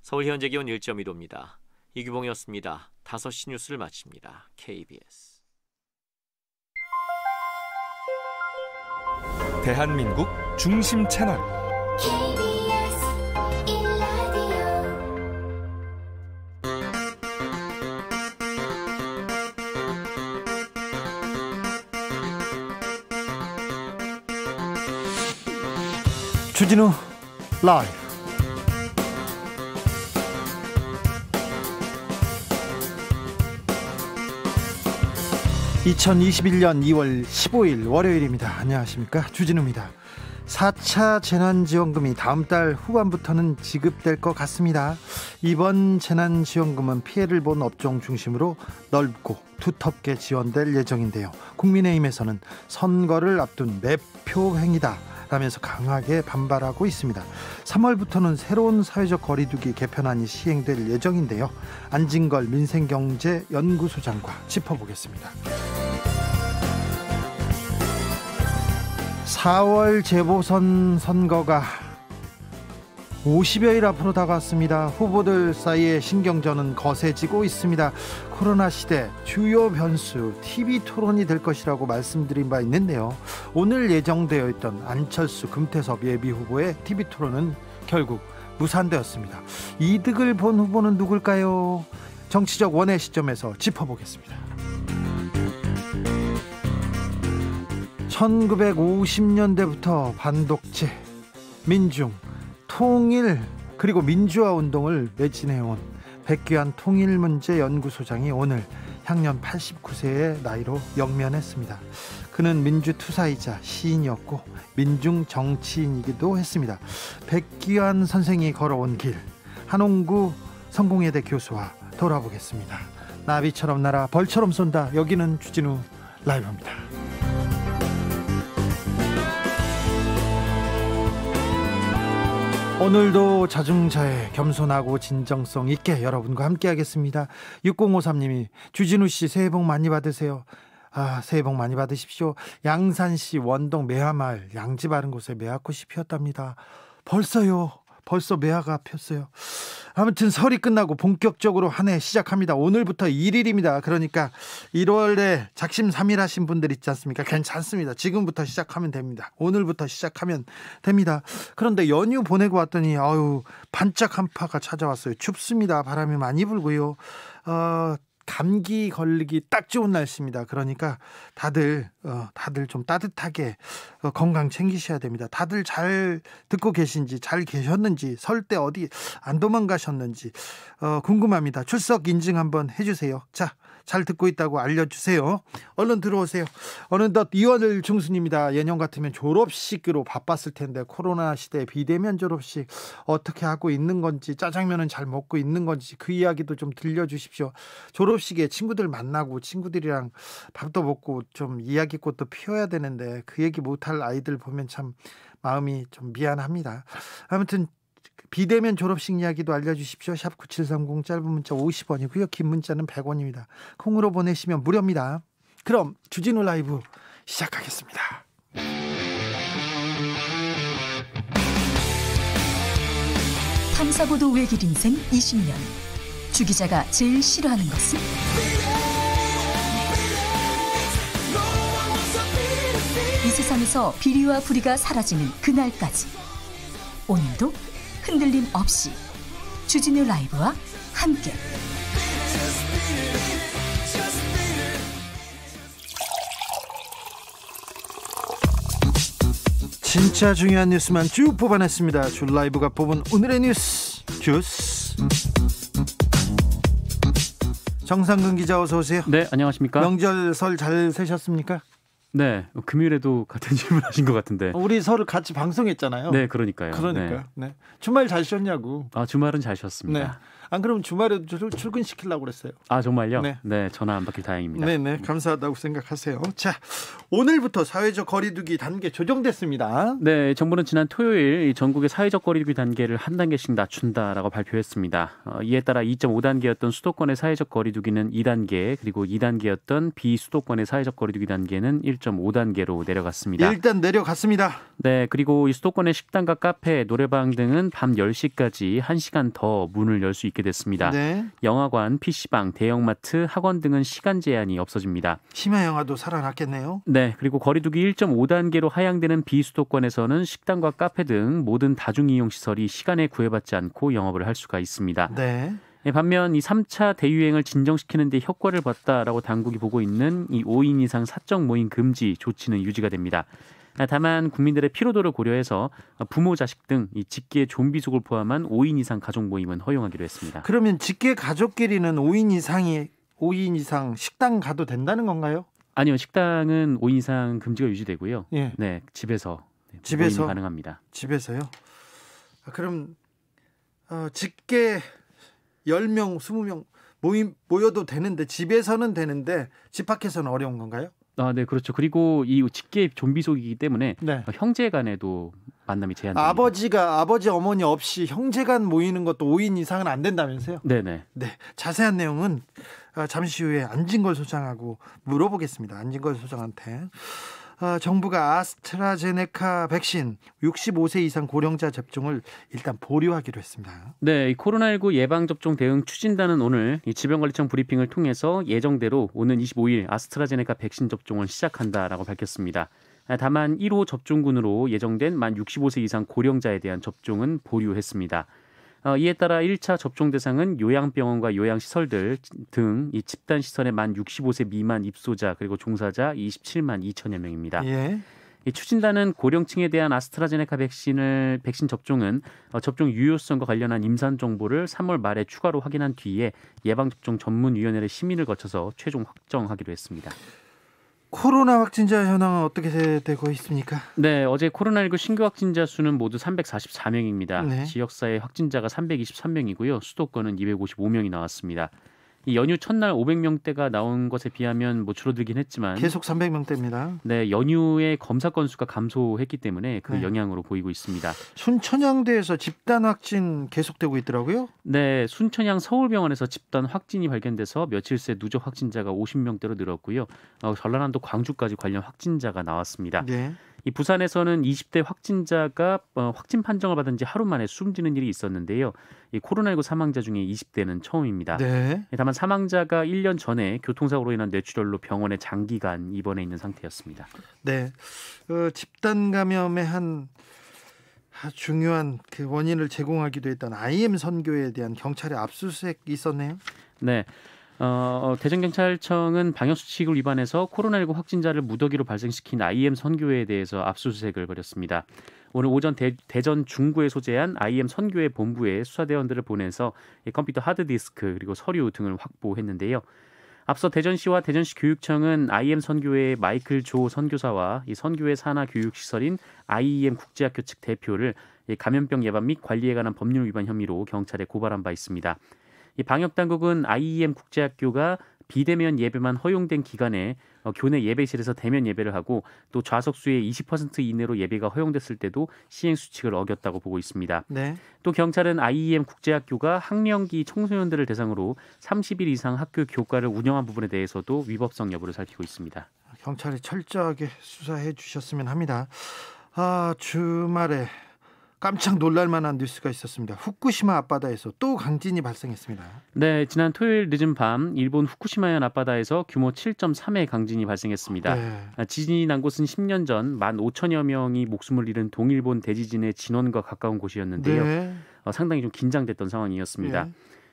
서울 현재 기온 1.1도입니다. 이규봉이었습니다. 5시 뉴스를 마칩니다. KBS. 대한민국 중심 채널 KBS 1라디오. 주진우 라이브. 2021년 2월 15일 월요일입니다. 안녕하십니까, 주진우입니다. 4차 재난지원금이 다음 달 후반부터는 지급될 것 같습니다. 이번 재난지원금은 피해를 본 업종 중심으로 넓고 두텁게 지원될 예정인데요. 국민의힘에서는 선거를 앞둔 매표 행위다 라면서 강하게 반발하고 있습니다. 3월부터는 새로운 사회적 거리두기 개편안이 시행될 예정인데요. 안진걸 민생경제연구소장과 짚어보겠습니다. 4월 재보선 선거가 50여일 앞으로 다가왔습니다. 후보들 사이의 신경전은 거세지고 있습니다. 코로나 시대 주요 변수 TV 토론이 될 것이라고 말씀드린 바 있는데요. 오늘 예정되어 있던 안철수, 금태섭 예비후보의 TV 토론은 결국 무산되었습니다. 이득을 본 후보는 누굴까요? 정치적 원의 시점에서 짚어보겠습니다. 1950년대부터 반독재, 민중, 통일 그리고 민주화 운동을 매진해온 백규환 통일문제연구소장이 오늘 향년 89세의 나이로 영면했습니다. 그는 민주투사이자 시인이었고 민중 정치인이기도 했습니다. 백규환 선생이 걸어온 길, 한홍구 성공회대 교수와 돌아보겠습니다. 나비처럼 날아 벌처럼 쏜다. 여기는 주진우 라이브입니다. 오늘도 자중자애, 겸손하고 진정성 있게 여러분과 함께 하겠습니다. 6053님이 주진우씨 새해 복 많이 받으세요. 새해 복 많이 받으십시오. 양산시 원동 매화마을 양지 바른 곳에 매화꽃이 피었답니다. 벌써 매화가 폈어요. 아무튼 설이 끝나고 본격적으로 한 해 시작합니다. 오늘부터 1일입니다. 그러니까 1월에 작심삼일 하신 분들 있지 않습니까? 괜찮습니다. 지금부터 시작하면 됩니다. 오늘부터 시작하면 됩니다. 그런데 연휴 보내고 왔더니 반짝 한파가 찾아왔어요. 춥습니다. 바람이 많이 불고요. 감기 걸리기 딱 좋은 날씨입니다. 그러니까 다들 좀 따뜻하게 건강 챙기셔야 됩니다. 다들 잘 듣고 계신지, 잘 계셨는지, 설 때 어디 안 도망가셨는지 궁금합니다. 출석 인증 한번 해주세요. 자, 잘 듣고 있다고 알려주세요. 얼른 들어오세요. 어느덧 2월 중순입니다. 예년 같으면 졸업식으로 바빴을 텐데 코로나 시대 비대면 졸업식 어떻게 하고 있는 건지, 짜장면은 잘 먹고 있는 건지 그 이야기도 좀 들려주십시오. 졸업식에 친구들 만나고 친구들이랑 밥도 먹고 좀 이야기꽃도 피워야 되는데 그 얘기 못할 아이들 보면 참 마음이 좀 미안합니다. 아무튼 비대면 졸업식 이야기도 알려주십시오. 샵 9730, 짧은 문자 50원이고요. 긴 문자는 100원입니다. 콩으로 보내시면 무료입니다. 그럼 주진우 라이브 시작하겠습니다. 탐사보도 외길 인생 20년. 주 기자가 제일 싫어하는 것은? 이 세상에서 비리와 부리가 사라지는 그날까지. 오늘도 흔들림 없이 주진우 라이브와 함께 진짜 중요한 뉴스만 쭉 뽑아냈습니다. 주 라이브가 뽑은 오늘의 뉴스 주스. 정상근 기자 어서 오세요. 네, 안녕하십니까. 명절 설 잘 세셨습니까? 네, 금요일에도 같은 질문하신 것 같은데. 우리 설을 같이 방송했잖아요. 네, 그러니까요. 네. 주말 잘 쉬었냐고. 주말은 잘 쉬었습니다. 네. 안 그러면 주말에도 출근시키려고 그랬어요. 아 정말요? 네. 네, 전화 안 받길 다행입니다. 네네, 감사하다고 생각하세요. 자, 오늘부터 사회적 거리두기 단계 조정됐습니다. 네, 정부는 지난 토요일 전국의 사회적 거리두기 단계를 한 단계씩 낮춘다라고 발표했습니다. 이에 따라 2.5단계였던 수도권의 사회적 거리두기는 2단계, 그리고 2단계였던 비수도권의 사회적 거리두기 단계는 1.5단계로 내려갔습니다. 일단 내려갔습니다. 네, 그리고 이 수도권의 식당과 카페, 노래방 등은 밤 10시까지 1시간 더 문을 열 수 있게 됐습니다. 네. 영화관, PC방, 대형마트, 학원 등은 시간 제한이 없어집니다. 심야 영화도 살아났겠네요. 네, 그리고 거리두기 1.5단계로 하향되는 비수도권에서는 식당과 카페 등 모든 다중이용시설이 시간에 구애받지 않고 영업을 할 수가 있습니다. 네. 반면 이 3차 대유행을 진정시키는 데 효과를 봤다라고 당국이 보고 있는 이 5인 이상 사적 모임 금지 조치는 유지가 됩니다. 다만 국민들의 피로도를 고려해서 부모, 자식 등 이 직계 좀비속을 포함한 5인 이상 가족 모임은 허용하기로 했습니다. 그러면 직계 가족끼리는 5인 이상 식당 가도 된다는 건가요? 아니요, 식당은 5인 이상 금지가 유지되고요. 예. 네, 집에서 집에서? 모임이 가능합니다. 집에서요? 그럼 직계 10명, 20명 모여도 되는데 집에서는 되는데 집 밖에서는 어려운 건가요? 아, 네, 그렇죠. 그리고 이 직계 좀비속이기 때문에 네. 형제 간에도 만남이 제한됩니다. 아버지 어머니 없이 형제간 모이는 것도 5인 이상은 안 된다면서요? 네네. 네, 자세한 내용은 잠시 후에 안진걸 소장하고 물어보겠습니다. 안진걸 소장한테. 정부가 아스트라제네카 백신 65세 이상 고령자 접종을 일단 보류하기로 했습니다. 네, 이 코로나19 예방접종 대응 추진단은 오늘 이 질병관리청 브리핑을 통해서 예정대로 오는 25일 아스트라제네카 백신 접종을 시작한다라고 밝혔습니다. 다만 1호 접종군으로 예정된 만 65세 이상 고령자에 대한 접종은 보류했습니다. 이에 따라 1차 접종 대상은 요양병원과 요양시설들 등 이 집단시설의 만 65세 미만 입소자 그리고 종사자 27만 2천여 명입니다. 예. 이 추진단은 고령층에 대한 아스트라제네카 백신 접종은 접종 유효성과 관련한 임상 정보를 3월 말에 추가로 확인한 뒤에 예방접종 전문위원회의 심의를 거쳐서 최종 확정하기로 했습니다. 코로나 확진자 현황은 어떻게 되고 있습니까? 네, 어제 코로나19 신규 확진자 수는 모두 344명입니다. 네. 지역사회 확진자가 323명이고요. 수도권은 255명이 나왔습니다. 이 연휴 첫날 500명대가 나온 것에 비하면 줄어들긴 했지만 계속 300명대입니다. 네, 연휴에 검사 건수가 감소했기 때문에 그 네. 영향으로 보이고 있습니다. 순천향대에서 집단 확진 계속되고 있더라고요. 네, 순천향 서울병원에서 집단 확진이 발견돼서 며칠 새 누적 확진자가 50명대로 늘었고요. 전라남도 광주까지 관련 확진자가 나왔습니다. 네. 이 부산에서는 20대 확진자가 확진 판정을 받은 지 하루 만에 숨지는 일이 있었는데요. 이 코로나19 사망자 중에 20대는 처음입니다. 네. 다만 사망자가 1년 전에 교통사고로 인한 뇌출혈로 병원에 장기간 입원해 있는 상태였습니다. 네. 집단 감염의 한 중요한 그 원인을 제공하기도 했던 IM 선교에 대한 경찰의 압수수색이 있었네요. 네. 대전경찰청은 방역수칙을 위반해서 코로나19 확진자를 무더기로 발생시킨 IM 선교회에 대해서 압수수색을 벌였습니다. 오늘 오전 대전 중구에 소재한 IM 선교회 본부에 수사대원들을 보내서 컴퓨터 하드디스크 그리고 서류 등을 확보했는데요. 앞서 대전시와 대전시 교육청은 IM 선교회 마이클 조 선교사와 이 선교회 산하 교육시설인 IEM 국제학교 측 대표를 감염병 예방 및 관리에 관한 법률 위반 혐의로 경찰에 고발한 바 있습니다. 이 방역당국은 IEM 국제학교가 비대면 예배만 허용된 기간에 교내 예배실에서 대면 예배를 하고 또 좌석수의 20% 이내로 예배가 허용됐을 때도 시행수칙을 어겼다고 보고 있습니다. 네. 또 경찰은 IEM 국제학교가 학령기 청소년들을 대상으로 30일 이상 학교 교과를 운영한 부분에 대해서도 위법성 여부를 살피고 있습니다. 경찰이 철저하게 수사해 주셨으면 합니다. 주말에 깜짝 놀랄만한 뉴스가 있었습니다. 후쿠시마 앞바다에서 또 강진이 발생했습니다. 네, 지난 토요일 늦은 밤 일본 후쿠시마현 앞바다에서 규모 7.3의 강진이 발생했습니다. 네. 지진이 난 곳은 10년 전 15,000여 명이 목숨을 잃은 동일본 대지진의 진원과 가까운 곳이었는데요. 네. 상당히 좀 긴장됐던 상황이었습니다. 네.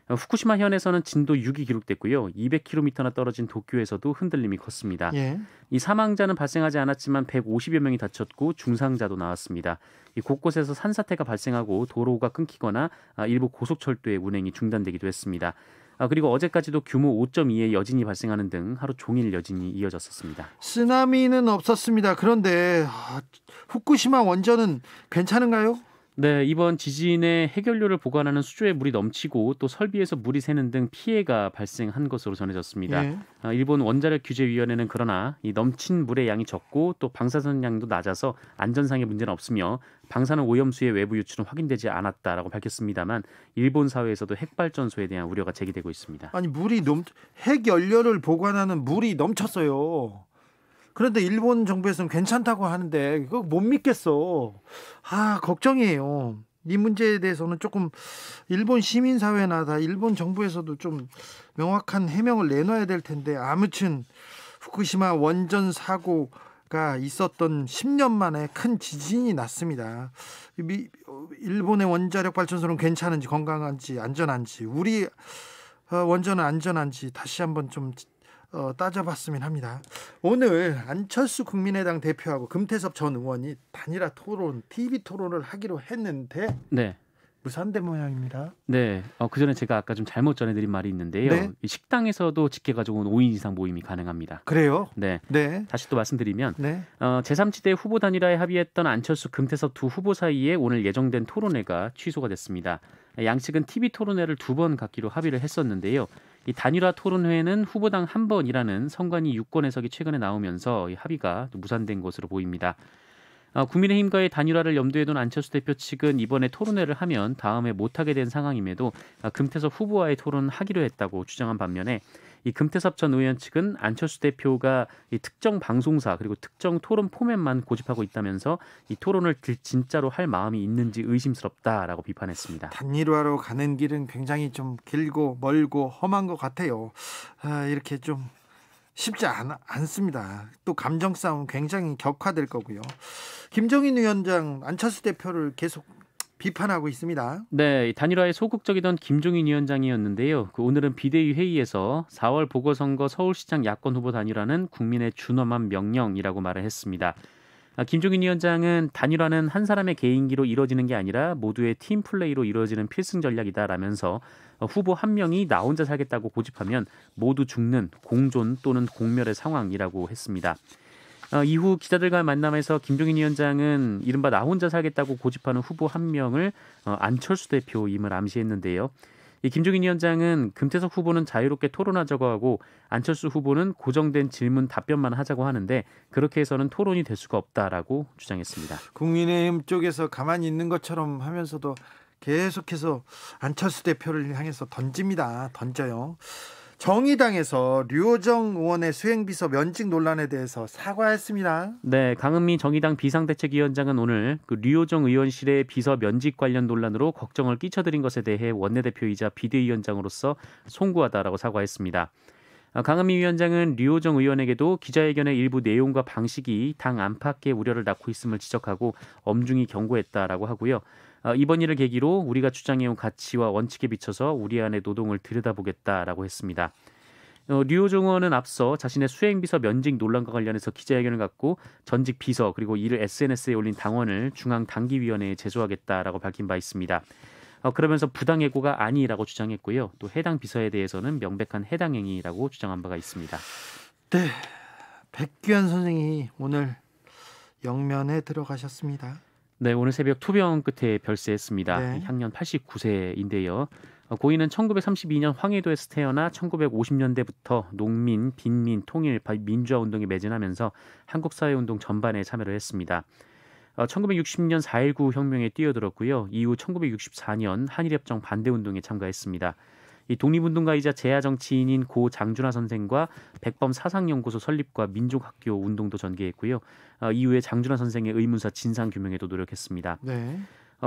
후쿠시마 현에서는 진도 6이 기록됐고요. 200km나 떨어진 도쿄에서도 흔들림이 컸습니다. 예. 이 사망자는 발생하지 않았지만 150여 명이 다쳤고 중상자도 나왔습니다. 이 곳곳에서 산사태가 발생하고 도로가 끊기거나 일부 고속철도의 운행이 중단되기도 했습니다. 그리고 어제까지도 규모 5.2의 여진이 발생하는 등 하루 종일 여진이 이어졌었습니다. 쓰나미는 없었습니다. 그런데 후쿠시마 원전은 괜찮은가요? 네, 이번 지진에 해결료를 보관하는 수조에 물이 넘치고 또 설비에서 물이 새는 등 피해가 발생한 것으로 전해졌습니다. 예. 일본 원자력 규제위원회는 그러나 이 넘친 물의 양이 적고 또 방사선 양도 낮아서 안전상의 문제는 없으며 방사능 오염수의 외부 유출은 확인되지 않았다라고 밝혔습니다만 일본 사회에서도 핵발전소에 대한 우려가 제기되고 있습니다. 아니 핵 연료를 보관하는 물이 넘쳤어요. 그런데 일본 정부에서는 괜찮다고 하는데 그거 못 믿겠어. 걱정이에요. 이 문제에 대해서는 조금 일본 시민사회나 다 일본 정부에서도 좀 명확한 해명을 내놔야 될 텐데 아무튼 후쿠시마 원전 사고가 있었던 10년 만에 큰 지진이 났습니다. 일본의 원자력 발전소는 괜찮은지 건강한지 안전한지 우리 원전은 안전한지 다시 한번 좀 따져봤으면 합니다. 오늘 안철수 국민의당 대표하고 금태섭 전 의원이 단일화 토론, TV 토론을 하기로 했는데 네. 무산된 모양입니다. 네. 그 전에 제가 아까 좀 잘못 전해드린 말이 있는데요. 네. 이 식당에서도 직계 가족은 5인 이상 모임이 가능합니다. 그래요? 네. 네. 다시 또 말씀드리면 네. 제3지대 후보 단일화에 합의했던 안철수, 금태섭 두 후보 사이에 오늘 예정된 토론회가 취소가 됐습니다. 양측은 TV 토론회를 2번 갖기로 합의를 했었는데요. 이 단일화 토론회는 후보당 한 번이라는 선관위 유권 해석이 최근에 나오면서 이 합의가 무산된 것으로 보입니다. 국민의힘과의 단일화를 염두에 둔 안철수 대표 측은 이번에 토론회를 하면 다음에 못하게 된 상황임에도 금태섭 후보와의 토론을 하기로 했다고 주장한 반면에 이 금태섭 전 의원 측은 안철수 대표가 이 특정 방송사 그리고 특정 토론 포맷만 고집하고 있다면서 이 토론을 진짜로 할 마음이 있는지 의심스럽다라고 비판했습니다. 단일화로 가는 길은 굉장히 좀 길고 멀고 험한 것 같아요. 이렇게 좀 쉽지 않습니다. 또 감정 싸움 굉장히 격화될 거고요. 김종인 위원장 안철수 대표를 계속 비판하고 있습니다. 네, 단일화에 소극적이던 김종인 위원장이었는데요. 오늘은 비대위 회의에서 4월 보궐선거 서울시장 야권 후보 단일화는 국민의 준엄한 명령이라고 말을 했습니다. 김종인 위원장은 단일화는 한 사람의 개인기로 이루어지는 게 아니라 모두의 팀 플레이로 이루어지는 필승 전략이다라면서 후보 한 명이 나 혼자 살겠다고 고집하면 모두 죽는 공존 또는 공멸의 상황이라고 했습니다. 이후 기자들과 만남에서 김종인 위원장은 이른바 나 혼자 살겠다고 고집하는 후보 한 명을 안철수 대표임을 암시했는데요. 이 김종인 위원장은 금태섭 후보는 자유롭게 토론하자고 하고 안철수 후보는 고정된 질문 답변만 하자고 하는데 그렇게 해서는 토론이 될 수가 없다라고 주장했습니다. 국민의힘 쪽에서 가만히 있는 것처럼 하면서도 계속해서 안철수 대표를 향해서 던져요. 정의당에서 류호정 의원의 수행비서 면직 논란에 대해서 사과했습니다. 네, 강은미 정의당 비상대책위원장은 오늘 류호정 의원실의 비서 면직 관련 논란으로 걱정을 끼쳐드린 것에 대해 원내대표이자 비대위원장으로서 송구하다라고 사과했습니다. 강은미 위원장은 류호정 의원에게도 기자회견의 일부 내용과 방식이 당 안팎의 우려를 낳고 있음을 지적하고 엄중히 경고했다라고 하고요. 이번 일을 계기로 우리가 주장해온 가치와 원칙에 비춰서 우리 안의 노동을 들여다보겠다라고 했습니다. 류호정 의원은 앞서 자신의 수행비서 면직 논란과 관련해서 기자회견을 갖고 전직 비서 그리고 이를 SNS에 올린 당원을 중앙당기위원회에 제소하겠다라고 밝힌 바 있습니다. 그러면서 부당해고가 아니라고 주장했고요. 또 해당 비서에 대해서는 명백한 해당행위라고 주장한 바가 있습니다. 네, 백규현 선생이 오늘 영면에 들어가셨습니다. 네, 오늘 새벽 투병 끝에 별세했습니다. 네. 향년 89세인데요. 고인은 1932년 황해도에서 태어나 1950년대부터 농민, 빈민, 통일, 민주화 운동에 매진하면서 한국 사회운동 전반에 참여를 했습니다. 1960년 4.19 혁명에 뛰어들었고요. 이후 1964년 한일협정 반대운동에 참가했습니다. 이 독립운동가이자 재야정치인인 고 장준하 선생과 백범 사상연구소 설립과 민족학교 운동도 전개했고요. 이후에 장준하 선생의 의문사 진상규명에도 노력했습니다. 네.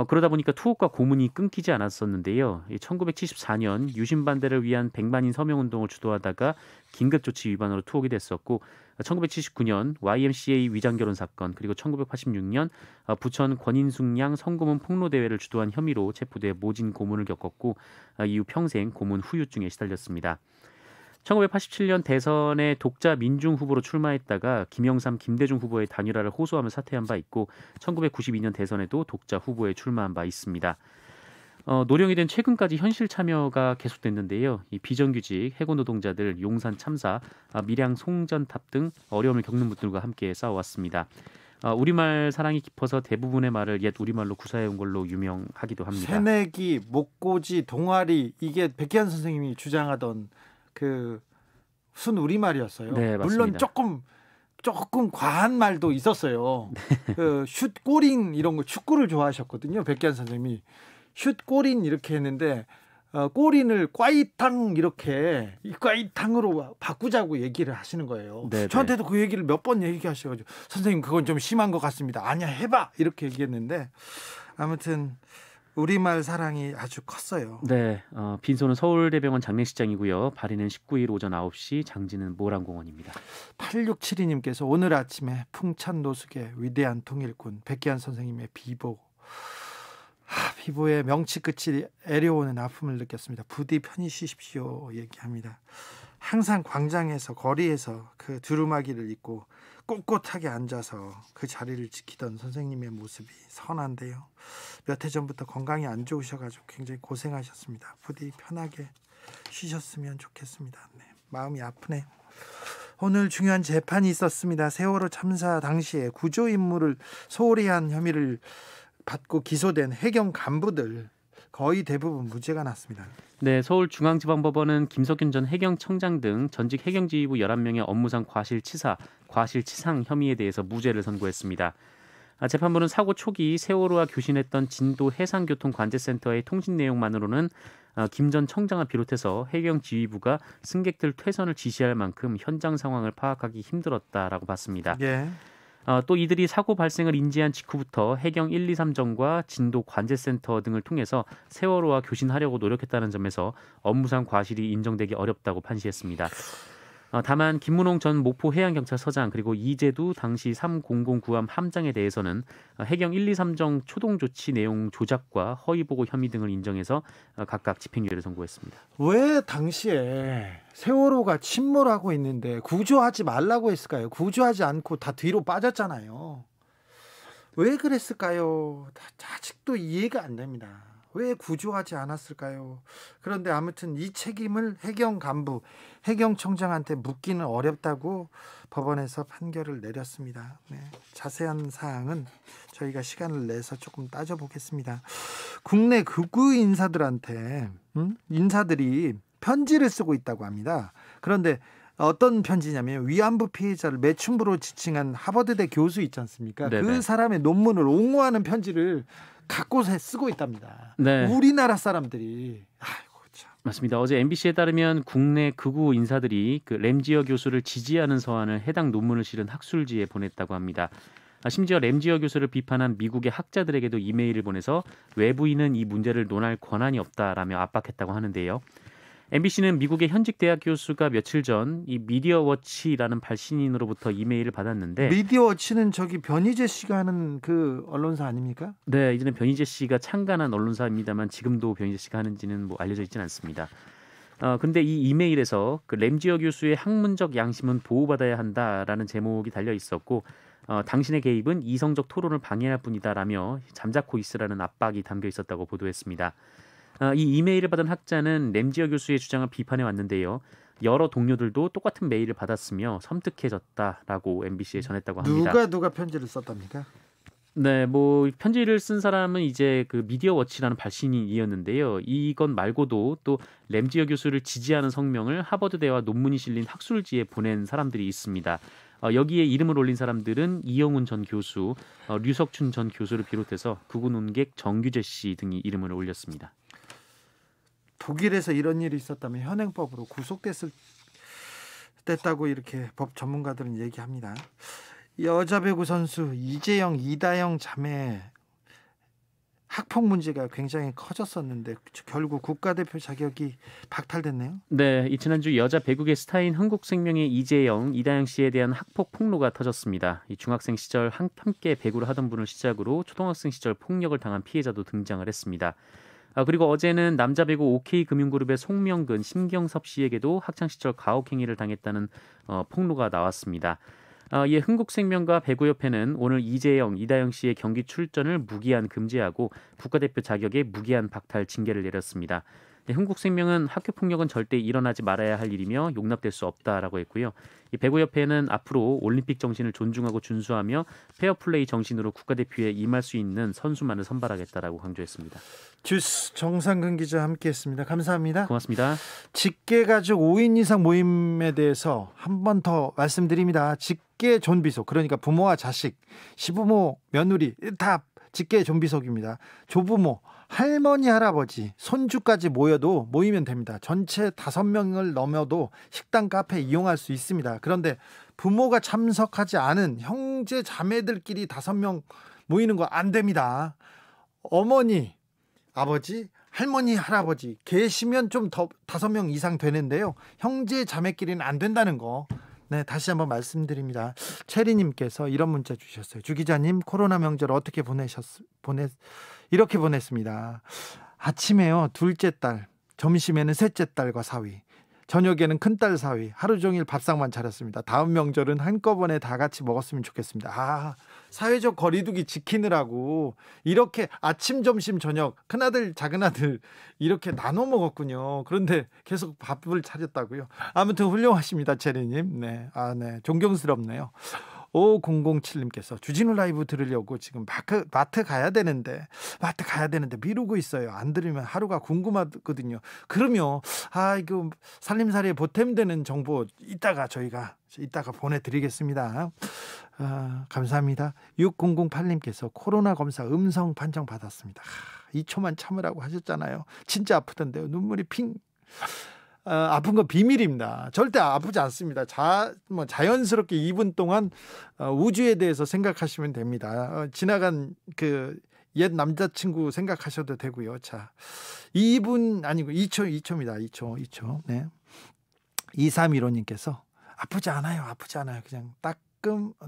그러다 보니까 투옥과 고문이 끊기지 않았었는데요. 1974년 유신 반대를 위한 백만인 서명운동을 주도하다가 긴급조치 위반으로 투옥이 됐었고 1979년 YMCA 위장결혼 사건 그리고 1986년 부천 권인숙양 성고문 폭로대회를 주도한 혐의로 체포돼 모진 고문을 겪었고 이후 평생 고문 후유증에 시달렸습니다. 1987년 대선에 독자 민중 후보로 출마했다가 김영삼, 김대중 후보의 단일화를 호소하며 사퇴한 바 있고 1992년 대선에도 독자 후보에 출마한 바 있습니다. 노령이 된 최근까지 현실 참여가 계속됐는데요. 이 비정규직, 해고 노동자들, 용산 참사, 밀양 송전탑 등 어려움을 겪는 분들과 함께 싸워왔습니다. 우리말 사랑이 깊어서 대부분의 말을 옛 우리말로 구사해온 걸로 유명하기도 합니다. 새내기, 목고지, 동아리 이게 백기환 선생님이 주장하던 그 순 우리말이었어요. 네, 물론 맞습니다. 조금 과한 말도 있었어요. 그 슛골인 이런 거 축구를 좋아하셨거든요. 백기환 선생님이 슛골인 이렇게 했는데 골인을 꽈이탕 이렇게 이 꽈이탕으로 바꾸자고 얘기를 하시는 거예요. 네, 저한테도 그 얘기를 몇 번 얘기하셔가지고 선생님 그건 좀 심한 것 같습니다. 아니야 해봐 이렇게 얘기했는데 아무튼 우리말 사랑이 아주 컸어요. 네, 빈소는 서울대병원 장례식장이고요. 발인은 19일 오전 9시, 장지는 모란공원입니다. 8672님께서 오늘 아침에 풍찬 노숙의 위대한 통일군 백기환 선생님의 비보 피부에 명치 끝이 애려오는 아픔을 느꼈습니다. 부디 편히 쉬십시오 얘기합니다. 항상 광장에서 거리에서 그 두루마기를 입고 꼿꼿하게 앉아서 그 자리를 지키던 선생님의 모습이 선한데요. 몇 해 전부터 건강이 안 좋으셔가지고 굉장히 고생하셨습니다. 부디 편하게 쉬셨으면 좋겠습니다. 네, 마음이 아프네요. 오늘 중요한 재판이 있었습니다. 세월호 참사 당시에 구조 임무를 소홀히 한 혐의를 받고 기소된 해경 간부들 거의 대부분 무죄가 났습니다. 네, 서울중앙지방법원은 김석윤 전 해경청장 등 전직 해경지휘부 11명의 업무상 과실치상 혐의에 대해서 무죄를 선고했습니다. 재판부는 사고 초기 세월호와 교신했던 진도 해상교통관제센터의 통신 내용만으로는 김 전 청장을 비롯해서 해경지휘부가 승객들 퇴선을 지시할 만큼 현장 상황을 파악하기 힘들었다라고 봤습니다. 예. 또 이들이 사고 발생을 인지한 직후부터 해경 1, 2, 3정과 진도 관제센터 등을 통해서 세월호와 교신하려고 노력했다는 점에서 업무상 과실이 인정되기 어렵다고 판시했습니다. 다만 김문홍 전 목포해양경찰서장 그리고 이재두 당시 3009함 함장에 대해서는 해경 1, 2, 3정 초동조치 내용 조작과 허위보고 혐의 등을 인정해서 각각 집행유예를 선고했습니다. 왜 당시에 세월호가 침몰하고 있는데 구조하지 말라고 했을까요? 구조하지 않고 다 뒤로 빠졌잖아요. 왜 그랬을까요? 아직도 이해가 안 됩니다. 왜 구조하지 않았을까요? 그런데 아무튼 이 책임을 해경 간부, 해경청장한테 묻기는 어렵다고 법원에서 판결을 내렸습니다. 네, 자세한 사항은 저희가 시간을 내서 조금 따져보겠습니다. 국내 극우 인사들한테 인사들이 편지를 쓰고 있다고 합니다. 그런데 어떤 편지냐면 위안부 피해자를 매춘부로 지칭한 하버드대 교수 있지 않습니까? 네네. 그 사람의 논문을 옹호하는 편지를 갖고서 쓰고 있답니다. 네. 우리나라 사람들이 아이고 참. 맞습니다. 어제 MBC에 따르면 국내 극우 인사들이 그 램지어 교수를 지지하는 서한을 해당 논문을 실은 학술지에 보냈다고 합니다. 심지어 램지어 교수를 비판한 미국의 학자들에게도 이메일을 보내서 외부인은 이 문제를 논할 권한이 없다라며 압박했다고 하는데요. MBC는 미국의 현직 대학 교수가 며칠 전 이 미디어워치라는 발신인으로부터 이메일을 받았는데 미디어워치는 저기 변희재 씨가 하는 그 언론사 아닙니까? 네, 이제는 변희재 씨가 창간한 언론사입니다만 지금도 변희재 씨가 하는지는 뭐 알려져 있지는 않습니다. 근데 이 이메일에서 그 램지어 교수의 학문적 양심은 보호받아야 한다라는 제목이 달려 있었고 당신의 개입은 이성적 토론을 방해할 뿐이다라며 잠자코 있으라는 압박이 담겨 있었다고 보도했습니다. 이 이메일을 받은 학자는 램지어 교수의 주장을 비판해 왔는데요. 여러 동료들도 똑같은 메일을 받았으며 섬뜩해졌다라고 MBC에 전했다고 합니다. 누가 편지를 썼답니까? 네, 뭐 편지를 쓴 사람은 이제 그 미디어워치라는 발신인이었는데요. 이건 말고도 또 램지어 교수를 지지하는 성명을 하버드대와 논문이 실린 학술지에 보낸 사람들이 있습니다. 여기에 이름을 올린 사람들은 이영훈 전 교수, 류석춘 전 교수를 비롯해서 극우 논객 정규재 씨 등이 이름을 올렸습니다. 독일에서 이런 일이 있었다면 현행법으로 구속됐다고 이렇게 법 전문가들은 얘기합니다. 여자 배구 선수 이재영, 이다영 자매 학폭 문제가 굉장히 커졌었는데 결국 국가대표 자격이 박탈됐네요. 네, 지난주 여자 배구계 스타인 한국생명의 이재영, 이다영 씨에 대한 학폭 폭로가 터졌습니다. 이 중학생 시절 함께 배구를 하던 분을 시작으로 초등학생 시절 폭력을 당한 피해자도 등장을 했습니다. 그리고 어제는 남자 배구 OK금융그룹의 송명근, 심경섭 씨에게도 학창시절 가혹행위를 당했다는 폭로가 나왔습니다. 이에 흥국생명과 배구협회는 오늘 이재영, 이다영 씨의 경기 출전을 무기한 금지하고 국가대표 자격에 무기한 박탈 징계를 내렸습니다. 흥국생명은 학교 폭력은 절대 일어나지 말아야 할 일이며 용납될 수 없다라고 했고요. 이 배구협회는 앞으로 올림픽 정신을 존중하고 준수하며 페어플레이 정신으로 국가대표에 임할 수 있는 선수만을 선발하겠다라고 강조했습니다. 주스 정상근 기자 함께했습니다. 감사합니다. 고맙습니다. 직계가족 5인 이상 모임에 대해서 한 번 더 말씀드립니다. 직계 존비속, 그러니까 부모와 자식, 시부모, 며느리 다 직계 존비속입니다. 조부모, 할머니, 할아버지, 손주까지 모이면 됩니다. 전체 5명을 넘어도 식당, 카페 이용할 수 있습니다. 그런데 부모가 참석하지 않은 형제 자매들끼리 5명 모이는 거 안 됩니다. 어머니, 아버지, 할머니, 할아버지 계시면 좀 더 5명 이상 되는데요. 형제 자매끼리는 안 된다는 거. 네, 다시 한번 말씀드립니다. 체리님께서 이런 문자 주셨어요. 주 기자님, 코로나 명절 어떻게 이렇게 보냈습니다. 아침에요, 둘째 딸, 점심에는 셋째 딸과 사위, 저녁에는 큰딸 사위, 하루 종일 밥상만 차렸습니다. 다음 명절은 한꺼번에 다 같이 먹었으면 좋겠습니다. 사회적 거리두기 지키느라고 이렇게 아침, 점심, 저녁 큰아들, 작은아들 이렇게 나눠 먹었군요. 그런데 계속 밥을 차렸다고요. 아무튼 훌륭하십니다, 체리님. 네, 존경스럽네요. 5007님께서 주진우 라이브 들으려고 지금 마트 가야 되는데 미루고 있어요. 안 들으면 하루가 궁금하거든요. 그러면 이거 살림살이에 보탬되는 정보 저희가 이따가 보내드리겠습니다. 감사합니다. 6008님께서 코로나 검사 음성 판정 받았습니다. 2초만 참으라고 하셨잖아요. 진짜 아프던데요. 눈물이 핑. 아픈 건 비밀입니다. 절대 아프지 않습니다. 자연스럽게 2분 동안 우주에 대해서 생각하시면 됩니다. 지나간 그 옛 남자친구 생각하셔도 되고요. 자, 2분 아니고 2초입니다. 2초. 네. 2315님께서 아프지 않아요. 그냥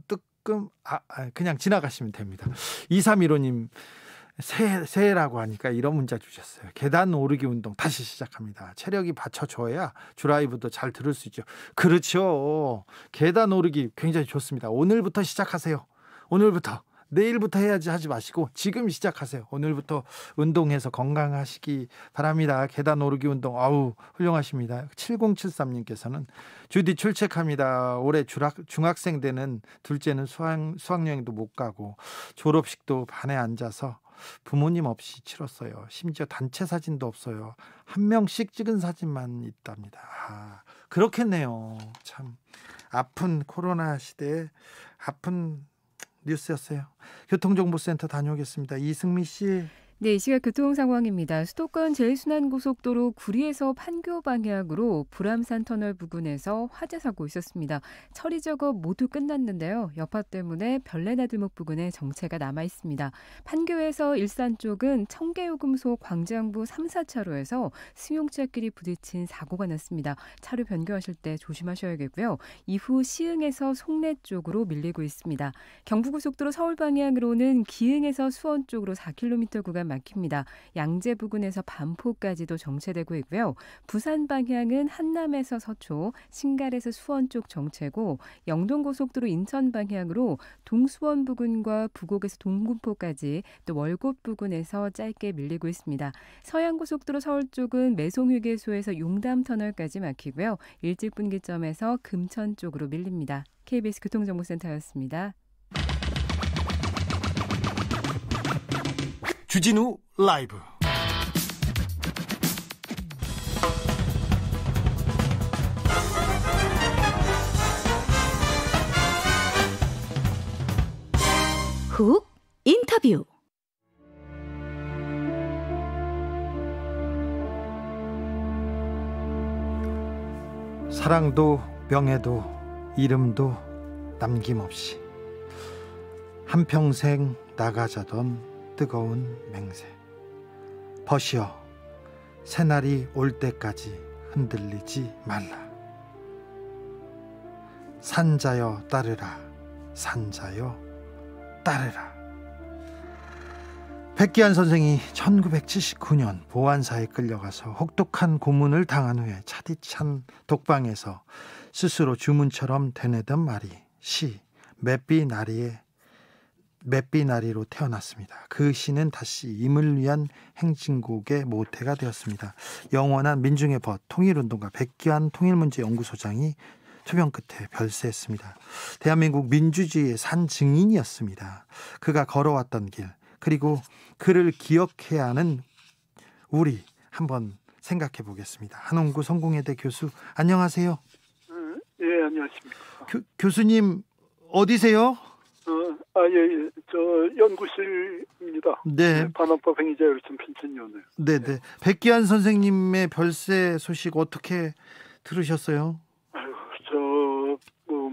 뜨끔 그냥 지나가시면 됩니다. 2315님 새해라고 하니까 이런 문자 주셨어요. 계단 오르기 운동 다시 시작합니다. 체력이 받쳐줘야 주라이브도 잘 들을 수 있죠. 그렇죠. 계단 오르기 굉장히 좋습니다. 오늘부터 시작하세요. 오늘부터. 내일부터 해야지 하지 마시고 지금 시작하세요. 오늘부터 운동해서 건강하시기 바랍니다. 계단 오르기 운동 훌륭하십니다. 7073님께서는 주디 출첵합니다. 올해 중학생 되는 둘째는 수학여행도 못 가고 졸업식도 반에 앉아서 부모님 없이 치렀어요. 심지어 단체 사진도 없어요. 한 명씩 찍은 사진만 있답니다. 그렇겠네요. 참 아픈 코로나 시대에 아픈 뉴스였어요. 교통정보센터 다녀오겠습니다. 이승미 씨. 네, 이 시각 교통 상황입니다. 수도권 제1순환고속도로 구리에서 판교 방향으로 불암산 터널 부근에서 화재 사고 있었습니다. 처리 작업 모두 끝났는데요. 여파 때문에 별내나들목 부근에 정체가 남아 있습니다. 판교에서 일산 쪽은 청계요금소 광장부 3, 4차로에서 승용차끼리 부딪힌 사고가 났습니다. 차로 변경하실 때 조심하셔야겠고요. 이후 시흥에서 송내 쪽으로 밀리고 있습니다. 경부고속도로 서울 방향으로는 기흥에서 수원 쪽으로 4km 구간 막힙니다. 양재 부근에서 반포까지도 정체되고 있고요. 부산 방향은 한남에서 서초, 신갈에서 수원 쪽 정체고 영동고속도로 인천 방향으로 동수원 부근과 부곡에서 동군포까지 또 월곶 부근에서 짧게 밀리고 있습니다. 서양고속도로 서울 쪽은 매송휴게소에서 용담터널까지 막히고요. 일직분기점에서 금천 쪽으로 밀립니다. KBS 교통정보센터였습니다. 주진우 라이브. 훅 인터뷰. 사랑도 명예도 이름도 남김없이 한평생 나가자던 뜨거운 맹세. 버시어 새날이 올 때까지 흔들리지 말라. 산자여 따르라. 산자여 따르라. 백기환 선생이 1979년 보안사에 끌려가서 혹독한 고문을 당한 후에 차디찬 독방에서 스스로 주문처럼 되뇌던 말이 시 맷비 나리에 맵비나리로 태어났습니다. 그 시는 다시 임을 위한 행진곡의 모태가 되었습니다. 영원한 민중의 벗 통일운동가 백기환 통일문제연구소장이 투병 끝에 별세했습니다. 대한민국 민주주의의 산 증인이었습니다. 그가 걸어왔던 길, 그리고 그를 기억해야 하는 우리 한번 생각해 보겠습니다. 한홍구 성공회대 교수, 안녕하세요. 예, 안녕하십니까. 교수님 어디세요? 예. 저 연구실입니다. 네. 반환법 행위자 열전 펜션위원회. 네네. 백기환 선생님의 별세 소식 어떻게 들으셨어요?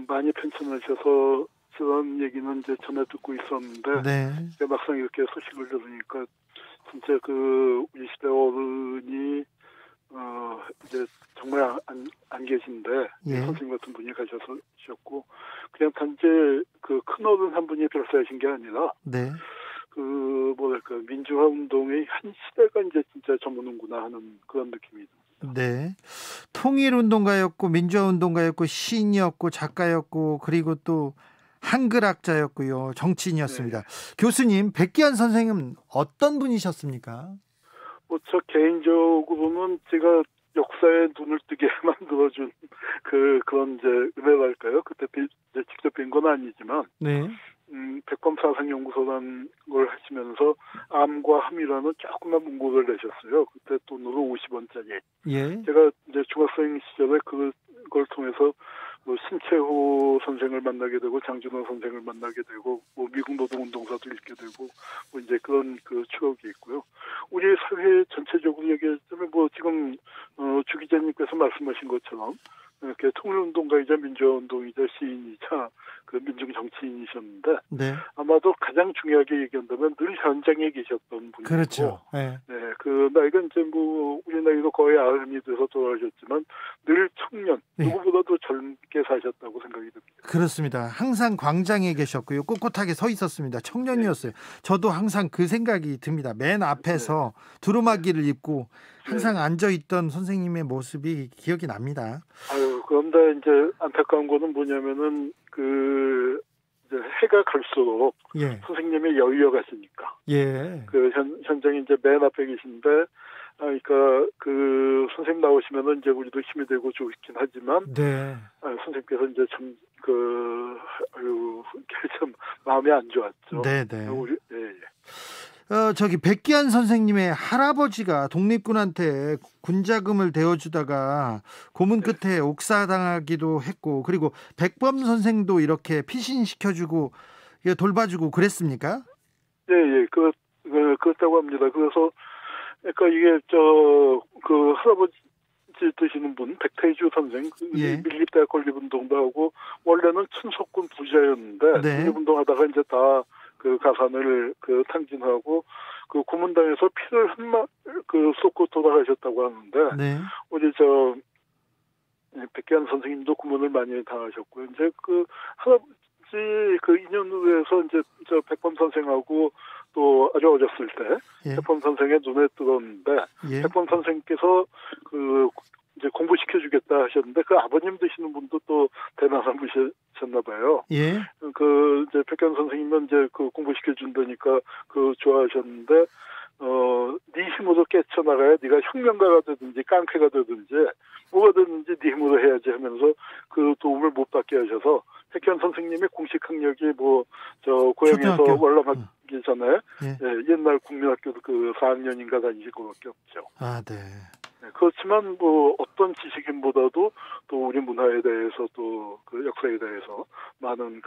많이 펜션하셔서 그런 얘기는 이제 전에 듣고 있었는데, 네. 막상 이렇게 소식을 들으니까 진짜 우리 시대 어른이 이제 정말 안 계신데 예. 선생님 같은 분이 가셨고, 그냥 단지 큰 어른 한 분이 별세하신 게 아니라 네. 민주화 운동의 한 시대가 이제 진짜 저무는구나 하는 그런 느낌이 듭니다. 네. 통일운동가였고 민주화운동가였고 시인이었고 작가였고 그리고 또 한글학자였고요. 정치인이었습니다. 네. 교수님, 백기환 선생님은 어떤 분이셨습니까? 저 개인적으로는 제가 역사에 눈을 뜨게 만들어준 그런 이제 은혜랄까요? 그때 이제 직접 뵌 건 아니지만, 네. 백범사상연구소라는 걸 하시면서 암과 함이라는 조그만 문고를 내셨어요. 그때 돈으로 50원짜리. 예. 제가 이제 중학생 시절에 그걸 통해서 신채호 선생을 만나게 되고 장준호 선생을 만나게 되고 미국 노동운동사도 읽게 되고 이제 그런 추억이 있고요. 우리 사회 전체적으로 얘기하자면 지금 주 기자님께서 말씀하신 것처럼 이렇게 통일운동가이자 민주화운동이자 시인이자 민중 정치인이셨는데, 네. 아마도 가장 중요하게 얘기한다면 늘 현장에 계셨던 분이고, 그렇죠. 네. 나이가 이제 우리 나이도 거의 90이 돼서 돌아가셨지만 늘 청년, 네. 누구보다도 젊게 사셨다고 생각이 듭니다. 그렇습니다. 항상 광장에 계셨고요. 꼿꼿하게 서 있었습니다. 청년이었어요. 저도 항상 그 생각이 듭니다. 맨 앞에서 두루마기를 입고 항상 앉아있던 선생님의 모습이 기억이 납니다. 그런데 이제 안타까운 거는 뭐냐면은 이제 해가 갈수록 예. 선생님이 여유어 가시니까. 예. 현장에 이제 맨 앞에 계신데, 그러니까 선생님 나오시면은 이제 우리도 힘이 되고 좋긴 하지만, 네. 선생님께서 이제 참 참 마음이 안 좋았죠. 네네. 예. 백기환 선생님의 할아버지가 독립군한테 군자금을 대어주다가 고문 끝에 옥사당하기도 했고, 그리고 백범 선생도 이렇게 피신시켜주고 돌봐주고 그랬습니까? 예. 그렇다고 합니다. 그래서 그러니까 이게 할아버지 되시는 분 백태주 선생, 예. 밀립대학 건립운동도 하고 원래는 춘석군 부자였는데 네. 독립운동하다가 이제 다 가산을 탕진하고 고문당에서 피를 쏟고 돌아가셨다고 하는데, 네. 우리 백기환 선생님도 고문을 많이 당하셨고요. 이제 할아버지 인연 후에서 이제 백범 선생하고 또 아주 어렸을 때 예. 백범 선생의 눈에 들었는데, 예. 백범 선생께서 이제 공부시켜주겠다 하셨는데 아버님 되시는 분도 또 대단하셨나 봐요. 예. 이제 백기환 선생님은 이제 공부시켜준다니까 좋아하셨는데, 네 힘으로 깨쳐나가야 네가 혁명가가 되든지 깡패가 되든지 뭐가 되든지 네 힘으로 해야지 하면서 도움을 못 받게 하셔서 백기환 선생님의 공식 학력이 고향에서 초등학교. 월남하기 전에 예. 옛날 국민학교도 4학년인가 다니실 것밖에 없죠. 아, 네. 그렇지만 어떤 지식인보다도 또 우리 문화에 대해서 또 역사에 대해서 많은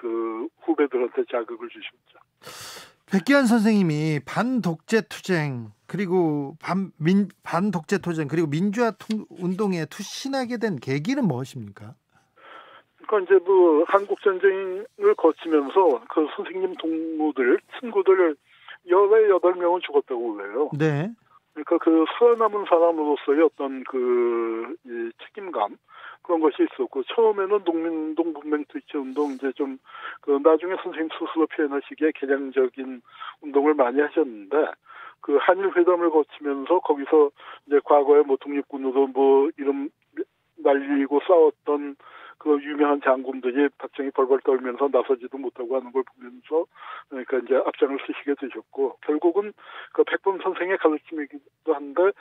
후배들한테 자극을 주셨죠. 백기환 선생님이 반독재투쟁 그리고 반독재투쟁 그리고 민주화 운동에 투신하게 된 계기는 무엇입니까? 그러니까 이제 한국 전쟁을 거치면서 선생님 친구들 18명은 죽었다고 그래요. 네. 그러니까 살아남은 사람으로서의 어떤 이 책임감, 그런 것이 있었고, 처음에는 농민운동, 문맹투쟁운동, 이제 좀 나중에 선생님 스스로 표현하시기에 개량적인 운동을 많이 하셨는데, 한일 회담을 거치면서 거기서 이제 과거에 독립군으로 이름 날리고 싸웠던 유명한 장군들이 박정희 벌벌 떨면서 나서지도 못하고 하는 걸 보면서 그러니까 이제 앞장을 쓰시게 되셨고 결국은 그 백범 선생의 가르침이기도 한데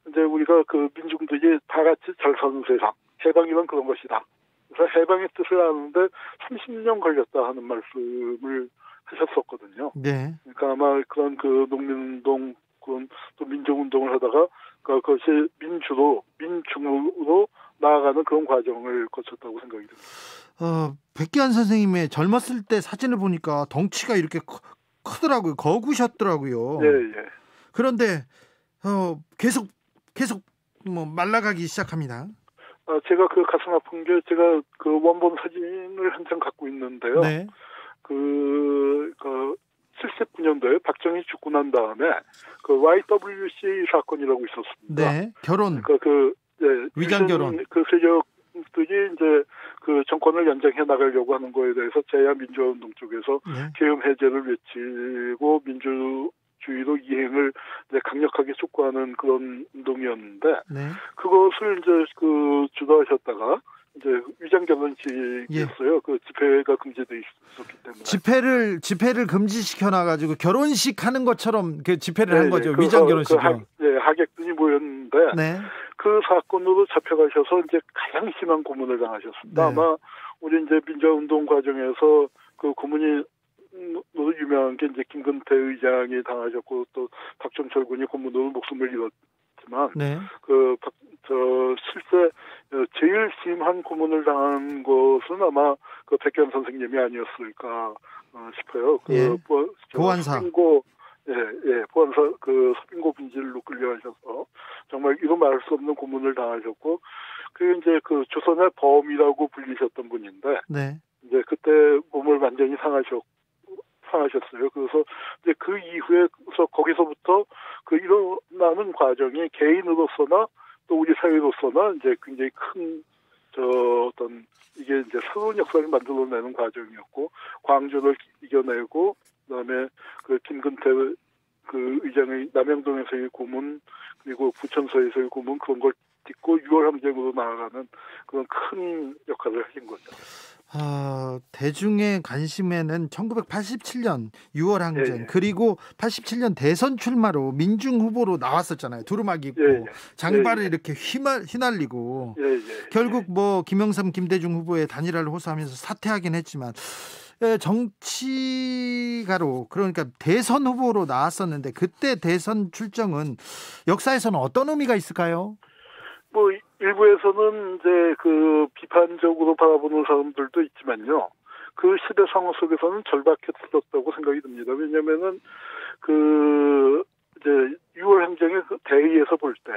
이제 우리가 그 민중들이 다 같이 잘 사는 세상 해방이란 그런 것이다. 그래서 해방의 뜻을 아는데 30년 걸렸다 하는 말씀을 하셨었거든요. 네. 그러니까 아마 그런 그 농민운동 그런 또 민족운동을 하다가 그것이 민중으로 나아가는 그런 과정을 거쳤다고 생각이 듭니다. 백기환 선생님의 젊었을 때 사진을 보니까 덩치가 이렇게 크더라고요. 거구셨더라고요. 예, 예. 그런데 계속 뭐 말라가기 시작합니다. 제가 그 가슴 아픈 게 제가 그 원본 사진을 한 장 갖고 있는데요. 네. 그 79년도에 박정희 죽고 난 다음에 그 YWCA 사건이라고 있었습니다. 네. 결혼. 그러니까 위장 결혼. 그 세력들이 이제 그 정권을 연장해 나가려고 하는 거에 대해서 제야 민주화운동 쪽에서 네. 계엄 해제를 외치고 민주주의로 이행을 이제 강력하게 촉구하는 그런 운동이었는데 네. 그것을 이제 그 주도하셨다가 이제 위장 결혼식이었어요. 예. 그 집회가 금지돼 있었기 때문에 집회를 금지시켜 놔가지고 결혼식 하는 것처럼 그 집회를 네, 한 거죠. 그 위장 결혼식. 하객들이 모였는데 네. 그 사건으로 잡혀가셔서 이제 가장 심한 고문을 당하셨습니다. 네. 아마 우리 이제 민주화운동 과정에서 그 고문이 유명한 게 이제 김근태 의장이 당하셨고 또 박정철 군이 고문으로 목숨을 잃었지만 네. 실제 제일 심한 고문을 당한 것은 아마 그 백기환 선생님이 아니었을까 싶어요. 예. 보안사. 보안사 그 서빙고 분실로 끌려가셔서 정말 이루 말할 수 없는 고문을 당하셨고 그 이제 그 조선의 범이라고 불리셨던 분인데 네. 이제 그때 몸을 완전히 상하셨어요. 그래서 이제 그 이후에 거기서부터 그 일어나는 과정이 개인으로서나 또 우리 사회로서나 이제 굉장히 큰 이게 이제 새로운 역사를 만들어내는 과정이었고 광주를 이겨내고 그다음에 그 김근태 그 의장의 남영동에서의 고문 그리고 부천서에서의 고문 그런 걸 딛고 6월 항쟁으로 나아가는 그런 큰 역할을 하신 거죠. 대중의 관심에는 1987년 6월 항쟁 예. 그리고 87년 대선 출마로 민중 후보로 나왔었잖아요. 두루마기 입고 예. 장발을 이렇게 휘날리고 결국 뭐 김영삼 김대중 후보의 단일화를 호소하면서 사퇴하긴 했지만 정치가로 그러니까 대선 후보로 나왔었는데 그때 대선 출정은 역사에서는 어떤 의미가 있을까요? 뭐 일부에서는 이제 그 비판적으로 바라보는 사람들도 있지만요. 그 시대 상황 속에서는 절박했었다고 생각이 듭니다. 왜냐면은 그 이제 6월 항쟁의 그 대의에서 볼 때,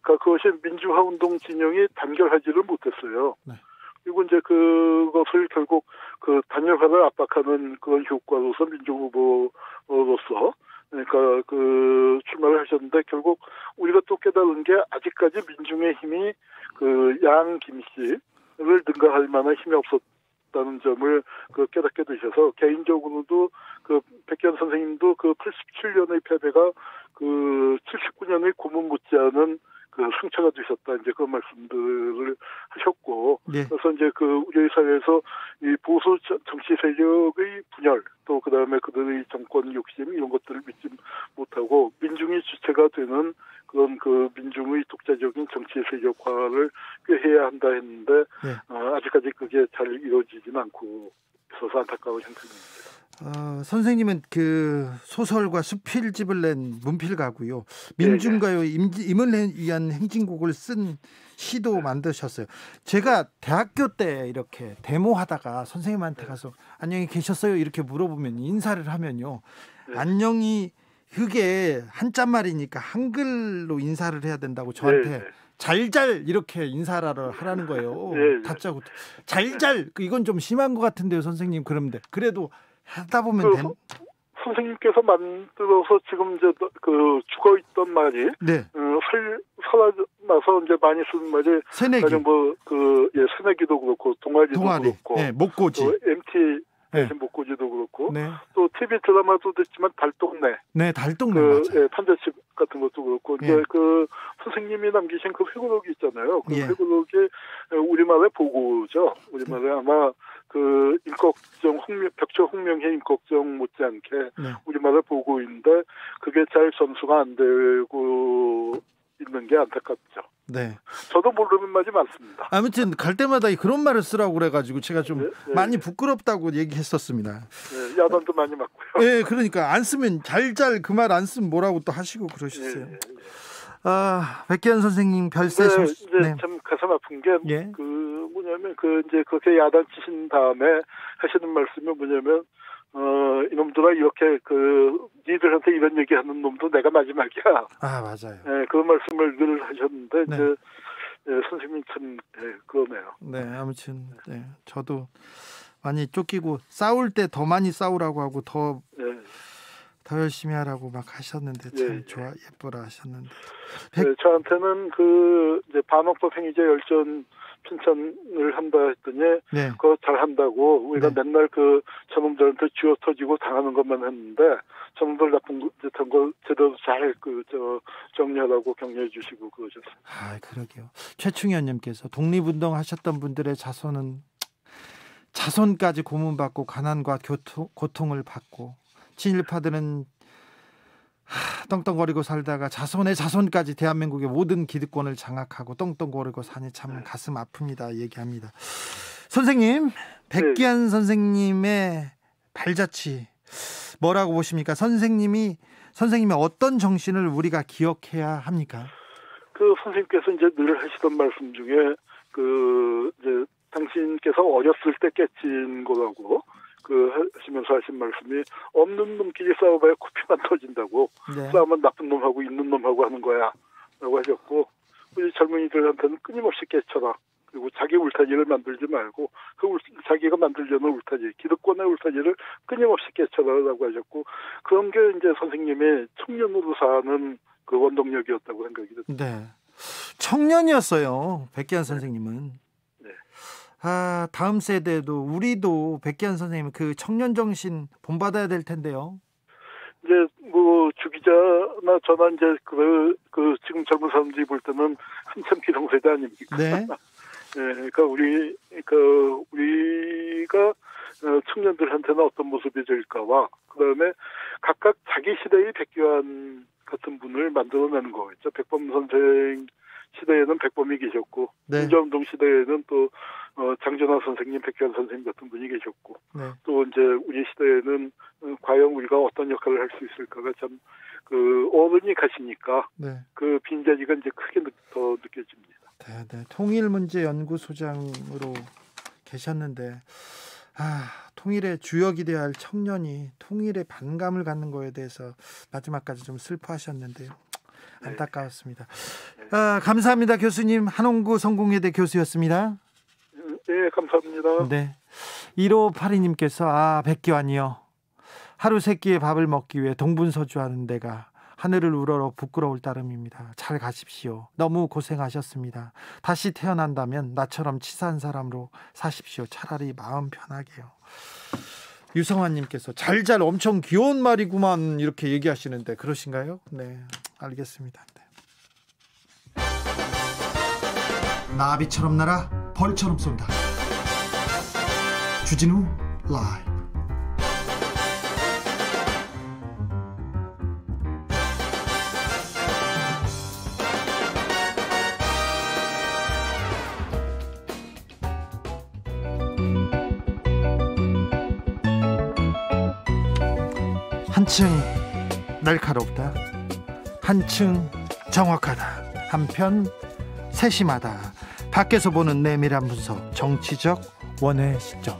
그러니까 그것이 민주화 운동 진영이 단결하지를 못했어요. 네. 그리고 이제 그것을 결국 그 단일화를 압박하는 그런 효과로서 민중 후보로서 그러니까 그 출마를 하셨는데 결국 우리가 또 깨달은 게 아직까지 민중의 힘이 그 양 김씨를 능가할 만한 힘이 없었다는 점을 그 깨닫게 되셔서 개인적으로도 그 백기환 선생님도 그 87년의 패배가 그 79년의 고문 못지않은 그 상처가 되셨다 이제 그런 말씀들을 하셨고 네. 그래서 이제 그 우리 사회에서 이 보수 정치 세력의 분열 또 그다음에 그들의 정권 욕심 이런 것들을 믿지 못하고 민중이 주체가 되는 그런 그 민중의 독자적인 정치 세력화를 꾀해야 한다 했는데 네. 아직까지 그게 잘 이루어지진 않고 있어서 안타까운 형편입니다. 선생님은 그 소설과 수필집을 낸 문필가고요. 민중가요 임을 위한 행진곡을 쓴 시도 만드셨어요. 제가 대학교 때 이렇게 데모하다가 선생님한테 가서 안녕히 계셨어요 이렇게 물어보면 인사를 하면요. 안녕히 그게 한자말이니까 한글로 인사를 해야 된다고 저한테 잘잘 이렇게 인사를 하라는 거예요. 다짜고 잘잘 이건 좀 심한 것 같은데요 선생님. 그런데 그래도 하다 보면 선생님께서 만들어서 지금 이제 그 죽어 있던 말이 살아나서 이제 많이 쓰는 말이 새내기 새내기도 그렇고 동아리도 그렇고 목고지 MT 목고지도 그렇고 또 TV 드라마도 됐지만 달동네 달동네 맞아요. 판자집 같은 것도 그렇고 이제 그 선생님이 남기신 그 회고록이 있잖아요. 그 회고록에 우리말의 보고죠. 우리말에 아마 그 임꺽정 벽조 홍명회 임꺽정 못지않게 네. 우리말의 보고인데 그게 잘 전수가 안 되고 있는 게 안타깝죠. 네. 저도 모르는 말이 많습니다. 아무튼 갈 때마다 그런 말을 쓰라고 그래가지고 제가 좀 네. 많이 부끄럽다고 얘기했었습니다. 네, 야단도 많이 맞고요. 네, 그러니까 안 쓰면 잘 그 말 안 쓰면 뭐라고 또 하시고 그러셨어요. 네. 아, 백기환 선생님 별세 네, 소식. 이제 네. 참 가슴 아픈 게 예. 뭐냐면 이제 그렇게 야단 치신 다음에 하시는 말씀이 뭐냐면 이놈들아 이렇게 니들한테 이런 얘기하는 놈도 내가 마지막이야. 아, 맞아요. 네, 그런 말씀을 늘 하셨는데 네. 이제 선생님 참 그러네요. 네, 아무튼 네, 저도 많이 쫓기고 싸울 때 더 많이 싸우라고 하고 더 열심히 하라고 막 하셨는데 참 좋아 예쁘라 하셨는데. 네, 저한테는 이제 반헌법 행위자 열전 핀찬을 한다 했더니 네. 그거 잘 한다고 우리가 네. 맨날 저놈들한테 쥐어 터지고 당하는 것만 했는데 저놈들 나쁜 짓한 걸 제대로 잘 정리하라고 격려해 주시고 그러셨어요. 아, 그러게요. 최충현님께서 독립운동 하셨던 분들의 자손까지 고문받고 가난과 고통을 받고 친일파들은 떵떵거리고 살다가 자손까지 대한민국의 모든 기득권을 장악하고 떵떵거리고 사니 참 가슴 아픕니다. 얘기합니다. 선생님, 백기환 선생님의 발자취 뭐라고 보십니까? 선생님의 어떤 정신을 우리가 기억해야 합니까? 선생님께서 이제 늘 하시던 말씀 중에 이제 당신께서 어렸을 때 깨친 거라고 하시면서 하신 말씀이 없는 놈끼리 싸워봐야 코피만 터진다고. 네. 싸우면 나쁜 놈하고 있는 놈하고 하는 거야 라고 하셨고 우리 젊은이들한테는 끊임없이 깨쳐라. 그리고 자기 울타리를 만들지 말고 자기가 만들려는 울타리, 기득권의 울타리를 끊임없이 깨쳐라라고 하셨고 그런 게 이제 선생님의 청년으로 사는 원동력이었다고 생각이 듭니다. 네, 청년이었어요. 백기환 선생님은. 아, 다음 세대도 우리도 백기환 선생님 청년 정신 본받아야 될 텐데요. 이제 주 기자나 저나 이제 지금 젊은 사람들이 볼 때는 한참 기성세대 아닙니까? 네. 네, 그러니까 우리가 청년들한테는 어떤 모습이 될까와 그다음에 각각 자기 시대의 백기환 같은 분을 만들어내는 거겠죠. 백범 선생 시대에는 백범이 계셨고 네. 민주운동 시대에는 또 장준하 선생님, 백기환 선생님 같은 분이 계셨고 네. 또 이제 우리 시대에는 과연 우리가 어떤 역할을 할 수 있을까가 참 어른이 가시니까 네. 빈자리가 이제 크게 더 느껴집니다. 네. 통일문제연구소장으로 계셨는데 통일의 주역이 되어야 할 청년이 통일의 반감을 갖는 거에 대해서 마지막까지 좀 슬퍼하셨는데요. 안타까웠습니다. 감사합니다, 교수님. 한홍구 성공회대 교수였습니다. 네, 감사합니다. 네. 1582님께서 백기환이요. 하루 세 끼의 밥을 먹기 위해 동분서주하는 데가 하늘을 우러러 부끄러울 따름입니다. 잘 가십시오. 너무 고생하셨습니다. 다시 태어난다면 나처럼 치사한 사람으로 사십시오. 차라리 마음 편하게요. 유성환님께서 잘 엄청 귀여운 말이구만 이렇게 얘기하시는데 그러신가요? 네, 알겠습니다. 네. 나비처럼 날아 벌처럼 쏜다. 주진우 라이브. 한층 날카롭다, 한층 정확하다, 한편 세심하다. 밖에서 보는 내밀한 분석, 정치적 원의 시점.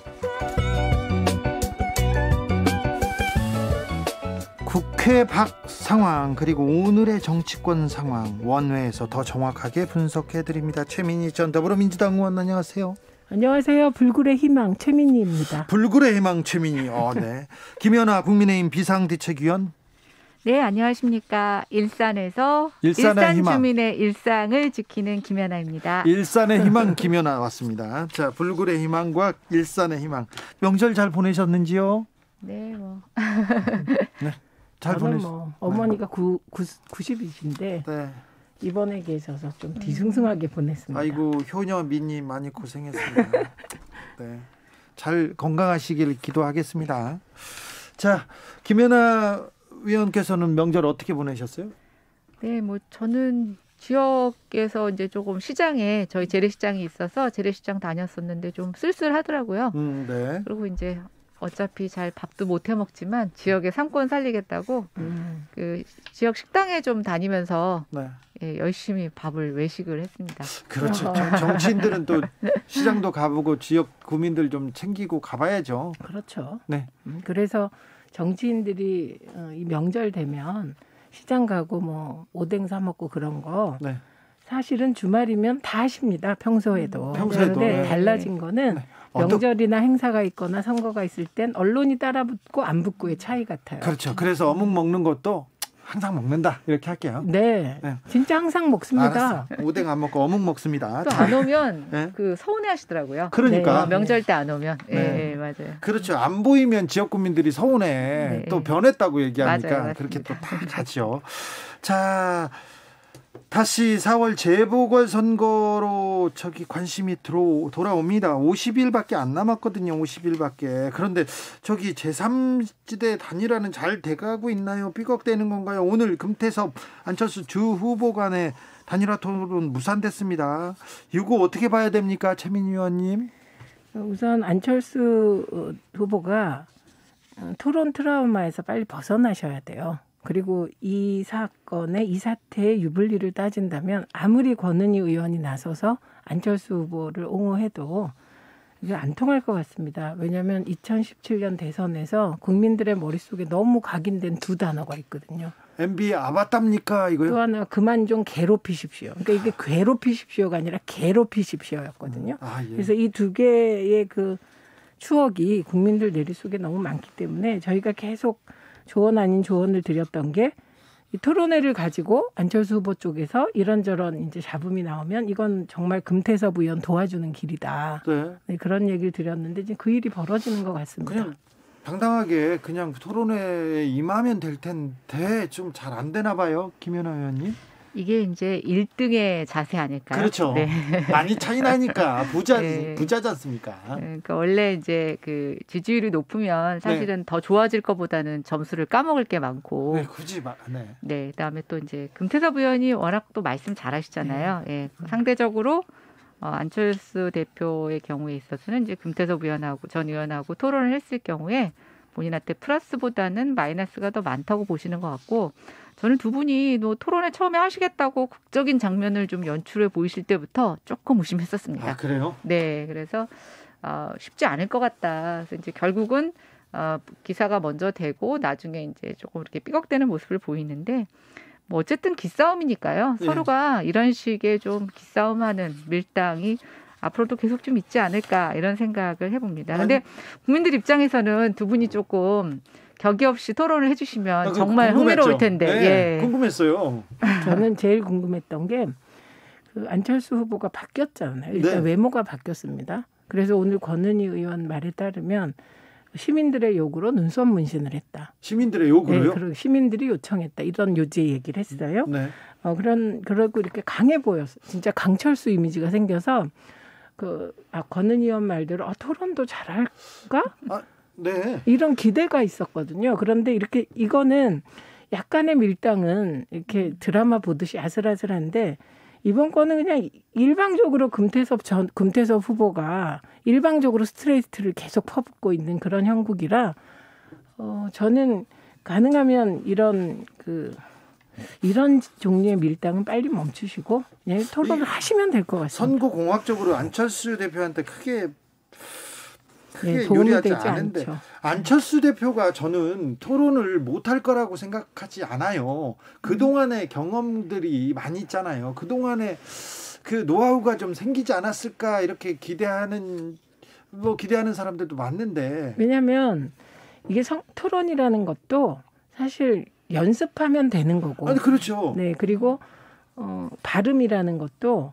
국회 밖 상황 그리고 오늘의 정치권 상황 원회에서 더 정확하게 분석해드립니다. 최민희 전 더불어민주당 의원 안녕하세요. 안녕하세요. 불굴의 희망 최민희입니다. 불굴의 희망 최민희. 네. 김연아 국민의힘 비상대책위원. 네, 안녕하십니까. 일산에서 일산 희망. 주민의 일상을 지키는 김연아입니다. 일산의 희망 김연아 왔습니다. 자, 불굴의 희망과 일산의 희망. 명절 잘 보내셨는지요? 네, 네. 잘 보내셨어요. 어머니가 90이신데 네. 입원해 계셔서 좀 뒤숭숭하게 보냈습니다. 아이고 효녀 미님 많이 고생했습니다. 네, 잘 건강하시길 기도하겠습니다. 자, 김연아 위원께서는 명절 어떻게 보내셨어요? 네, 뭐 저는 지역에서 이제 조금 시장에 저희 재래시장이 있어서 재래시장 다녔었는데 좀 쓸쓸하더라고요. 네. 그리고 이제 어차피 잘 밥도 못 해 먹지만 지역의 상권 살리겠다고 그 지역 식당에 좀 다니면서 네. 예, 열심히 밥을 외식을 했습니다. 그렇죠. 정치인들은 또 시장도 가보고 지역 구민들 좀 챙기고 가봐야죠. 그렇죠. 네. 그래서 정치인들이 이 명절 되면 시장 가고 뭐 오뎅 사 먹고 그런 거 네. 사실은 주말이면 다 하십니다. 평소에도. 평소에도. 그런데 네. 달라진 거는 네. 명절이나 행사가 있거나 선거가 있을 땐 언론이 따라 붙고 안 붙고의 차이 같아요. 그렇죠. 그래서 어묵 먹는 것도 항상 먹는다 이렇게 할게요. 네, 네. 진짜 항상 먹습니다. 알았어. 오뎅 안 먹고 어묵 먹습니다. 또 안 오면 네. 그 서운해하시더라고요. 그러니까. 네, 명절 때 안 오면. 네. 예, 맞아요. 그렇죠. 안 보이면 지역 구민들이 서운해. 네. 또 변했다고 얘기하니까 맞아요, 그렇게 또 맞습니다. 다 가죠. 자, 다시 4월 재보궐선거로 관심이 돌아옵니다. 50일밖에 안 남았거든요. 50일밖에. 그런데 저기 제3지대 단일화는 잘 돼가고 있나요? 삐걱대는 건가요? 오늘 금태섭 안철수 주 후보 간의 단일화 토론 무산됐습니다. 이거 어떻게 봐야 됩니까? 최민희 의원님. 우선 안철수 후보가 토론 트라우마에서 빨리 벗어나셔야 돼요. 그리고 이 사태의 유불리를 따진다면 아무리 권은희 의원이 나서서 안철수 후보를 옹호해도 이게 안 통할 것 같습니다. 왜냐하면 2017년 대선에서 국민들의 머릿속에 너무 각인된 두 단어가 있거든요. MB 아바따입니까 이거요? 또 하나 그만 좀 괴롭히십시오. 그러니까 이게 괴롭히십시오가 아니라 괴롭히십시오였거든요. 예. 그래서 이 두 개의 그 추억이 국민들 머릿속에 너무 많기 때문에 저희가 계속 조언 아닌 조언을 드렸던 게 이 토론회를 가지고 안철수 후보 쪽에서 이런저런 이제 잡음이 나오면 이건 정말 금태섭 의원 도와주는 길이다. 네. 네, 그런 얘기를 드렸는데 지금 그 일이 벌어지는 것 같습니다. 그냥 당당하게 그냥 토론회에 임하면 될 텐데 좀 잘 안 되나 봐요, 김연아 의원님. 이게 이제 1등의 자세 아닐까요? 그렇죠. 네. 많이 차이 나니까 네. 부자지 않습니까? 그러니까 원래 이제 그 지지율이 높으면 사실은 더 좋아질 것보다는 점수를 까먹을 게 많고. 네, 굳이 네. 네, 그다음에 또 이제 금태섭 의원이 워낙 또 말씀 잘하시잖아요. 예, 상대적으로 안철수 대표의 경우에 있어서는 이제 금태섭 의원하고 전 의원하고 토론을 했을 경우에 본인한테 플러스보다는 마이너스가 더 많다고 보시는 것 같고, 저는 두 분이 토론회 처음에 하시겠다고 극적인 장면을 좀 연출해 보이실 때부터 조금 의심했었습니다. 아, 그래요? 네, 그래서 쉽지 않을 것 같다. 그래서 이제 결국은 기사가 먼저 되고 나중에 이제 조금 이렇게 삐걱대는 모습을 보이는데, 뭐 어쨌든 기싸움이니까요. 예. 서로가 이런 식의 좀 기싸움하는 밀당이 앞으로도 계속 좀 있지 않을까 이런 생각을 해봅니다. 그런데 국민들 입장에서는 두 분이 조금 격이 없이 토론을 해주시면 정말 흥미로울 텐데. 네, 예. 궁금했어요. 저는 제일 궁금했던 게 그 안철수 후보가 바뀌었잖아요. 일단 네. 외모가 바뀌었습니다. 그래서 오늘 권은희 의원 말에 따르면 시민들의 요구로 눈썹 문신을 했다. 시민들의 요구로요? 네, 그리고 시민들이 요청했다. 이런 요지의 얘기를 했어요. 네. 그러고 이렇게 강해 보였어요. 진짜 강철수 이미지가 생겨서 권은희 의원 말대로 토론도 잘할까? 네. 이런 기대가 있었거든요. 그런데 이거는 약간의 밀당은 이렇게 드라마 보듯이 아슬아슬한데 이번 거는 그냥 일방적으로 금태섭 후보가 일방적으로 스트레이트를 계속 퍼붓고 있는 그런 형국이라 저는 가능하면 이런 종류의 밀당은 빨리 멈추시고 그냥 토론을 하시면 될 것 같습니다. 선거공학적으로 안철수 대표한테 크게 도움이 유리하지 되지 않은데 않죠. 안철수 대표가 저는 토론을 못할 거라고 생각하지 않아요. 그동안의 경험들이 많이 있잖아요. 그동안에 그 노하우가 좀 생기지 않았을까 이렇게 기대하는 사람들도 많는데. 왜냐하면 이게 토론이라는 것도 사실 연습하면 되는 거고. 아니, 그렇죠. 네, 그리고 발음이라는 것도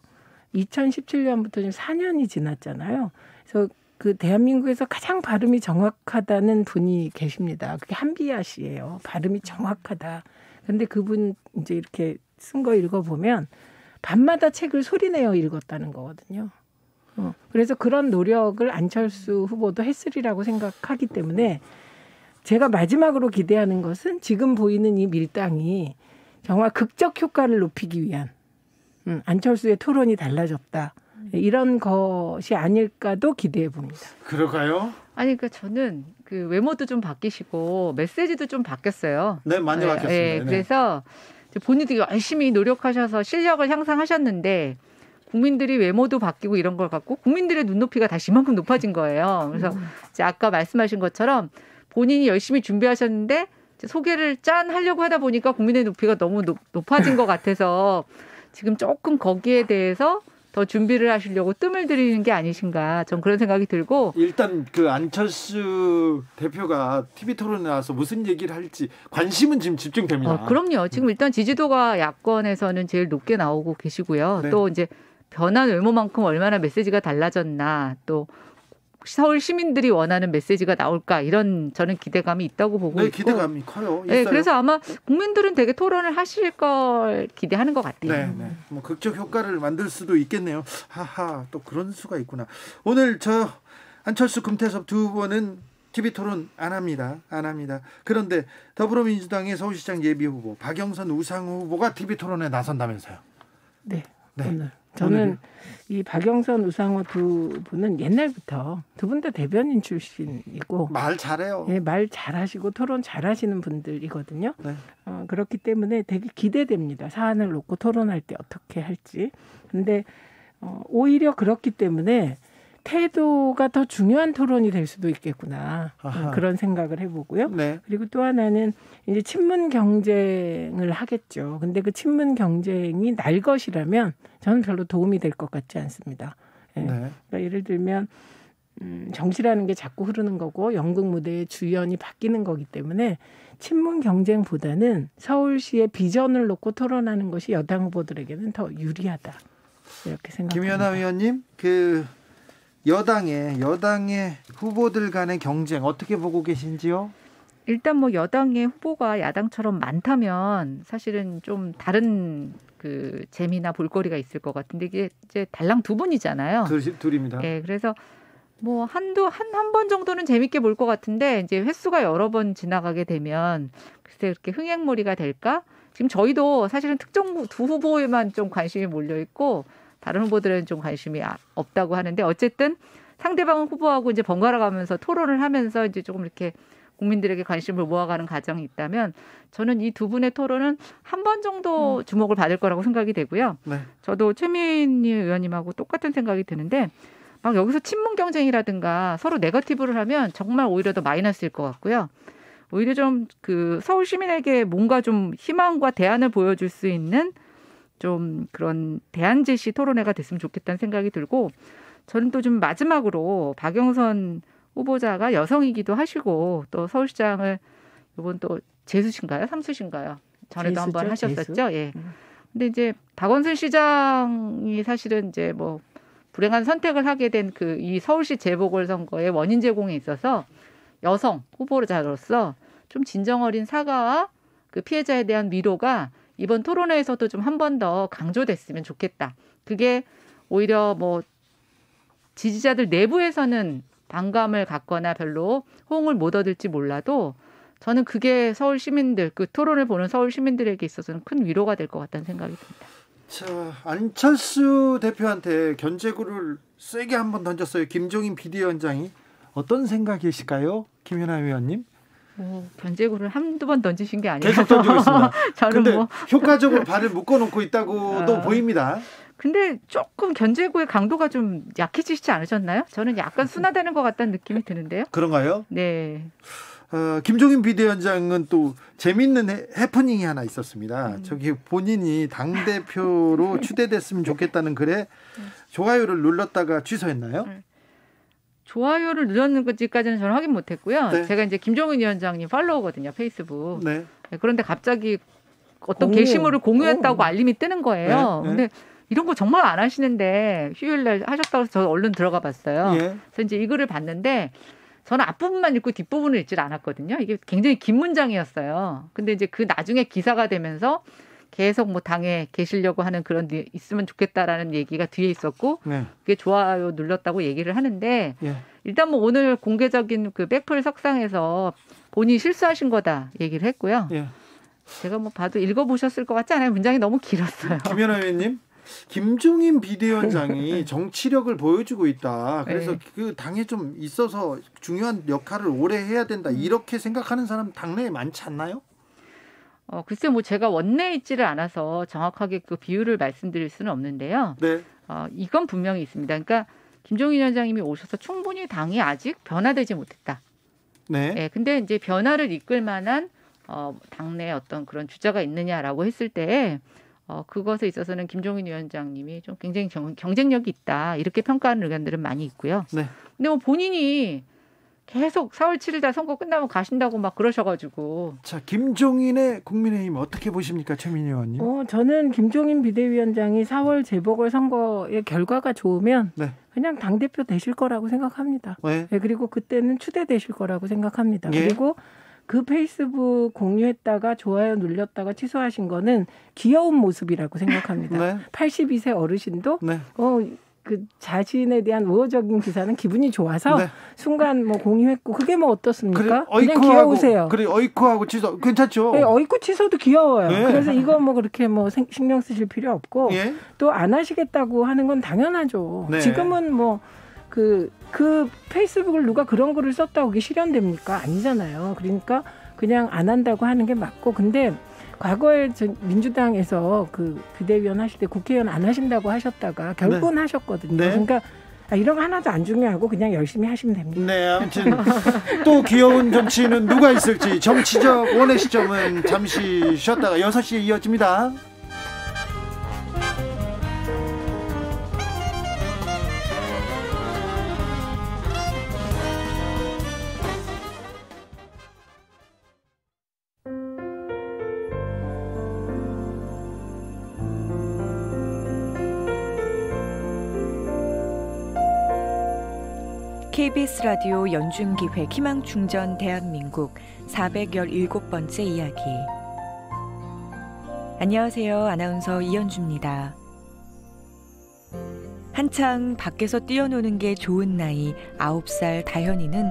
2017년부터 지금 4년이 지났잖아요. 그래서 그 대한민국에서 가장 발음이 정확하다는 분이 계십니다. 그게 한비아 씨예요. 발음이 정확하다. 그런데 그분 이제 이렇게 쓴 거 읽어보면 밤마다 책을 소리내어 읽었다는 거거든요. 그래서 그런 노력을 안철수 후보도 했으리라고 생각하기 때문에 제가 마지막으로 기대하는 것은 지금 보이는 이 밀당이 정말 극적 효과를 높이기 위한 안철수의 토론이 달라졌다. 이런 것이 아닐까도 기대해 봅니다. 그럴까요? 아니, 그러니까 저는 그 외모도 좀 바뀌시고 메시지도 좀 바뀌었어요. 네, 많이 바뀌었습니다. 네. 그래서 본인도 열심히 노력하셔서 실력을 향상하셨는데 국민들이 외모도 바뀌고 이런 걸 갖고 국민들의 눈높이가 다시 이만큼 높아진 거예요. 그래서 이제 아까 말씀하신 것처럼 본인이 열심히 준비하셨는데 소개를 짠 하려고 하다 보니까 국민의 높이가 너무 높아진 것 같아서 지금 조금 거기에 대해서 더 준비를 하시려고 뜸을 들이는 게 아니신가, 전 그런 생각이 들고. 일단 그 안철수 대표가 TV 토론에 나와서 무슨 얘기를 할지 관심은 지금 집중됩니다. 그럼요. 지금 일단 지지도가 야권에서는 제일 높게 나오고 계시고요. 네. 또 이제 변한 외모만큼 얼마나 메시지가 달라졌나, 또 서울 시민들이 원하는 메시지가 나올까, 이런 저는 기대감이 있다고 보고 네, 있고. 기대감이 커요. 네, 있어요. 그래서 아마 국민들은 되게 토론을 하실 걸 기대하는 것 같아요. 네, 네. 뭐 극적 효과를 만들 수도 있겠네요. 하하, 또 그런 수가 있구나. 오늘 저 안철수, 금태섭 두 후보는 TV 토론 안 합니다. 그런데 더불어민주당의 서울시장 예비 후보 박영선, 우상호 후보가 TV 토론에 나선다면서요? 네. 오늘 저는 이 박영선, 우상호 두 분은 옛날부터 두 분 다 대변인 출신이고 말 잘해요. 예, 말 잘하시고 토론 잘하시는 분들이거든요. 네. 그렇기 때문에 되게 기대됩니다. 사안을 놓고 토론할 때 어떻게 할지. 근데 오히려 그렇기 때문에 태도가 더 중요한 토론이 될 수도 있겠구나. 그런 생각을 해보고요. 네. 그리고 또 하나는 이제 친문 경쟁을 하겠죠. 근데 그 친문 경쟁이 날 것이라면 저는 별로 도움이 될 것 같지 않습니다. 예. 네. 그러니까 예를 들면 정치라는 게 자꾸 흐르는 거고 연극 무대의 주연이 바뀌는 거기 때문에 친문 경쟁보다는 서울시의 비전을 놓고 토론하는 것이 여당 후보들에게는 더 유리하다. 이렇게 생각합니다. 김연아 위원님, 그 여당의 후보들 간의 경쟁 어떻게 보고 계신지요? 일단 뭐 여당의 후보가 야당처럼 많다면 사실은 좀 다른 그 재미나 볼거리가 있을 것 같은데 이게 이제 달랑 두 분이잖아요. 둘입니다. 예, 그래서 뭐 한 번 정도는 재밌게 볼 것 같은데 이제 횟수가 여러 번 지나가게 되면 글쎄 그렇게 흥행몰이가 될까? 지금 저희도 사실은 특정 두 후보에만 좀 관심이 몰려 있고 다른 후보들은 좀 관심이 없다고 하는데 어쨌든 상대방 후보하고 이제 번갈아 가면서 토론을 하면서 이제 조금 이렇게 국민들에게 관심을 모아가는 과정이 있다면 저는 이 두 분의 토론은 한 번 정도 주목을 받을 거라고 생각이 되고요. 네. 저도 최민희 의원님하고 똑같은 생각이 드는데 막 여기서 친문 경쟁이라든가 서로 네거티브를 하면 정말 오히려 더 마이너스일 것 같고요. 오히려 좀 그 서울 시민에게 뭔가 좀 희망과 대안을 보여줄 수 있는 좀 그런 대안 제시 토론회가 됐으면 좋겠다는 생각이 들고 저는 또 좀 마지막으로 박영선 후보자가 여성이기도 하시고 또 서울시장을 이번 또 재수신가요? 삼수신가요? 전에도 한번 하셨었죠. 재수? 예. 근데 이제 박원순 시장이 사실은 이제 뭐 불행한 선택을 하게 된 그 이 서울시 재보궐선거의 원인 제공에 있어서 여성 후보자로서 좀 진정 어린 사과와 그 피해자에 대한 위로가 이번 토론회에서도 좀 한 번 더 강조됐으면 좋겠다. 그게 오히려 뭐 지지자들 내부에서는 반감을 갖거나 별로 호응을 못 얻을지 몰라도 저는 그게 서울 시민들, 그 토론을 보는 서울 시민들에게 있어서는 큰 위로가 될 것 같다는 생각이 듭니다. 자, 안철수 대표한테 견제구를 세게 한번 던졌어요. 김종인 비대위원장이. 어떤 생각이실까요? 김연아 의원님. 견제구를 한두 번 던지신 게 아니라서 계속 던지고 있습니다. 저는 근데 뭐 효과적으로 발을 묶어놓고 있다고도 보입니다. 근데 조금 견제구의 강도가 좀 약해지시지 않으셨나요? 저는 약간 순화되는 것 같다는 느낌이 드는데요. 그런가요? 네. 김종인 비대위원장은 또 재밌는 해프닝이 하나 있었습니다. 저기 본인이 당대표로 추대됐으면 좋겠다는 글에 좋아요를 눌렀다가 취소했나요? 좋아요를 눌렀는 것까지는 저는 확인 못했고요. 네. 제가 이제 김종인 위원장님 팔로우거든요, 페이스북. 네. 그런데 갑자기 어떤 게시물을 공유했다고 알림이 뜨는 거예요. 네. 근데 이런 거 정말 안 하시는데 휴일날 하셨다고 해서 저 얼른 들어가 봤어요. 예. 그래서 이제 이 글을 봤는데 저는 앞부분만 읽고 뒷부분을 읽질 않았거든요. 이게 굉장히 긴 문장이었어요. 근데 이제 그 나중에 기사가 되면서 계속 뭐 당에 계시려고 하는 그런 있으면 좋겠다라는 얘기가 뒤에 있었고 네. 그게 좋아요 눌렀다고 얘기를 하는데 예. 일단 뭐 오늘 공개적인 그 백플 석상에서 본인이 실수하신 거다 얘기를 했고요. 예. 제가 뭐 봐도 읽어보셨을 것 같지 않아요? 문장이 너무 길었어요. 김연아 의원님, 김종인 비대위원장이 정치력을 보여주고 있다. 그래서 네. 그 당에 좀 있어서 중요한 역할을 오래 해야 된다. 이렇게 생각하는 사람 당내에 많지 않나요? 글쎄 뭐 제가 원내에 있지를 않아서 정확하게 그 비율을 말씀드릴 수는 없는데요. 네. 이건 분명히 있습니다. 그러니까 김종인 위원장님이 오셔서 충분히 당이 아직 변화되지 못했다. 네. 네. 근데 이제 변화를 이끌 만한 당내 어떤 그런 주자가 있느냐라고 했을 때 그것에 있어서는 김종인 위원장님이 좀 굉장히 경쟁력이 있다. 이렇게 평가하는 의견들은 많이 있고요. 네. 근데 뭐 본인이 계속 4월 7일 날 선거 끝나면 가신다고 막 그러셔가지고. 자, 김종인의 국민의힘 어떻게 보십니까, 최민희 의원님? 저는 김종인 비대위원장이 4월 재보궐선거의 결과가 좋으면 네. 그냥 당대표 되실 거라고 생각합니다. 네. 네, 그리고 그때는 추대되실 거라고 생각합니다. 예. 그리고 그 페이스북 공유했다가 좋아요 눌렸다가 취소하신 거는 귀여운 모습이라고 생각합니다. 네. 82세 어르신도 네. 그 자신에 대한 우호적인 기사는 기분이 좋아서 네. 순간 뭐 공유했고 그게 뭐 어떻습니까? 그냥 어이쿠하고, 귀여우세요. 그래 어이쿠하고 취소 괜찮죠? 네, 어이쿠 취소도 귀여워요. 네. 그래서 이거 뭐 그렇게 뭐 신경 쓰실 필요 없고 예? 또 안 하시겠다고 하는 건 당연하죠. 네. 지금은 뭐 그 페이스북을 누가 그런 글을 썼다고 그게 실현됩니까? 아니잖아요. 그러니까 그냥 안 한다고 하는 게 맞고 근데 과거에 민주당에서 그 비대위원 하실 때 국회의원 안 하신다고 하셨다가 결국은 하셨거든요. 네. 그러니까 이런 거 하나도 안 중요하고 그냥 열심히 하시면 됩니다. 네, 아무튼 또 귀여운 정치인은 누가 있을지 정치적 원의 시점은 잠시 쉬었다가 6시에 이어집니다. KBS 라디오 연중기획 희망충전 대한민국 417번째 이야기. 안녕하세요. 아나운서 이현주입니다. 한창 밖에서 뛰어노는 게 좋은 나이 9살 다현이는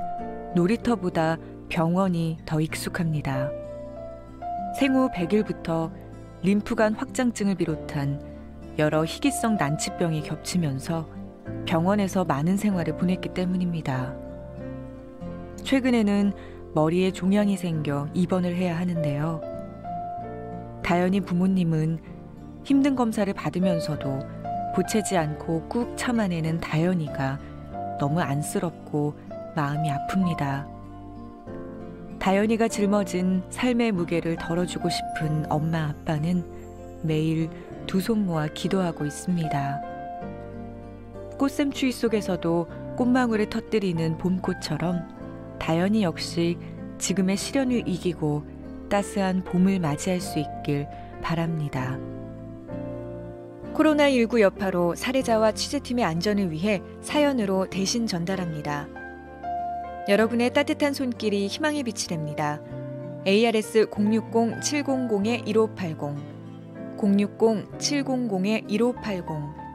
놀이터보다 병원이 더 익숙합니다. 생후 100일부터 림프관 확장증을 비롯한 여러 희귀성 난치병이 겹치면서 병원에서 많은 생활을 보냈기 때문입니다. 최근에는 머리에 종양이 생겨 입원을 해야 하는데요. 다현이 부모님은 힘든 검사를 받으면서도 보채지 않고 꾹 참아내는 다현이가 너무 안쓰럽고 마음이 아픕니다. 다현이가 짊어진 삶의 무게를 덜어주고 싶은 엄마 아빠는 매일 두 손 모아 기도하고 있습니다. 꽃샘추위 속에서도 꽃망울을 터뜨리는 봄꽃처럼 다현이 역시 지금의 시련을 이기고 따스한 봄을 맞이할 수 있길 바랍니다. 코로나19 여파로 사례자와 취재팀의 안전을 위해 사연으로 대신 전달합니다. 여러분의 따뜻한 손길이 희망의 빛이 됩니다. ARS 060-700-1580 060-700-1580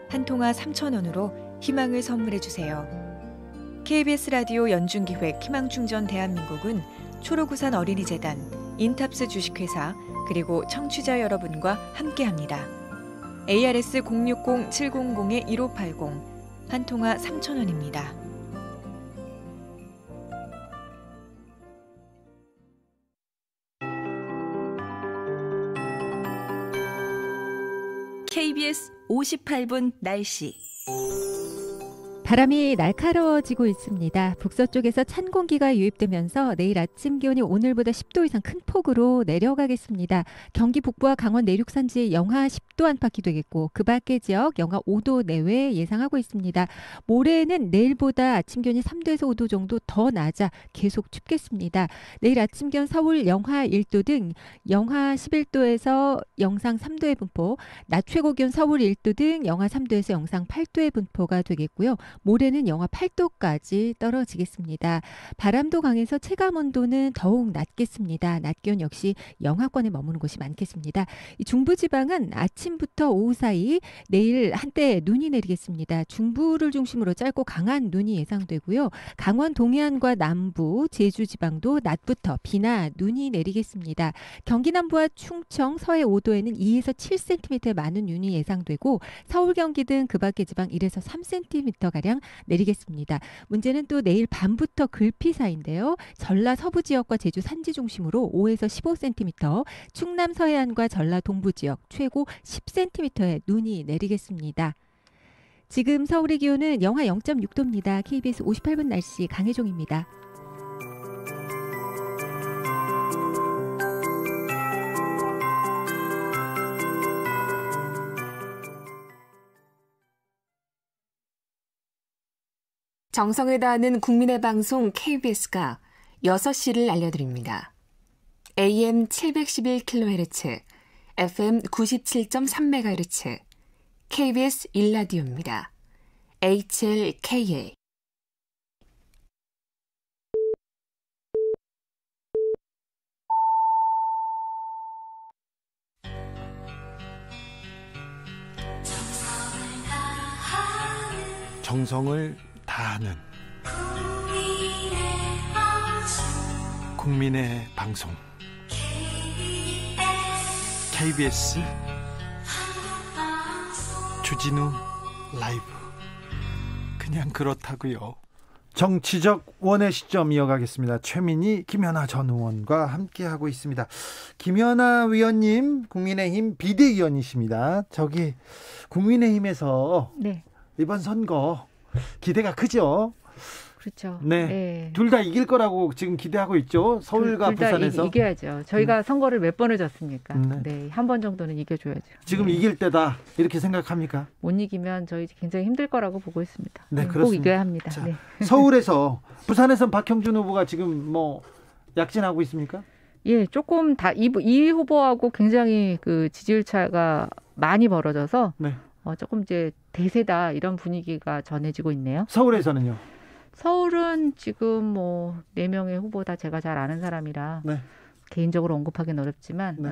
한 통화 3,000원으로 희망을 선물해주세요. KBS 라디오 연중기획 희망충전 대한민국은 초록우산 어린이재단, 인탑스 주식회사 그리고 청취자 여러분과 함께합니다. ARS 060-700-1580 한 통화 3,000원입니다. KBS 58분 날씨. 바람이 날카로워지고 있습니다. 북서쪽에서 찬 공기가 유입되면서 내일 아침 기온이 오늘보다 10도 이상 큰 폭으로 내려가겠습니다. 경기 북부와 강원 내륙 산지 영하 10도 안팎이 되겠고 그 밖의 지역 영하 5도 내외 예상하고 있습니다. 모레는 내일보다 아침 기온이 3도에서 5도 정도 더 낮아 계속 춥겠습니다. 내일 아침 기온 서울 영하 1도 등 영하 11도에서 영상 3도의 분포, 낮 최고 기온 서울 1도 등 영하 3도에서 영상 8도의 분포가 되겠고요. 모레는 영하 8도까지 떨어지겠습니다. 바람도 강해서 체감 온도는 더욱 낮겠습니다. 낮 기온 역시 영하권에 머무는 곳이 많겠습니다. 이 중부지방은 아침부터 오후 사이 내일 한때 눈이 내리겠습니다. 중부를 중심으로 짧고 강한 눈이 예상되고요. 강원 동해안과 남부, 제주 지방도 낮부터 비나 눈이 내리겠습니다. 경기 남부와 충청, 서해 5도에는 2에서 7cm의 많은 눈이 예상되고 서울, 경기 등 그 밖의 지방 1에서 3cm가량 내리겠습니다. 문제는 또 내일 밤부터 글피 사이인데요. 전라 서부 지역과 제주 산지 중심으로 5에서 15cm, 충남 서해안과 전라 동부 지역 최고 10cm의 눈이 내리겠습니다. 지금 서울의 기온은 영하 0.6도입니다. KBS 58분 날씨 강혜종입니다. 정성을 다하는 국민의 방송 KBS가 6시를 알려드립니다. AM 711kHz, FM 97.3MHz, KBS 1라디오입니다. HLKA. 정성을 다하는 국민의 방송 KBS 주진우 라이브. 그냥 그렇다고요. 정치적 원의 시점 이어가겠습니다. 최민희, 김연아 전 의원과 함께하고 있습니다. 김연아 위원님 국민의힘 비대위원이십니다. 저기 국민의힘에서 네. 이번 선거 기대가 크죠? 그렇죠. 네. 네. 둘 다 이길 거라고 지금 기대하고 있죠. 서울과 둘 다 부산에서. 이겨야죠. 저희가 선거를 몇 번을 졌습니까? 네. 한 번 정도는 이겨줘야죠. 지금 네. 이길 때다 이렇게 생각합니까? 못 이기면 저희 굉장히 힘들 거라고 보고 있습니다. 네, 꼭 그렇습니다. 이겨야 합니다. 자, 네. 서울에서 부산에선 박형준 후보가 지금 뭐 약진하고 있습니까? 예, 조금 이 후보하고 굉장히 그 지지율 차가 많이 벌어져서 네. 조금 이제 대세다 이런 분위기가 전해지고 있네요. 서울에서는요? 서울은 지금 뭐 4명의 후보 다 제가 잘 아는 사람이라 네. 개인적으로 언급하기는 어렵지만 네.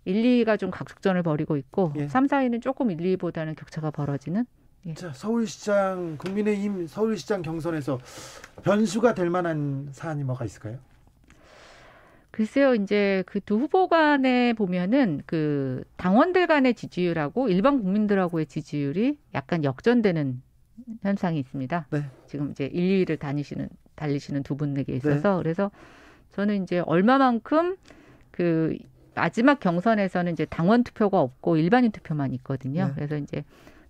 1, 2가 좀 각축전을 벌이고 있고 예. 3, 4위는 조금 1, 2보다는 격차가 벌어지는. 예. 자, 서울시장 국민의힘 서울시장 경선에서 변수가 될 만한 사안이 뭐가 있을까요? 글쎄요, 이제 그 두 후보 간에 보면은 그 당원들 간의 지지율하고 일반 국민들하고의 지지율이 약간 역전되는 현상이 있습니다. 네. 지금 이제 1, 2위를 달리시는 두 분에게 있어서. 네. 그래서 저는 이제 얼마만큼 그 마지막 경선에서는 이제 당원 투표가 없고 일반인 투표만 있거든요. 네. 그래서 이제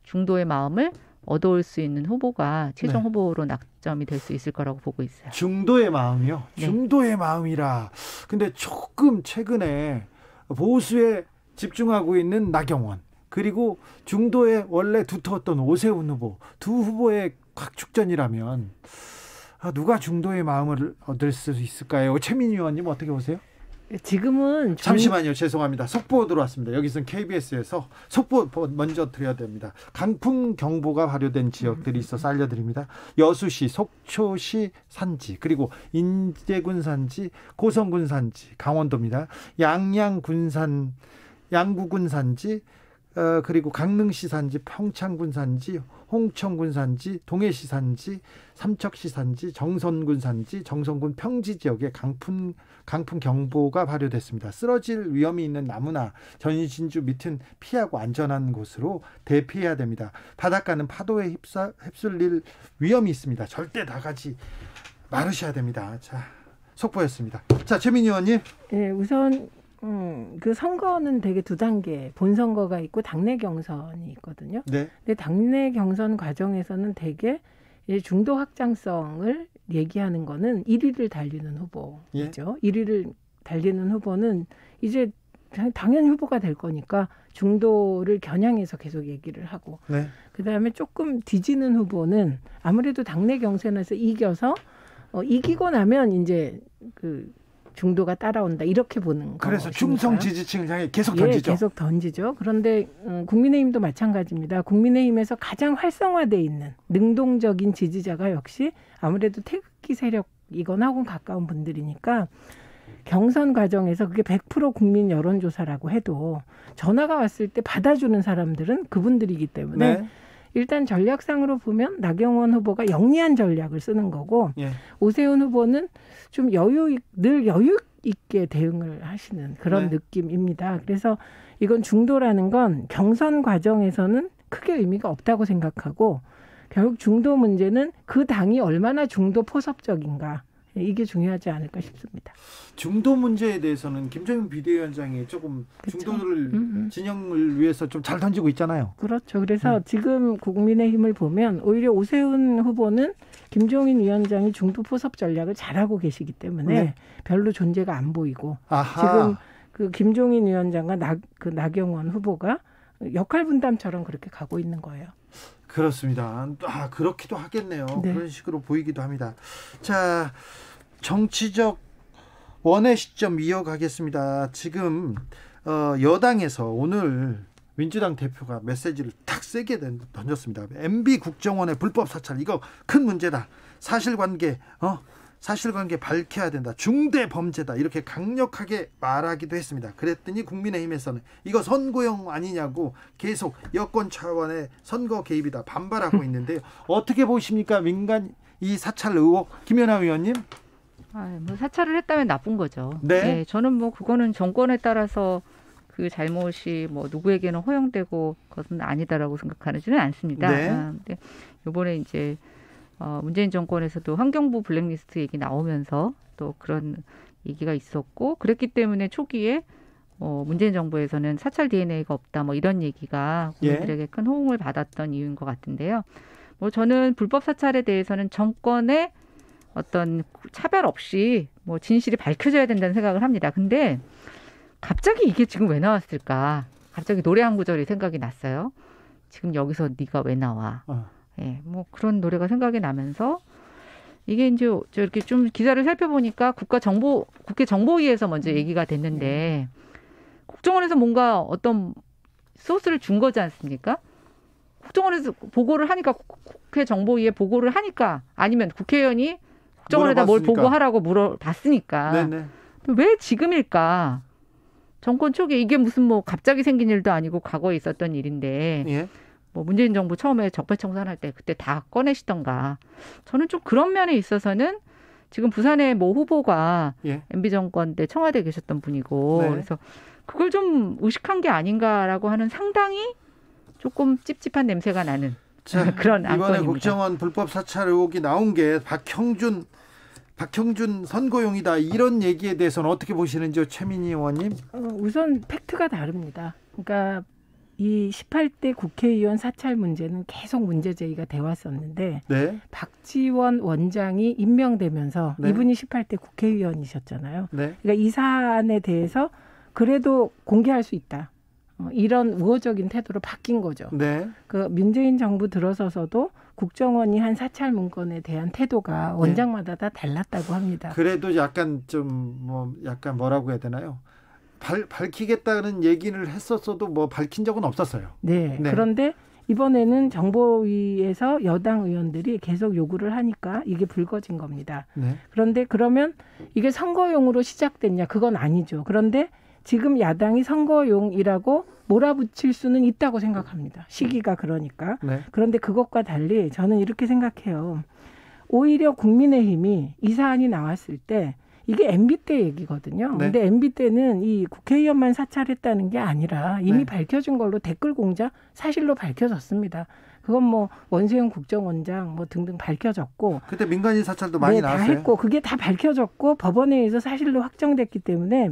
중도의 마음을 얻어올 수 있는 후보가 최종 네. 후보로 낙점이 될 수 있을 거라고 보고 있어요. 중도의 마음이요? 네. 중도의 마음이라. 근데 조금 최근에 보수에 집중하고 있는 나경원, 그리고 중도에 원래 두터웠던 오세훈 후보, 두 후보의 각축전이라면 누가 중도의 마음을 얻을 수 있을까요? 최민희 의원님 어떻게 보세요? 지금은 잠시만요. 죄송합니다. 속보 들어왔습니다. 여기서는 KBS에서 속보 먼저 드려야 됩니다. 강풍 경보가 발효된 지역들이 있어서 알려드립니다. 여수시, 속초시 산지, 그리고 인제군 산지, 고성군 산지, 강원도입니다. 양구군 산지, 그리고 강릉시 산지, 평창군 산지, 홍천군 산지, 동해시 산지, 삼척시 산지, 정선군 산지, 정선군 평지 지역에 강풍 경보가 발효됐습니다. 쓰러질 위험이 있는 나무나 전신주 밑은 피하고 안전한 곳으로 대피해야 됩니다. 바닷가는 파도에 휩쓸릴 위험이 있습니다. 절대 나가지 말으셔야 됩니다. 자, 속보였습니다. 자, 최민희 의원님. 네, 우선 그 선거는 되게 두 단계, 본선거가 있고 당내 경선이 있거든요. 네. 근데 당내 경선 과정에서는 되게 중도 확장성을 얘기하는 거는 1위를 달리는 후보죠. 예. 1위를 달리는 후보는 이제 당연히 후보가 될 거니까 중도를 겨냥해서 계속 얘기를 하고, 네. 그다음에 조금 뒤지는 후보는 아무래도 당내 경선에서 이겨서 이기고 나면 이제 그 중도가 따라온다 이렇게 보는 거. 그래서 중성 지지층을 향해 계속 던지죠. 계속 던지죠. 그런데 국민의힘도 마찬가지입니다. 국민의힘에서 가장 활성화돼 있는 능동적인 지지자가 역시 아무래도 태극기 세력이거나 혹은 가까운 분들이니까 경선 과정에서 그게 100% 국민 여론조사라고 해도 전화가 왔을 때 받아주는 사람들은 그분들이기 때문에 네. 일단 전략상으로 보면 나경원 후보가 영리한 전략을 쓰는 거고 예. 오세훈 후보는 좀 늘 여유 있게 대응을 하시는 그런 네. 느낌입니다. 그래서 이건 중도라는 건 경선 과정에서는 크게 의미가 없다고 생각하고 결국 중도 문제는 그 당이 얼마나 중도 포섭적인가 이게 중요하지 않을까 싶습니다. 중도 문제에 대해서는 김정인 비대위원장이 조금 중도를 진영을 위해서 좀 잘 던지고 있잖아요. 그렇죠. 그래서 지금 국민의힘을 보면 오히려 오세훈 후보는 김종인 위원장이 중도 포섭 전략을 잘하고 계시기 때문에 네. 별로 존재가 안 보이고 아하. 지금 그 김종인 위원장과 나경원 후보가 역할 분담처럼 그렇게 가고 있는 거예요. 그렇습니다. 그렇기도 하겠네요. 네. 그런 식으로 보이기도 합니다. 자, 정치적 원의 시점 이어가겠습니다. 지금 여당에서 오늘 민주당 대표가 메시지를 탁 세게 던졌습니다. MB 국정원의 불법 사찰 이거 큰 문제다. 사실관계 밝혀야 된다. 중대 범죄다. 이렇게 강력하게 말하기도 했습니다. 그랬더니 국민의힘에서는 이거 선거용 아니냐고 계속 여권 차원의 선거 개입이다 반발하고 있는데요. 어떻게 보십니까? 민간 이 사찰 의혹 김연아 의원님? 뭐 사찰을 했다면 나쁜 거죠. 네. 네, 저는 뭐 그거는 정권에 따라서 그 잘못이 뭐 누구에게는 허용되고 그것은 아니다라고 생각하지는 않습니다. 네. 근데 이번에 이제 문재인 정권에서도 환경부 블랙리스트 얘기 나오면서 또 그런 얘기가 있었고 그랬기 때문에 초기에 문재인 정부에서는 사찰 DNA가 없다 뭐 이런 얘기가 국민들에게 큰 호응을 받았던 이유인 것 같은데요. 뭐 저는 불법 사찰에 대해서는 정권의 어떤 차별 없이 뭐 진실이 밝혀져야 된다는 생각을 합니다. 근데 갑자기 이게 지금 왜 나왔을까? 갑자기 노래 한 구절이 생각이 났어요. 지금 여기서 네가 왜 나와? 예, 뭐 그런 노래가 생각이 나면서 이게 이제 이렇게 좀 기사를 살펴보니까 국회 정보위에서 먼저 얘기가 됐는데 국정원에서 뭔가 어떤 소스를 준 거지 않습니까? 국정원에서 보고를 하니까 국회 정보위에 보고를 하니까 아니면 국회의원이 국정원에다 뭘 보고하라고 물어봤으니까 네네. 왜 지금일까? 정권 초기에 이게 무슨 뭐 갑자기 생긴 일도 아니고 과거에 있었던 일인데 예. 뭐 문재인 정부 처음에 적폐청산할 때 그때 다 꺼내시던가 저는 좀 그런 면에 있어서는 지금 부산의 모 후보가 MB 정권 때 청와대에 계셨던 분이고 네. 그래서 그걸 좀 의식한 게 아닌가라고 하는 상당히 조금 찝찝한 냄새가 나는 그런 이번에 안건입니다. 국정원 불법 사찰 의혹이 나온 게 박형준 선거용이다 이런 얘기에 대해서는 어떻게 보시는지요, 최민희 의원님? 우선 팩트가 다릅니다. 그러니까 이 18대 국회의원 사찰 문제는 계속 문제 제기가 돼 왔었는데 네. 박지원 원장이 임명되면서 네. 이분이 18대 국회의원이셨잖아요. 네. 그러니까 이 사안에 대해서 그래도 공개할 수 있다. 이런 우호적인 태도로 바뀐 거죠. 네. 그 문재인 정부 들어서서도 국정원이 한 사찰 문건에 대한 태도가 원장마다 다 달랐다고 합니다. 그래도 약간 약간 뭐라고 해야 되나요? 밝히겠다는 얘기를 했었어도 뭐 밝힌 적은 없었어요. 네. 그런데 이번에는 정보위에서 여당 의원들이 계속 요구를 하니까 이게 불거진 겁니다. 네. 그런데 그러면 이게 선거용으로 시작됐냐? 그건 아니죠. 그런데 지금 야당이 선거용이라고 몰아붙일 수는 있다고 생각합니다. 시기가 그러니까. 네. 그런데 그것과 달리 저는 이렇게 생각해요. 오히려 국민의힘이 이 사안이 나왔을 때 이게 MB 때 얘기거든요. 네. 근데 MB 때는 이 국회의원만 사찰했다는 게 아니라 이미 밝혀진 걸로 댓글 공작 사실로 밝혀졌습니다. 그건 뭐 원세훈 국정원장 뭐 등등 밝혀졌고 그때 민간인 사찰도 많이 나왔어요. 다 했고 그게 다 밝혀졌고 법원에 의해서 사실로 확정됐기 때문에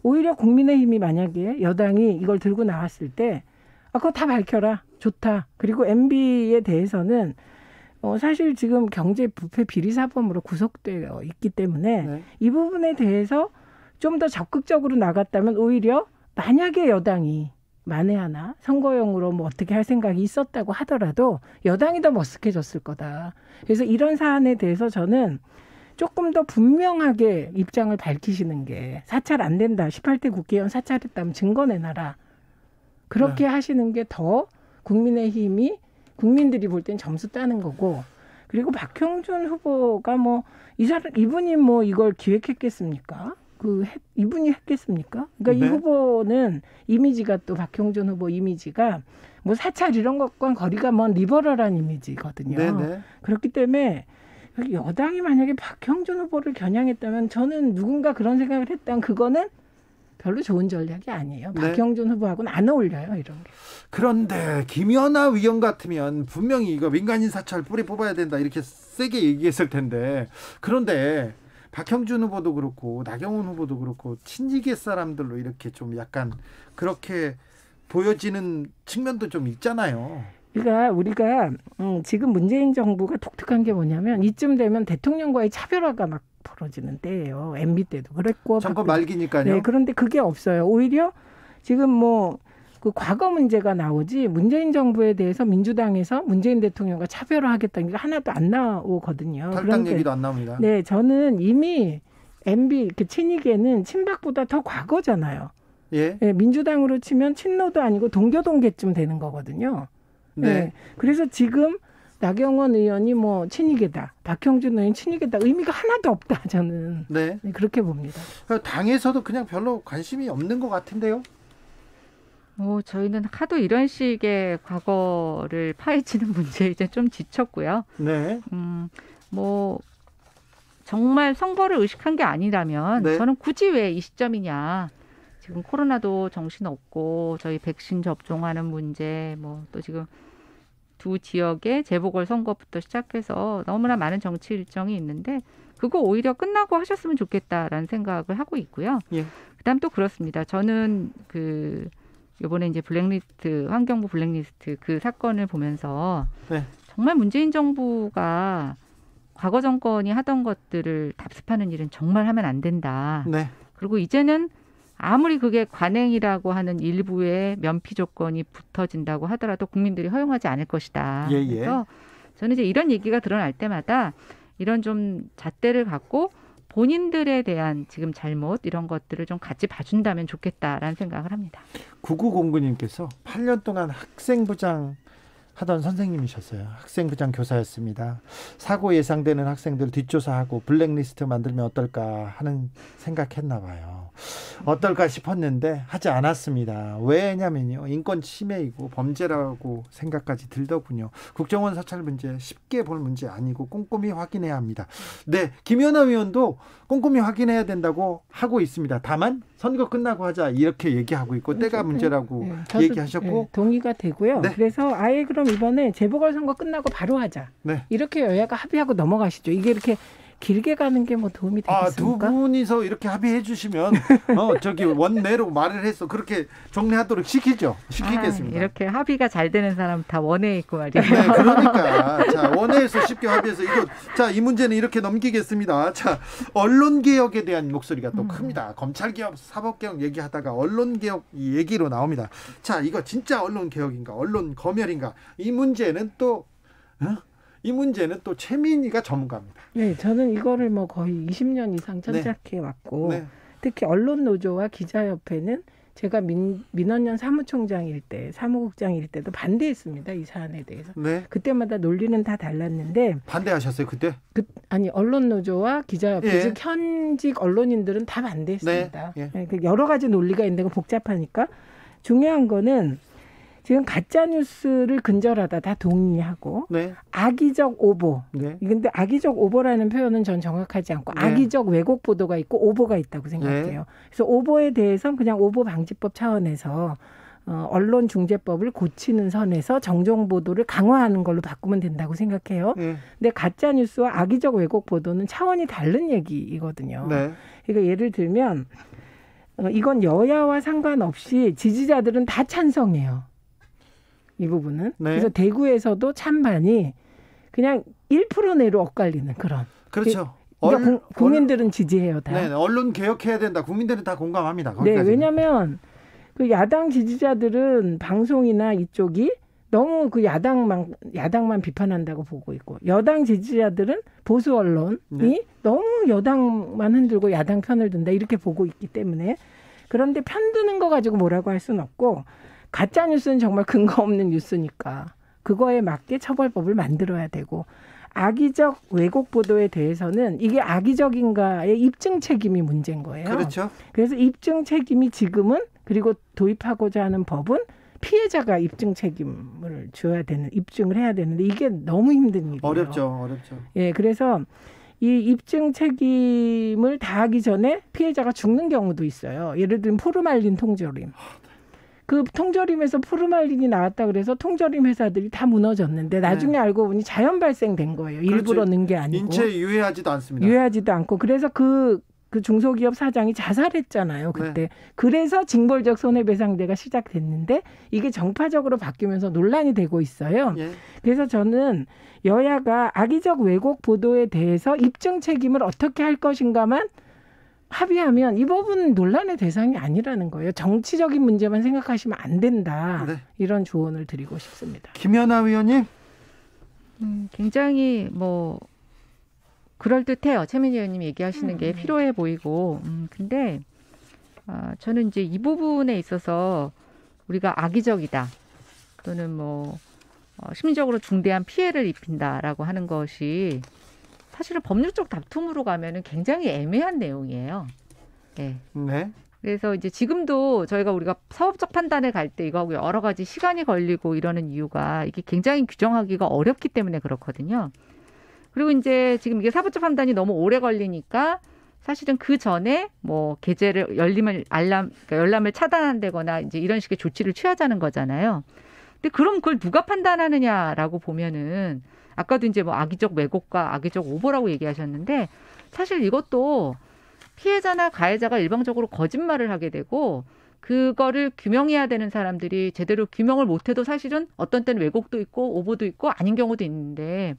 오히려 국민의힘이 만약에 여당이 이걸 들고 나왔을 때 그거 다 밝혀라. 좋다. 그리고 MB에 대해서는 사실 지금 경제 부패 비리 사범으로 구속되어 있기 때문에 이 부분에 대해서 좀 더 적극적으로 나갔다면 오히려 만약에 여당이 만에 하나 선거용으로 뭐 어떻게 할 생각이 있었다고 하더라도 여당이 더 머쓱해졌을 거다. 그래서 이런 사안에 대해서 저는 조금 더 분명하게 입장을 밝히시는 게 사찰 안 된다. 18대 국회의원 사찰했다면 증거 내놔라. 그렇게 하시는 게 더 국민의힘이 국민들이 볼 땐 점수 따는 거고 그리고 박형준 후보가 뭐 이분이 뭐 이걸 기획했겠습니까? 이분이 했겠습니까? 그러니까 이 후보는 이미지가 또 박형준 후보 이미지가 뭐 사찰 이런 것과는 거리가 먼 리버럴한 이미지거든요. 네네. 그렇기 때문에 여당이 만약에 박형준 후보를 겨냥했다면 저는 누군가 그런 생각을 했다면 그거는 별로 좋은 전략이 아니에요. 네. 박형준 후보하고는 안 어울려요. 이런 게. 그런데 김연아 위원 같으면 분명히 이거 민간인 사찰 뿌리 뽑아야 된다 이렇게 세게 얘기했을 텐데 그런데 박형준 후보도 그렇고 나경원 후보도 그렇고 친이계 사람들로 이렇게 좀 약간 그렇게 보여지는 측면도 좀 있잖아요. 그러니까 우리가 지금 문재인 정부가 독특한 게 뭐냐면 이쯤 되면 대통령과의 차별화가 막 벌어지는 때예요. MB 때도 그랬고 정권 말기니까요. 네, 그런데 그게 없어요. 오히려 지금 뭐 그 과거 문제가 나오지 문재인 정부에 대해서 민주당에서 문재인 대통령과 차별화하겠다는 게 하나도 안 나오거든요. 탈당 얘기도 안 나옵니다. 네, 저는 이미 MB 이렇게 친이계는 친박보다 더 과거잖아요. 예. 네, 민주당으로 치면 친노도 아니고 동교동계쯤 되는 거거든요. 네. 네. 그래서 지금 나경원 의원이 뭐 친이계다, 박형준 의원 친이계다 의미가 하나도 없다 저는 네. 그렇게 봅니다. 당에서도 그냥 별로 관심이 없는 것 같은데요. 저희는 하도 이런 식의 과거를 파헤치는 문제에 이제 좀 지쳤고요. 네. 뭐 정말 선거를 의식한 게 아니라면 네. 저는 굳이 왜 이 시점이냐. 지금 코로나도 정신없고 저희 백신 접종하는 문제 뭐 또 지금 두 지역의 재보궐선거부터 시작해서 너무나 많은 정치 일정이 있는데 그거 오히려 끝나고 하셨으면 좋겠다라는 생각을 하고 있고요. 예. 그다음 또 그렇습니다. 저는 이번에 이제 블랙리스트 환경부 블랙리스트 그 사건을 보면서 네. 정말 문재인 정부가 과거 정권이 하던 것들을 답습하는 일은 정말 하면 안 된다. 네. 그리고 이제는 아무리 그게 관행이라고 하는 일부의 면피 조건이 붙어진다고 하더라도 국민들이 허용하지 않을 것이다. 예, 예. 그래서 저는 이제 이런 얘기가 드러날 때마다 이런 좀 잣대를 갖고 본인들에 대한 지금 잘못 이런 것들을 좀 같이 봐준다면 좋겠다라는 생각을 합니다. 9909님께서 8년 동안 학생부장 하던 선생님이셨어요. 학생부장 교사였습니다. 사고 예상되는 학생들 뒷조사하고 블랙리스트 만들면 어떨까 하는 생각했나 봐요. 어떨까 싶었는데 하지 않았습니다. 왜냐면요. 인권 침해이고 범죄라고 생각까지 들더군요. 국정원 사찰 문제 쉽게 볼 문제 아니고 꼼꼼히 확인해야 합니다. 네, 김연아 의원도 꼼꼼히 확인해야 된다고 하고 있습니다. 다만 선거 끝나고 하자 이렇게 얘기하고 있고 때가 문제라고 얘기하셨고 네, 동의가 되고요. 네. 그래서 아예 그럼 이번에 재보궐선거 끝나고 바로 하자. 네. 이렇게 여야가 합의하고 넘어가시죠. 이게 이렇게 길게 가는 게 뭐 도움이 되겠습니까? 두 분이서 이렇게 합의해 주시면 저기 원내로 말을 해서 그렇게 정리하도록 시키겠습니다. 이렇게 합의가 잘 되는 사람 다 원내에 있고 말이에요. 네, 그러니까 자 원내에서 쉽게 합의해서 이 문제는 이렇게 넘기겠습니다. 자 언론 개혁에 대한 목소리가 또 큽니다. 검찰 개혁, 사법 개혁 얘기하다가 언론 개혁 얘기로 나옵니다. 자 이거 진짜 언론 개혁인가, 언론 검열인가 이 문제는 또 최민희가 전문가입니다. 네, 저는 이거를 뭐 거의 20년 이상 천착해 왔고 특히 언론노조와 기자협회는 제가 민원연 사무총장일 때, 사무국장일 때도 반대했습니다. 이 사안에 대해서. 네. 그때마다 논리는 다 달랐는데. 반대하셨어요 그때? 언론노조와 기자협회, 즉 현직 언론인들은 다 반대했습니다. 네. 여러 가지 논리가 있는데 복잡하니까. 중요한 거는 지금 가짜 뉴스를 근절하다 다 동의하고 악의적 오보. 근데 악의적 오보라는 표현은 전 정확하지 않고 악의적 왜곡 보도가 있고 오보가 있다고 생각해요. 그래서 오보에 대해서 그냥 오보 방지법 차원에서 언론중재법을 고치는 선에서 정정 보도를 강화하는 걸로 바꾸면 된다고 생각해요. 근데 가짜 뉴스와 악의적 왜곡 보도는 차원이 다른 얘기이거든요. 그러니까 예를 들면 이건 여야와 상관없이 지지자들은 다 찬성해요. 이 부분은. 그래서 대구에서도 찬반이 그냥 1% 내로 엇갈리는 그런. 그렇죠. 그러니까 국민들은 지지해요. 다. 네, 언론 개혁해야 된다. 국민들은 다 공감합니다. 네, 왜냐하면 그 야당 지지자들은 방송이나 이쪽이 너무 그 야당만 비판한다고 보고 있고 여당 지지자들은 보수 언론이 너무 여당만 흔들고 야당 편을 든다 이렇게 보고 있기 때문에 그런데 편드는 거 가지고 뭐라고 할 수는 없고 가짜 뉴스는 정말 근거 없는 뉴스니까 그거에 맞게 처벌법을 만들어야 되고 악의적 왜곡 보도에 대해서는 이게 악의적인가의 입증 책임이 문제인 거예요. 그렇죠. 그래서 입증 책임이 지금은 그리고 도입하고자 하는 법은 피해자가 입증 책임을 줘야 되는 입증을 해야 되는데 이게 너무 힘든 일이에요. 어렵죠. 예, 그래서 이 입증 책임을 다하기 전에 피해자가 죽는 경우도 있어요. 예를 들면 포르말린 통조림. 그 통조림에서 포르말린이 나왔다 그래서 통조림 회사들이 다 무너졌는데 나중에 알고 보니 자연 발생된 거예요. 일부러 넣은 게 아니고. 인체에 유해하지도 않습니다. 유해하지도 않고 그래서 그 중소기업 사장이 자살했잖아요. 그때. 그래서 징벌적 손해배상제가 시작됐는데 이게 정파적으로 바뀌면서 논란이 되고 있어요. 그래서 저는 여야가 악의적 왜곡 보도에 대해서 입증 책임을 어떻게 할 것인가만 합의하면 이 법은 논란의 대상이 아니라는 거예요. 정치적인 문제만 생각하시면 안 된다. 이런 조언을 드리고 싶습니다. 김연아 의원님. 굉장히 그럴듯해요. 최민희 의원님 얘기하시는 게 필요해 보이고. 근데 저는 이제 이 부분에 있어서 우리가 악의적이다 또는 심리적으로 중대한 피해를 입힌다라고 하는 것이 사실은 법률적 다툼으로 가면은 굉장히 애매한 내용이에요. 네. 그래서 이제 지금도 우리가 사법적 판단을 갈 때 이거하고 여러 가지 시간이 걸리고 이러는 이유가 이게 굉장히 규정하기가 어렵기 때문에 그렇거든요. 그리고 이제 지금 이게 사법적 판단이 너무 오래 걸리니까 사실은 그 전에 게재를 열람을 차단한다거나 이제 이런 식의 조치를 취하자는 거잖아요. 근데 그럼 그걸 누가 판단하느냐라고 보면은 아까도 이제 악의적 왜곡과 악의적 오보라고 얘기하셨는데 사실 이것도 피해자나 가해자가 일방적으로 거짓말을 하게 되고 그거를 규명해야 되는 사람들이 제대로 규명을 못해도 사실은 어떤 때는 왜곡도 있고 오보도 있고 아닌 경우도 있는데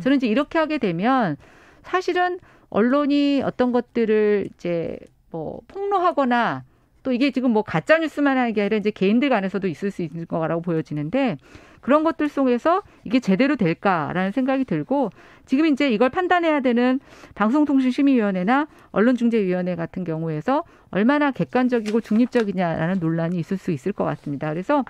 저는 이제 이렇게 하게 되면 사실은 언론이 어떤 것들을 이제 폭로하거나 또 이게 지금 가짜 뉴스만 하는 게 아니라 이제 개인들 간에서도 있을 수 있는 거라고 보여지는데 그런 것들 속에서 이게 제대로 될까라는 생각이 들고 지금 이제 이걸 판단해야 되는 방송통신심의위원회나 언론중재위원회 같은 경우에서 얼마나 객관적이고 중립적이냐라는 논란이 있을 수 있을 것 같습니다. 그래서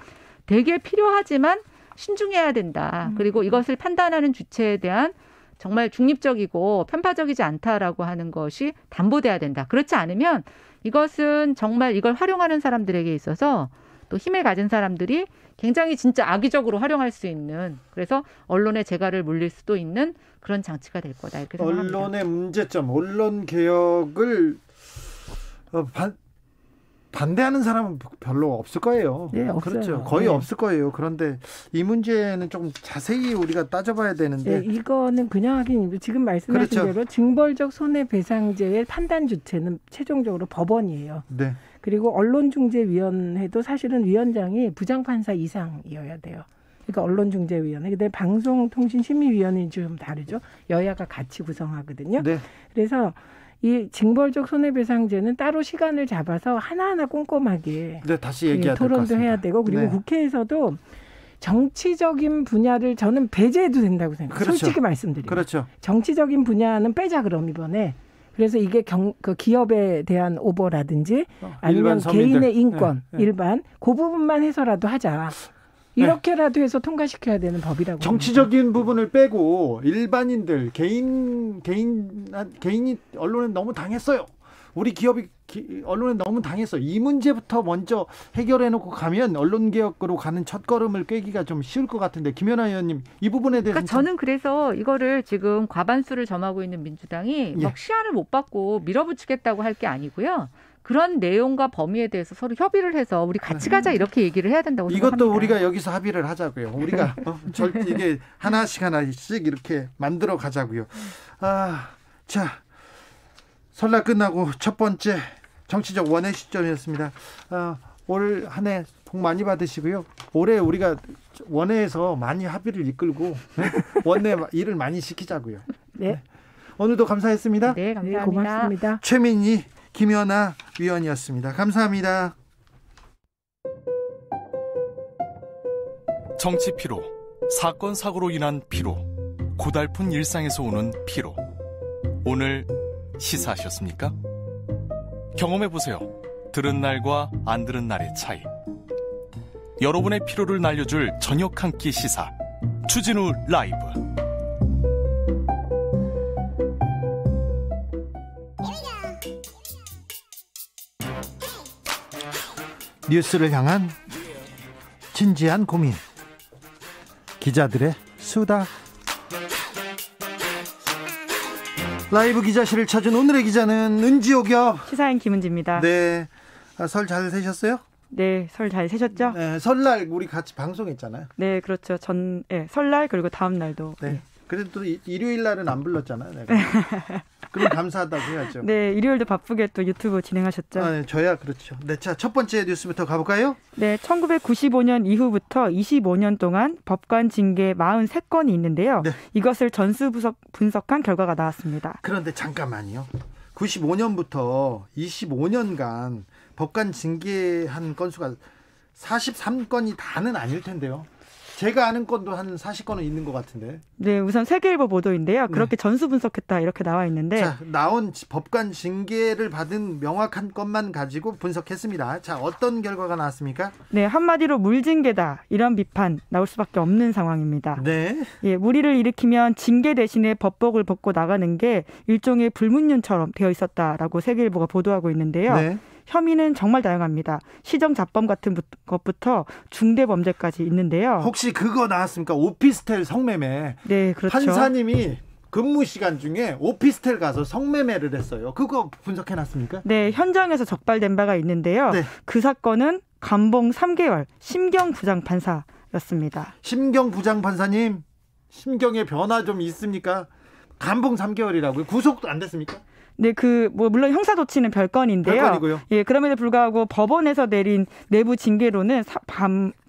되게 필요하지만 신중해야 된다. 그리고 이것을 판단하는 주체에 대한 정말 중립적이고 편파적이지 않다라고 하는 것이 담보돼야 된다. 그렇지 않으면 이것은 정말 이걸 활용하는 사람들에게 있어서 또 힘을 가진 사람들이 굉장히 진짜 악의적으로 활용할 수 있는 그래서 언론의 재갈을 물릴 수도 있는 그런 장치가 될 거다 이렇게 생각합니다. 언론의 문제점, 언론 개혁을 반대하는 사람은 별로 없을 거예요. 네, 없어요. 그렇죠. 거의 없을 거예요. 그런데 이 문제는 좀 자세히 우리가 따져봐야 되는데 이거는 그냥 하긴 지금 말씀하신 대로 징벌적 손해배상제의 판단 주체는 최종적으로 법원이에요. 그리고 언론중재위원회도 사실은 위원장이 부장판사 이상이어야 돼요. 그러니까 언론중재위원회. 근데 방송통신심의위원회는 좀 다르죠. 여야가 같이 구성하거든요. 그래서 이 징벌적 손해배상제는 따로 시간을 잡아서 하나하나 꼼꼼하게 다시 얘기해야 될 것 토론도 같습니다. 해야 되고 그리고 국회에서도 정치적인 분야를 저는 배제해도 된다고 생각해요. 솔직히 말씀드리면. 정치적인 분야는 빼자 그럼 이번에. 그래서 이게 그 기업에 대한 오보라든지 아니면 개인의 인권, 일반 그 부분만 해서라도 하자. 이렇게라도 해서 통과시켜야 되는 법이라고. 정치적인 합니다. 부분을 빼고 일반인들, 개인이 언론에 너무 당했어요. 우리 기업이 언론에 너무 당했어. 이 문제부터 먼저 해결해놓고 가면 언론개혁으로 가는 첫걸음을 꿰기가 좀 쉬울 것 같은데 김연아 의원님 이 부분에 대해서 저는 그래서 이거를 지금 과반수를 점하고 있는 민주당이 막 시한을 못 받고 밀어붙이겠다고 할 게 아니고요. 그런 내용과 범위에 대해서 서로 협의를 해서 우리 같이 가자 이렇게 얘기를 해야 된다고 생각합니다. 이것도 우리가 여기서 합의를 하자고요. 우리가 이게 하나씩 이렇게 만들어 가자고요. 자, 설날 끝나고 첫 번째 정치적 원의 시점이었습니다. 올 한 해 복 많이 받으시고요. 올해 우리가 원회에서 많이 합의를 이끌고 원내 일을 많이 시키자고요. 오늘도 감사했습니다. 네, 감사합니다. 고맙습니다. 최민희, 김연아 위원이었습니다. 감사합니다. 정치 피로, 사건 사고로 인한 피로, 고달픈 일상에서 오는 피로. 오늘 시사하셨습니까? 경험해보세요. 들은 날과 안 들은 날의 차이. 여러분의 피로를 날려줄 저녁 한 끼 시사 추진우 라이브. 뉴스를 향한 진지한 고민, 기자들의 수다. 라이브 기자실을 찾은 오늘의 기자는 은지옥이요. 시사인 김은지입니다. 네, 설 잘 새셨어요? 네, 설 잘 새셨죠? 네, 설날 우리 같이 방송했잖아요. 네, 그렇죠. 설날 그리고 다음 날도. 네. 그래도 일요일 날은 안 불렀잖아요. 내가. 그럼 감사하다고 해야죠. 네, 일요일도 바쁘게 또 유튜브 진행하셨죠? 네, 저야 그렇죠. 네, 자, 첫 번째 뉴스부터 가볼까요? 네, 1995년 이후부터 25년 동안 법관 징계 43건이 있는데요. 네. 이것을 전수 분석한 결과가 나왔습니다. 그런데 잠깐만요. 95년부터 25년간 법관 징계한 건수가 43건이 다는 아닐 텐데요. 제가 아는 건도 한 40건은 있는 것 같은데. 네, 우선 세계일보 보도인데요. 그렇게 전수 분석했다 이렇게 나와 있는데. 자, 나온 법관 징계를 받은 명확한 건만 가지고 분석했습니다. 자, 어떤 결과가 나왔습니까? 네, 한마디로 물징계다 이런 비판 나올 수밖에 없는 상황입니다. 네. 예, 물의를 일으키면 징계 대신에 법복을 벗고 나가는 게 일종의 불문율처럼 되어 있었다라고 세계일보가 보도하고 있는데요. 네. 혐의는 정말 다양합니다. 시정자범 같은 것부터 중대범죄까지 있는데요. 혹시 그거 나왔습니까? 오피스텔 성매매. 네, 그렇죠. 판사님이 근무 시간 중에 오피스텔 가서 성매매를 했어요. 그거 분석해놨습니까? 네, 현장에서 적발된 바가 있는데요. 네. 그 사건은 감봉 3개월 심경 부장 판사였습니다. 심경 부장 판사님, 심경의 변화 좀 있습니까? 감봉 3개월이라고요? 구속도 안 됐습니까? 네, 물론 형사조치는 별건인데요. 별건이고요. 예, 그럼에도 불구하고 법원에서 내린 내부 징계로는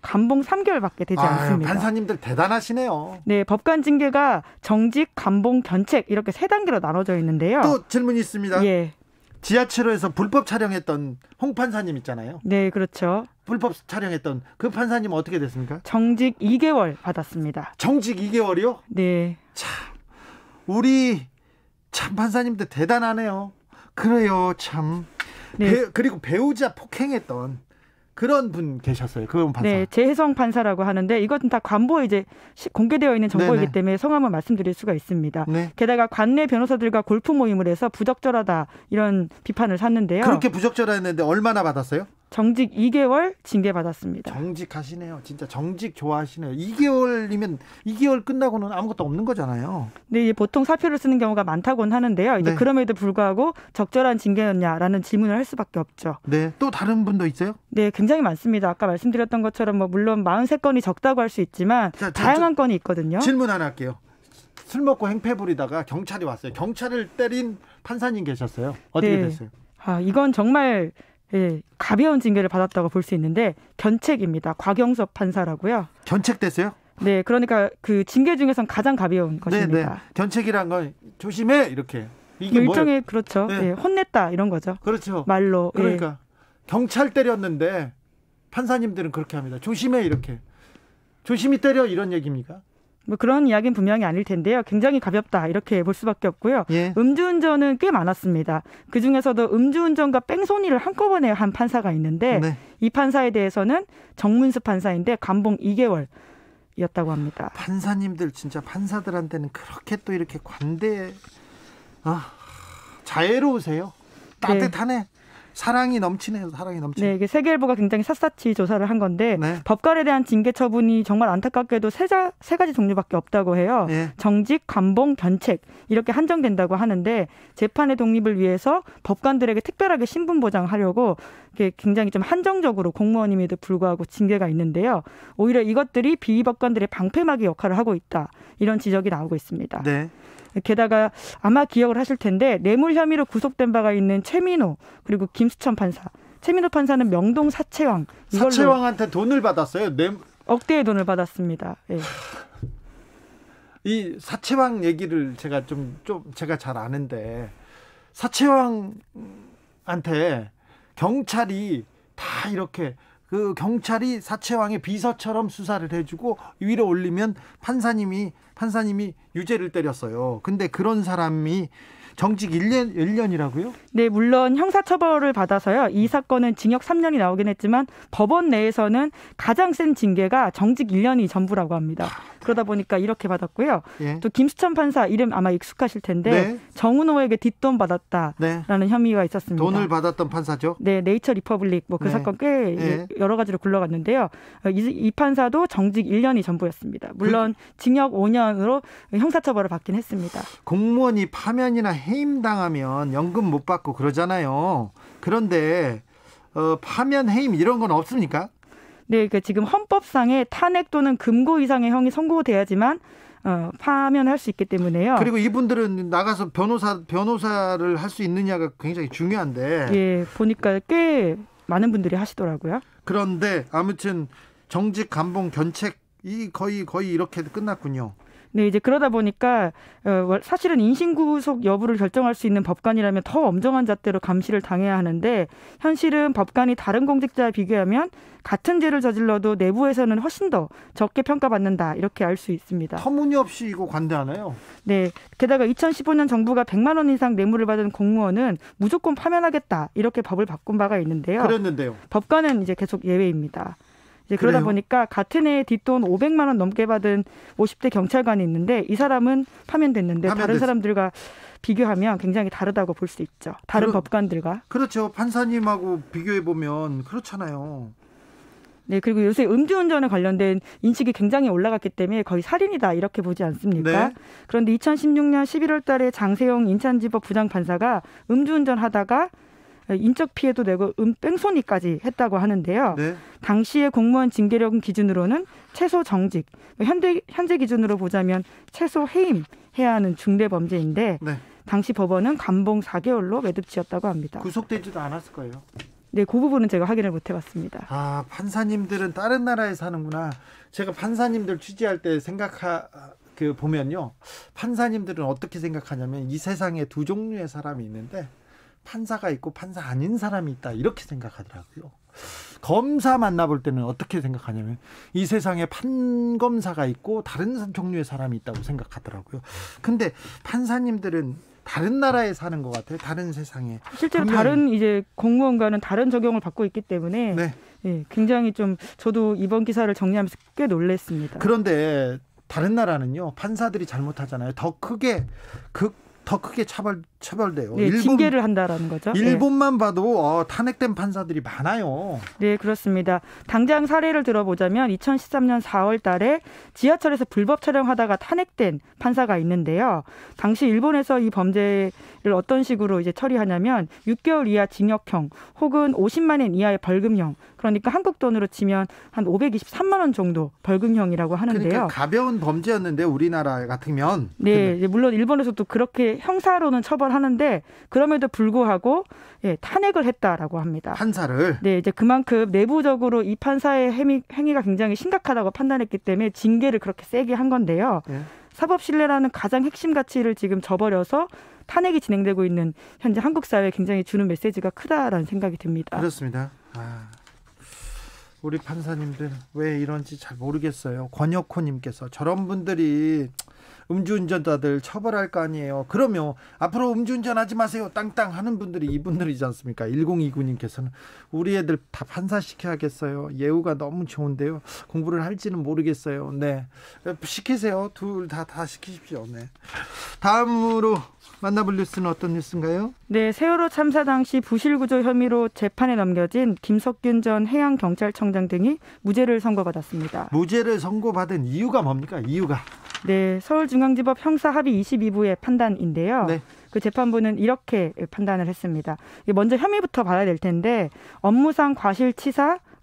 감봉 3개월밖에 되지 않습니다. 판사님들 대단하시네요. 네, 법관 징계가 정직, 감봉, 견책 이렇게 3단계로 나눠져 있는데요. 또 질문이 있습니다. 예. 지하철에서 불법 촬영했던 홍 판사님 있잖아요. 네, 그렇죠. 불법 촬영했던 그 판사님 어떻게 됐습니까? 정직 2개월 받았습니다. 정직 2개월이요? 네. 참, 우리 참 판사님들 대단하네요. 그래요, 참. 네. 그리고 배우자 폭행했던 그런 분 계셨어요. 그분 판사. 네, 재혜성 판사라고 하는데 이것은 다 관보에 이제 공개되어 있는 정보이기 네네. 때문에 성함을 말씀드릴 수가 있습니다. 네. 게다가 관내 변호사들과 골프 모임을 해서 부적절하다 이런 비판을 샀는데요. 그렇게 부적절했는데 얼마나 받았어요? 정직 2개월 징계 받았습니다. 정직하시네요. 진짜 정직 좋아하시네요. 2개월이면 2개월 끝나고는 아무것도 없는 거잖아요. 네, 보통 사표를 쓰는 경우가 많다고는 하는데요. 이제 네. 그럼에도 불구하고 적절한 징계였냐라는 질문을 할 수밖에 없죠. 네, 또 다른 분도 있어요? 네, 굉장히 많습니다. 아까 말씀드렸던 것처럼 물론 43건이 적다고 할 수 있지만 다양한 건이 있거든요. 질문 하나 할게요. 술 먹고 행패 부리다가 경찰이 왔어요. 경찰을 때린 판사님 계셨어요. 어떻게 네. 됐어요? 이건 정말 예, 가벼운 징계를 받았다고 볼 수 있는데 견책입니다. 곽영섭 판사라고요. 견책됐어요? 네, 그러니까 그 징계 중에선 가장 가벼운 것입니다. 네. 견책이란 건 조심해 이렇게. 이게 일종의 그렇죠. 네. 예, 혼냈다 이런 거죠. 그렇죠. 말로. 그러니까 예. 경찰 때렸는데 판사님들은 그렇게 합니다. 조심해 이렇게. 조심히 때려 이런 얘기입니까? 그런 이야기는 분명히 아닐 텐데요. 굉장히 가볍다 이렇게 볼 수밖에 없고요. 예. 음주운전은 꽤 많았습니다. 그중에서도 음주운전과 뺑소니를 한꺼번에 한 판사가 있는데 네. 이 판사에 대해서는 정문수 판사인데 감봉 2개월이었다고 합니다. 판사님들 진짜 판사들한테는 그렇게 또 이렇게 자애로우세요. 따뜻하네. 네. 사랑이 넘치네요. 사랑이 넘치네요. 네, 이게 세계일보가 굉장히 샅샅이 조사를 한 건데 네. 법관에 대한 징계 처분이 정말 안타깝게도 세 가지 종류밖에 없다고 해요. 네. 정직, 감봉, 견책 이렇게 한정된다고 하는데 재판의 독립을 위해서 법관들에게 특별하게 신분 보장하려고 굉장히 좀 한정적으로 공무원임에도 불구하고 징계가 있는데요. 오히려 이것들이 비법관들의 방패막이 역할을 하고 있다. 이런 지적이 나오고 있습니다. 네. 게다가 아마 기억을 하실 텐데 뇌물 혐의로 구속된 바가 있는 최민호 그리고 김수천 판사. 최민호 판사는 명동 사채왕. 사채왕한테 돈을 받았어요. 억대의 돈을 받았습니다. 네. 이 사채왕 얘기를 제가 제가 잘 아는데 사채왕한테 경찰이 다 이렇게 그 경찰이 사체왕의 비서처럼 수사를 해주고 위로 올리면 판사님이 유죄를 때렸어요. 근데 그런 사람이 정직 1년이라고요? 네, 물론 형사처벌을 받아서요. 이 사건은 징역 3년이 나오긴 했지만 법원 내에서는 가장 센 징계가 정직 1년이 전부라고 합니다. 그러다 보니까 이렇게 받았고요. 예. 또 김수천 판사 이름 아마 익숙하실 텐데 네. 정은호에게 뒷돈 받았다라는 혐의가 있었습니다. 돈을 받았던 판사죠? 네, 네이처 리퍼블릭 그 네. 사건 꽤 여러 가지로 굴러갔는데요. 이 판사도 정직 1년이 전부였습니다. 물론 징역 5년으로 형사처벌을 받긴 했습니다. 공무원이 파면이나 해임당하면 연금 못 받고 그러잖아요. 그런데 파면, 해임 이런 건 없습니까? 네, 그러니까 지금 헌법상에 탄핵 또는 금고 이상의 형이 선고돼야지만 파면할 수 있기 때문에요. 그리고 이분들은 나가서 변호사를 할 수 있느냐가 굉장히 중요한데. 예, 보니까 꽤 많은 분들이 하시더라고요. 그런데 아무튼 정직, 감봉, 견책이 거의 이렇게 끝났군요. 네, 이제 그러다 보니까 사실은 인신구속 여부를 결정할 수 있는 법관이라면 더 엄정한 잣대로 감시를 당해야 하는데 현실은 법관이 다른 공직자와 비교하면 같은 죄를 저질러도 내부에서는 훨씬 더 적게 평가받는다 이렇게 알 수 있습니다. 터무니없이 이거 관대하나요? 네, 게다가 2015년 정부가 100만 원 이상 뇌물을 받은 공무원은 무조건 파면하겠다 이렇게 법을 바꾼 바가 있는데요. 그랬는데요. 법관은 이제 계속 예외입니다. 이제 그러다 보니까 같은 해에 뒷돈 500만 원 넘게 받은 50대 경찰관이 있는데 이 사람은 파면됐는데 다른 사람들과 비교하면 굉장히 다르다고 볼 수 있죠. 다른 법관들과. 그렇죠. 판사님하고 비교해 보면 그렇잖아요. 네, 그리고 요새 음주운전에 관련된 인식이 굉장히 올라갔기 때문에 거의 살인이다 이렇게 보지 않습니까? 네. 그런데 2016년 11월 달에 장세용 인천지법 부장판사가 음주운전하다가 인적 피해도 내고 뺑소니까지 했다고 하는데요. 네. 당시의 공무원 징계력 기준으로는 최소 정직, 현재 기준으로 보자면 최소 해임해야 하는 중대 범죄인데 네. 당시 법원은 감봉 4개월로 매듭지었다고 합니다. 구속되지도 않았을 거예요. 네, 그 부분은 제가 확인을 못 해봤습니다. 아, 판사님들은 다른 나라에 사는구나. 제가 판사님들 취재할 때 보면요. 판사님들은 어떻게 생각하냐면 이 세상에 두 종류의 사람이 있는데 판사가 있고 판사 아닌 사람이 있다 이렇게 생각하더라고요. 검사 만나볼 때는 어떻게 생각하냐면 이 세상에 판검사가 있고 다른 종류의 사람이 있다고 생각하더라고요. 근데 판사님들은 다른 나라에 사는 것 같아요. 다른 세상에. 실제로 다른 이제 공무원과는 다른 적용을 받고 있기 때문에 네. 예, 굉장히 좀 저도 이번 기사를 정리하면서 꽤 놀랐습니다. 그런데 다른 나라는요. 판사들이 잘못하잖아요. 더 크게 처벌돼요. 네, 징계를 한다라는 거죠. 일본만 봐도 탄핵된 판사들이 많아요. 네, 그렇습니다. 당장 사례를 들어보자면 2013년 4월 달에 지하철에서 불법 촬영하다가 탄핵된 판사가 있는데요. 당시 일본에서 이 범죄를 어떤 식으로 이제 처리하냐면 6개월 이하 징역형 혹은 50만 엔 이하의 벌금형. 그러니까 한국 돈으로 치면 한 523만 원 정도 벌금형이라고 하는데요. 그러니까 가벼운 범죄였는데 우리나라 같으면. 네, 물론 일본에서도 그렇게 형사로는 처벌하는데 그럼에도 불구하고 탄핵을 했다라고 합니다. 판사를. 네, 이제 그만큼 내부적으로 이 판사의 행위가 굉장히 심각하다고 판단했기 때문에 징계를 그렇게 세게 한 건데요. 네. 사법 신뢰라는 가장 핵심 가치를 지금 저버려서 탄핵이 진행되고 있는 현재 한국 사회에 굉장히 주는 메시지가 크다라는 생각이 듭니다. 그렇습니다. 우리 판사님들 왜 이런지 잘 모르겠어요. 권혁호님께서 저런 분들이 음주운전자들 처벌할 거 아니에요. 그러면 앞으로 음주운전하지 마세요. 땅땅 하는 분들이 이분들이지 않습니까? 1029님께서는 우리 애들 다 판사시켜야겠어요. 예우가 너무 좋은데요. 공부를 할지는 모르겠어요. 네, 시키세요. 둘 다 시키십시오. 네. 다음으로 만나볼 뉴스는 어떤 뉴스인가요? 네, 세월호 참사 당시 부실구조 혐의로 재판에 넘겨진 김석균 전 해양경찰청장 등이 무죄를 선고받았습니다. 무죄를 선고받은 이유가 뭡니까? 이유가? 네, 서울중앙지법 형사합의 22부의 판단인데요. 네. 그 재판부는 이렇게 판단을 했습니다. 먼저 혐의부터 봐야 될 텐데 업무상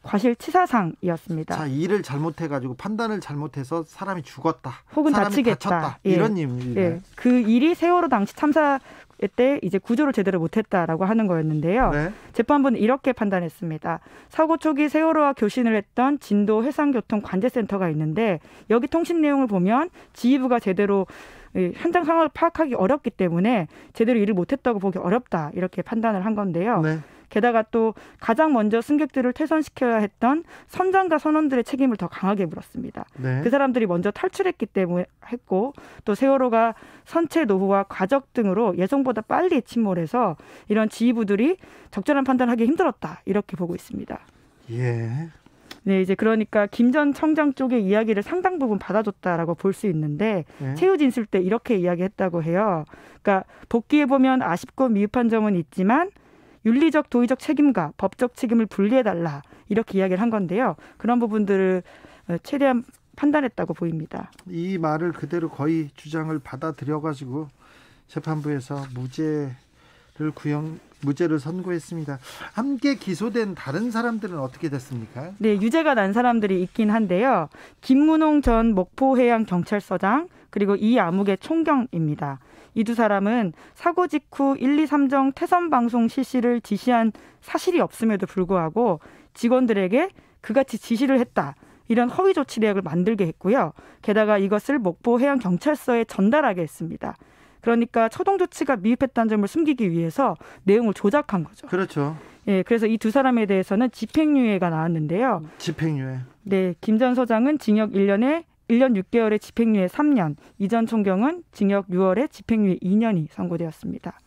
과실치사상이었습니다. 자, 일을 잘못해가지고 판단을 잘못해서 사람이 죽었다. 혹은 사람이 다치겠다. 다쳤다. 이런 의미입니다. 예. 그 일이 세월호 당시 참사 때 이제 구조를 제대로 못했다라고 하는 거였는데요. 네. 재판부는 이렇게 판단했습니다. 사고 초기 세월호와 교신을 했던 진도 해상교통관제센터가 있는데 여기 통신 내용을 보면 지휘부가 제대로 현장 상황을 파악하기 어렵기 때문에 제대로 일을 못했다고 보기 어렵다 이렇게 판단을 한 건데요. 네. 게다가 또 가장 먼저 승객들을 퇴선시켜야 했던 선장과 선원들의 책임을 더 강하게 물었습니다. 네. 그 사람들이 먼저 탈출했기 때문에 했고 또 세월호가 선체 노후와 과적 등으로 예상보다 빨리 침몰해서 이런 지휘부들이 적절한 판단하기 힘들었다 이렇게 보고 있습니다. 예. 네, 이제 그러니까 김 전 청장 쪽의 이야기를 상당 부분 받아줬다라고 볼 수 있는데 네. 최후 진술 때 이렇게 이야기했다고 해요. 그러니까 복귀해 보면 아쉽고 미흡한 점은 있지만 윤리적, 도의적 책임과 법적 책임을 분리해달라 이렇게 이야기를 한 건데요. 그런 부분들을 최대한 판단했다고 보입니다. 이 말을 그대로 거의 주장을 받아들여가지고 재판부에서 무죄를 선고했습니다. 함께 기소된 다른 사람들은 어떻게 됐습니까? 네, 유죄가 난 사람들이 있긴 한데요. 김문홍 전 목포해양경찰서장 그리고 이아무개 총경입니다. 이 두 사람은 사고 직후 1, 2, 3정 태선 방송 실시를 지시한 사실이 없음에도 불구하고 직원들에게 그같이 지시를 했다. 이런 허위 조치 내역을 만들게 했고요. 게다가 이것을 목포해양경찰서에 전달하게 했습니다. 그러니까 초동 조치가 미흡했다는 점을 숨기기 위해서 내용을 조작한 거죠. 그렇죠. 예, 그래서 이 두 사람에 대해서는 집행유예가 나왔는데요. 집행유예. 네, 김 전 서장은 징역 1년 6개월에 집행유예 3년, 이 전 총경은 징역 6월에 집행유예 2년이 선고되었습니다.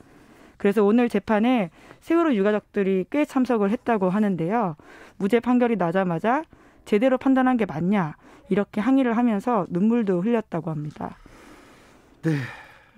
그래서 오늘 재판에 세월호 유가족들이 꽤 참석을 했다고 하는데요. 무죄 판결이 나자마자 제대로 판단한 게 맞냐 이렇게 항의를 하면서 눈물도 흘렸다고 합니다. 네.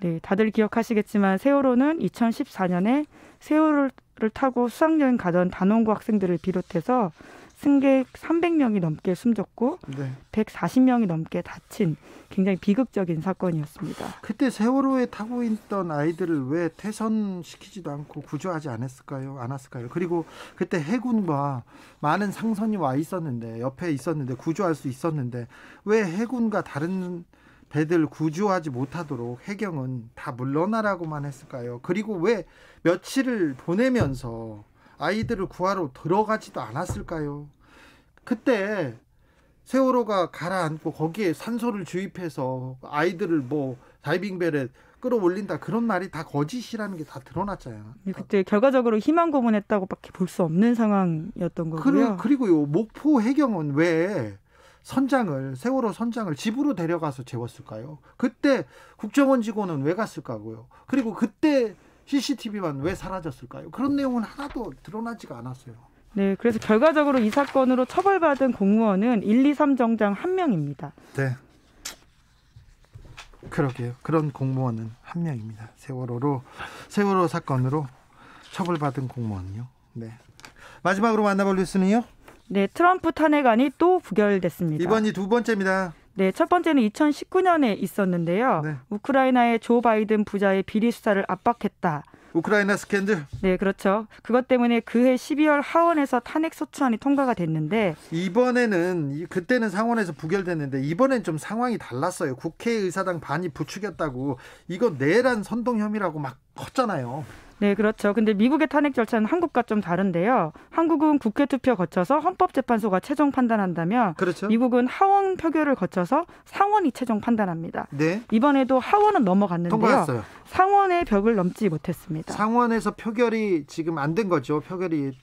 네, 다들 기억하시겠지만 세월호는 2014년에 세월호를 타고 수학여행 가던 단원고 학생들을 비롯해서 승객 300명이 넘게 숨졌고 네. 140명이 넘게 다친 굉장히 비극적인 사건이었습니다. 그때 세월호에 타고 있던 아이들을 왜 퇴선시키지도 않고 구조하지 않았을까요? 그리고 그때 해군과 많은 상선이 와 있었는데 옆에 있었는데 구조할 수 있었는데 왜 해군과 다른 배들 구조하지 못하도록 해경은 다 물러나라고만 했을까요? 그리고 왜 며칠을 보내면서 아이들을 구하러 들어가지도 않았을까요? 그때 세월호가 가라앉고 거기에 산소를 주입해서 아이들을 다이빙벨에 끌어올린다 그런 말이 다 거짓이라는 게 다 드러났잖아요. 그때 결과적으로 희망 고문했다고밖에 볼 수 없는 상황이었던 거고요. 그리고요 목포 해경은 왜 세월호 선장을 집으로 데려가서 재웠을까요? 그때 국정원 직원은 왜 갔을까고요? 그리고 그때 CCTV만 왜 사라졌을까요? 그런 내용은 하나도 드러나지가 않았어요. 네, 그래서 결과적으로 이 사건으로 처벌받은 공무원은 1, 2, 3정장 1명입니다. 네. 그러게요. 그런 공무원은 1명입니다. 세월호 사건으로 처벌받은 공무원요. 네. 마지막으로 만나볼 뉴스는요? 네, 트럼프 탄핵안이 또 부결됐습니다. 이번이 두 번째입니다. 네, 첫 번째는 2019년에 있었는데요. 네. 우크라이나의 조 바이든 부자의 비리 수사를 압박했다. 우크라이나 스캔들? 네, 그렇죠. 그것 때문에 그해 12월 하원에서 탄핵 소추안이 통과가 됐는데 그때는 상원에서 부결됐는데 이번엔 좀 상황이 달랐어요. 국회의사당 반이 부추겼다고 이거 내란 선동 혐의라고 막 컸잖아요. 네, 그렇죠. 근데 미국의 탄핵 절차는 한국과 좀 다른데요. 한국은 국회 투표 거쳐서 헌법재판소가 최종 판단한다면 그렇죠. 미국은 하원 표결을 거쳐서 상원이 최종 판단합니다. 네. 이번에도 하원은 넘어갔는데요. 통과했어요. 상원의 벽을 넘지 못했습니다. 상원에서 표결이 지금 안 된 거죠.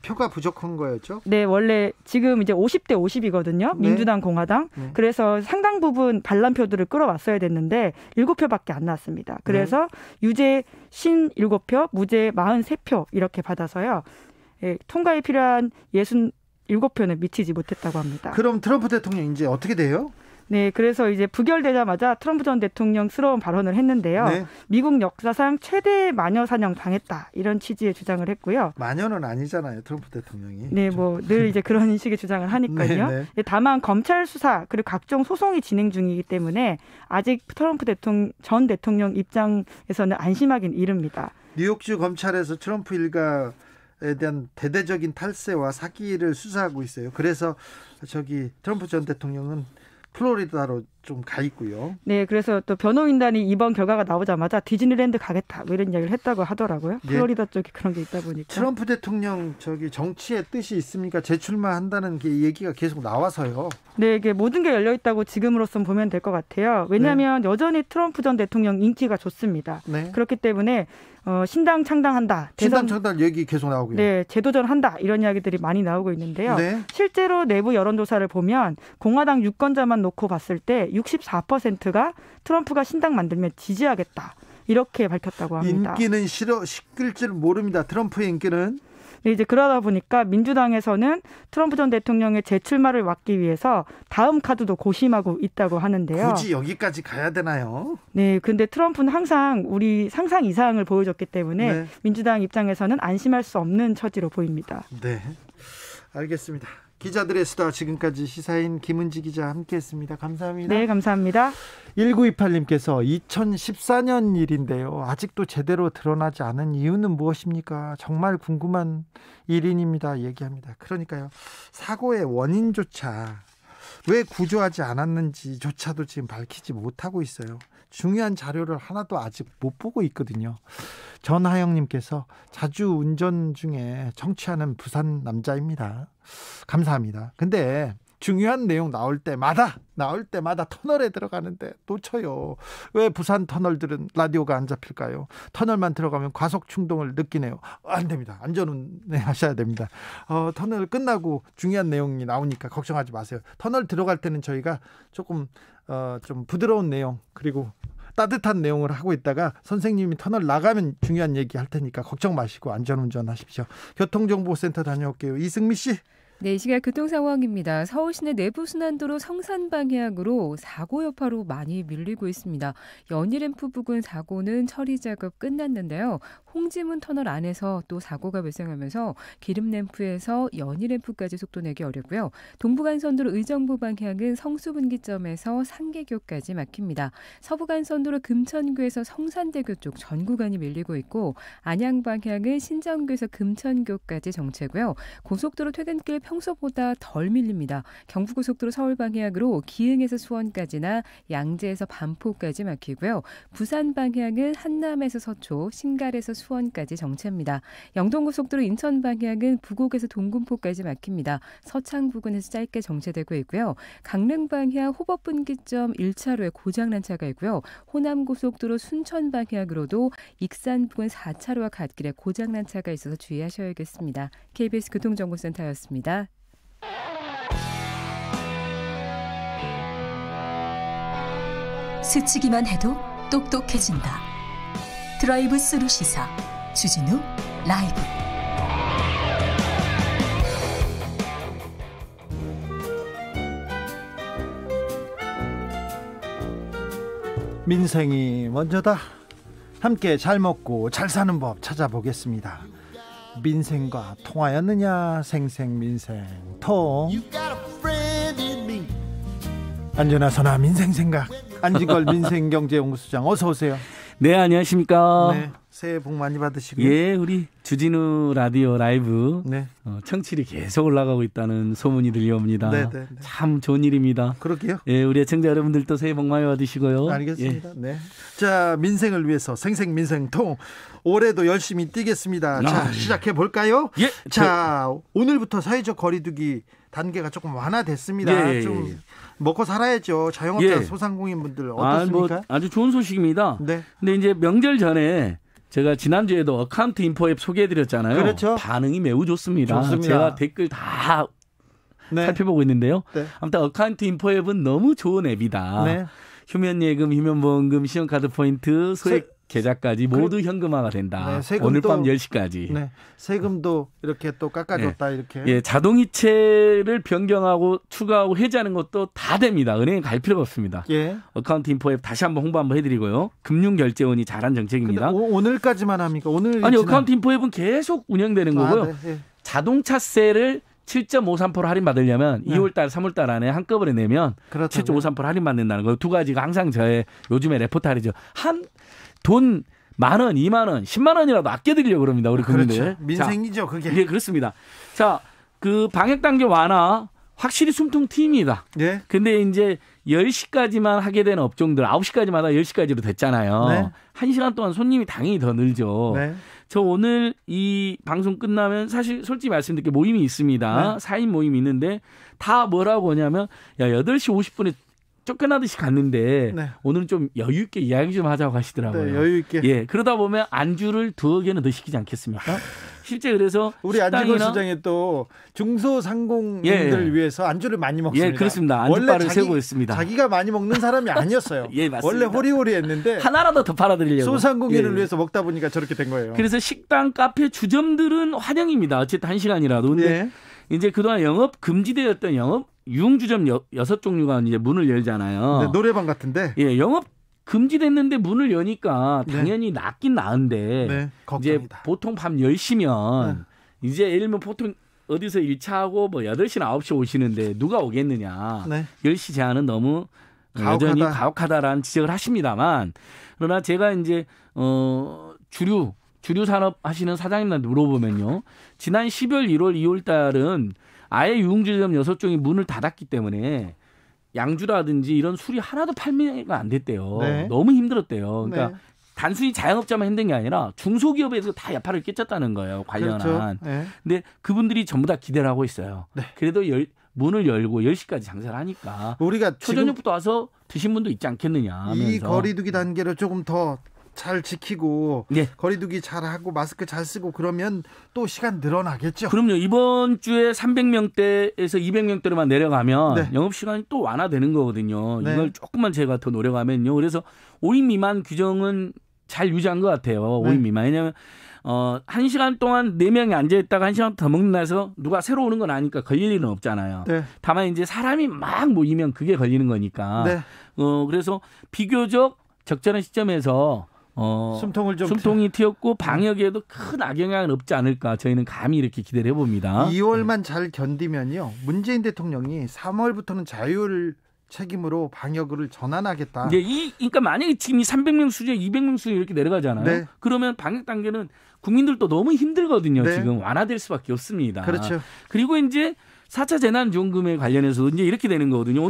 표가 부족한 거였죠. 네, 원래 지금 이제 50대 50이거든요. 네. 민주당, 공화당. 네. 그래서 상당 부분 반란표들을 끌어왔어야 됐는데 7표밖에 안 나왔습니다. 그래서 유죄 57표, 무죄 43표 이렇게 받아서요. 예, 통과에 필요한 67표는 미치지 못했다고 합니다. 그럼 트럼프 대통령 이제 어떻게 돼요? 네, 그래서 이제 부결되자마자 트럼프 전 대통령스러운 발언을 했는데요. 네. 미국 역사상 최대 마녀 사냥 당했다 이런 취지의 주장을 했고요. 마녀는 아니잖아요, 트럼프 대통령이. 네, 늘 이제 그런 식의 주장을 하니까요. 네, 네. 다만 검찰 수사 그리고 각종 소송이 진행 중이기 때문에 아직 트럼프 전 대통령 입장에서는 안심하긴 이릅니다. 뉴욕주 검찰에서 트럼프 일가에 대한 대대적인 탈세와 사기를 수사하고 있어요. 그래서 트럼프 전 대통령은 플로리다로 좀 가 있고요. 네, 그래서 또 변호인단이 이번 결과가 나오자마자 디즈니랜드 가겠다 뭐 이런 이야기를 했다고 하더라고요. 플로리다 쪽에 그런 게 있다 보니까. 트럼프 대통령 정치의 뜻이 있습니까? 재출마한다는 게 얘기가 계속 나와서요. 네, 이게 모든 게 열려 있다고 지금으로선 보면 될 것 같아요. 왜냐하면 여전히 트럼프 전 대통령 인기가 좋습니다. 그렇기 때문에 신당 창당한다. 신당 창당 얘기 계속 나오고요. 네, 재도전한다. 이런 이야기들이 많이 나오고 있는데요. 실제로 내부 여론조사를 보면 공화당 유권자만 놓고 봤을 때 64%가 트럼프가 신당 만들면 지지하겠다. 이렇게 밝혔다고 합니다. 인기는 시끌 줄 모릅니다. 트럼프의 인기는. 네, 이제 그러다 보니까 민주당에서는 트럼프 전 대통령의 재출마를 막기 위해서 다음 카드도 고심하고 있다고 하는데요. 굳이 여기까지 가야 되나요? 네, 근데 트럼프는 항상 우리 상상 이상을 보여줬기 때문에 민주당 입장에서는 안심할 수 없는 처지로 보입니다. 네, 알겠습니다. 기자들의 수다, 지금까지 시사인 김은지 기자 함께했습니다. 감사합니다. 네, 감사합니다. 1928님께서 2014년 일인데요. 아직도 제대로 드러나지 않은 이유는 무엇입니까? 정말 궁금한 일인입니다. 얘기합니다. 그러니까요. 사고의 원인조차 왜 구조하지 않았는지조차도 지금 밝히지 못하고 있어요. 중요한 자료를 하나도 아직 못 보고 있거든요. 전하영님께서 자주 운전 중에 청취하는 부산 남자입니다. 감사합니다. 근데 중요한 내용 나올 때마다 터널에 들어가는데 놓쳐요. 왜 부산 터널들은 라디오가 안 잡힐까요? 터널만 들어가면 과속 충동을 느끼네요. 안 됩니다. 안전운행하셔야 됩니다. 터널 끝나고 중요한 내용이 나오니까 걱정하지 마세요. 터널 들어갈 때는 저희가 조금 좀 부드러운 내용 그리고 따뜻한 내용을 하고 있다가 선생님이 터널 나가면 중요한 얘기 할 테니까 걱정 마시고 안전운전 하십시오. 교통정보센터 다녀올게요. 이승미 씨. 네, 이 시각 교통 상황입니다. 서울시내 내부순환도로 성산 방향으로 사고 여파로 많이 밀리고 있습니다. 연희램프 부근 사고는 처리 작업 끝났는데요. 홍지문 터널 안에서 또 사고가 발생하면서 기름램프에서 연희램프까지 속도 내기 어렵고요. 동부간선도로 의정부 방향은 성수분기점에서 상계교까지 막힙니다. 서부간선도로 금천구에서 성산대교 쪽 전 구간이 밀리고 있고 안양 방향은 신정교에서 금천교까지 정체고요. 고속도로 퇴근길 평소보다 덜 밀립니다. 경부고속도로 서울 방향으로 기흥에서 수원까지나 양재에서 반포까지 막히고요. 부산 방향은 한남에서 서초, 신갈에서 수원까지 정체입니다. 영동고속도로 인천 방향은 부곡에서 동군포까지 막힙니다. 서창 부근에서 짧게 정체되고 있고요. 강릉 방향 호법분기점 1차로에 고장난 차가 있고요. 호남고속도로 순천 방향으로도 익산 부근 4차로와 갓길에 고장난 차가 있어서 주의하셔야겠습니다. KBS 교통정보센터였습니다. 스치기만 해도 똑똑해진다. 드라이브 스루 시사 주진우 라이브. 민생이 먼저다. 함께 잘 먹고 잘 사는 법 찾아보겠습니다. 민생과 통하였느냐. 생생민생통. 안전하서나 민생생각. 안진걸 민생경제연구소장 어서 오세요. 네, 안녕하십니까. 네, 새해 복 많이 받으시고요. 예, 우리 주진우 라디오 라이브 청취율이 계속 올라가고 있다는 소문이 들려옵니다. 네. 참 좋은 일입니다. 그러게요. 예, 우리 애청자 여러분들도 새해 복 많이 받으시고요. 알겠습니다. 예. 네. 자, 민생을 위해서 생생민생통 올해도 열심히 뛰겠습니다. 자, 시작해 볼까요? 예. 자, 오늘부터 사회적 거리두기 단계가 조금 완화됐습니다. 예. 좀 먹고 살아야죠. 자영업자 소상공인분들 어떻습니까? 아주 좋은 소식입니다. 네. 근데 이제 명절 전에 제가 지난주에도 어카운트 인포 앱 소개해드렸잖아요. 그렇죠. 반응이 매우 좋습니다. 제가 댓글 다 살펴보고 있는데요. 아무튼 어카운트 인포 앱은 너무 좋은 앱이다. 휴면예금, 휴면보험금, 신용카드 포인트, 소액 계좌까지 모두 현금화가 된다. 오늘 밤 10시까지. 네. 세금도 이렇게 또 깎아줬다. 이렇게. 예, 자동이체를 변경하고 추가하고 해지하는 것도 다 됩니다. 은행에 갈 필요가 없습니다. 예. 어카운트 인포 앱 다시 한번 홍보 한번 해드리고요. 금융결제원이 잘한 정책입니다. 오늘까지만 합니까? 오늘 아니, 어카운트 인포 앱은 계속 운영되는 거고요. 네. 자동차세를 7.53% 할인받으려면 2월달, 3월달 안에 한꺼번에 내면 7.53% 할인받는다는 거. 두 가지가 항상 저의 요즘의 레포타리죠. 돈 10,000원, 20,000원, 10만 원이라도 아껴드리려고 그럽니다. 우리 국민들. 그렇죠. 민생이죠, 그게. 예, 그렇습니다. 자, 그 방역 단계 완화 확실히 숨통 트입니다. 예. 근데 이제 10시까지만 하게 된 업종들 9시까지마다 10시까지로 됐잖아요. 네. 1시간 동안 손님이 당연히 더 늘죠. 네. 저 오늘 이 방송 끝나면 사실 솔직히 말씀드릴게 모임이 있습니다. 4인 모임이 있는데 다 뭐라고 하냐면 야 8시 50분에 쫓겨나듯이 갔는데 오늘은 좀 여유 있게 이야기 좀 하자고 하시더라고요. 네, 여유 있게. 예, 그러다 보면 안주를 2개는 더 시키지 않겠습니까? 실제 그래서 우리 안주건 시장에 또 중소상공인들 위해서 안주를 많이 먹습니다. 예, 그렇습니다. 안주바를 세우고 있습니다. 자기가 많이 먹는 사람이 아니었어요. 예, 맞습니다. 원래 호리호리했는데 하나라도 더 팔아드리려고. 소상공인을 위해서 먹다 보니까 저렇게 된 거예요. 그래서 식당, 카페, 주점들은 환영입니다. 어쨌든 1시간이라도. 근데 이제 그동안 영업 금지되었던 영업 유흥주점 6종류가 이제 문을 열잖아요. 네, 노래방 같은데. 예, 영업 금지됐는데 문을 여니까 당연히 낫긴 나은데 이제 보통 밤 10시면 이제 예를 들면 보통 어디서 1차하고 뭐 8시나 9시 오시는데 누가 오겠느냐. 10시 제한은 너무 여전히 가혹하다라는 지적을 하십니다만 그러나 제가 이제 주류 산업 하시는 사장님한테 물어보면요. 지난 10월, 1월, 2월 달은 아예 유흥주점 6종이 문을 닫았기 때문에 양주라든지 이런 술이 하나도 판매가 안 됐대요. 너무 힘들었대요. 그러니까 단순히 자영업자만 힘든 게 아니라 중소기업에서 다 여파를 끼쳤다는 거예요. 관련한. 그렇죠. 근데 그분들이 전부 다 기대를 하고 있어요. 그래도 문을 열고 10시까지 장사를 하니까 우리가 초저녁부터 와서 드신 분도 있지 않겠느냐 하면서. 이 거리두기 단계를 조금 더 잘 지키고 거리두기 잘하고 마스크 잘 쓰고 그러면 또 시간 늘어나겠죠. 그럼요. 이번 주에 300명대에서 200명대로만 내려가면 영업시간이 또 완화되는 거거든요. 이걸 조금만 제가 더 노력하면요. 그래서 5인 미만 규정은 잘 유지한 것 같아요. 5인 미만. 왜냐하면 1시간 동안 4명이 앉아있다가 1시간 더 먹는 날에서 누가 새로 오는 건 아니까 걸릴 일은 없잖아요. 다만 이제 사람이 막 모이면 그게 걸리는 거니까. 그래서 비교적 적절한 시점에서 숨통이 튀었고 방역에도 큰 악영향은 없지 않을까 저희는 감히 이렇게 기대를 해봅니다. 2월만 잘 견디면요. 문재인 대통령이 3월부터는 자율 책임으로 방역을 전환하겠다. 그러니까 만약에 지금 이 300명 수준, 200명 수준 이렇게 내려가잖아요. 그러면 방역 단계는 국민들도 너무 힘들거든요. 지금 완화될 수밖에 없습니다. 그렇죠. 그리고 이제 4차 재난지원금에 관련해서 이제 이렇게 되는 거거든요.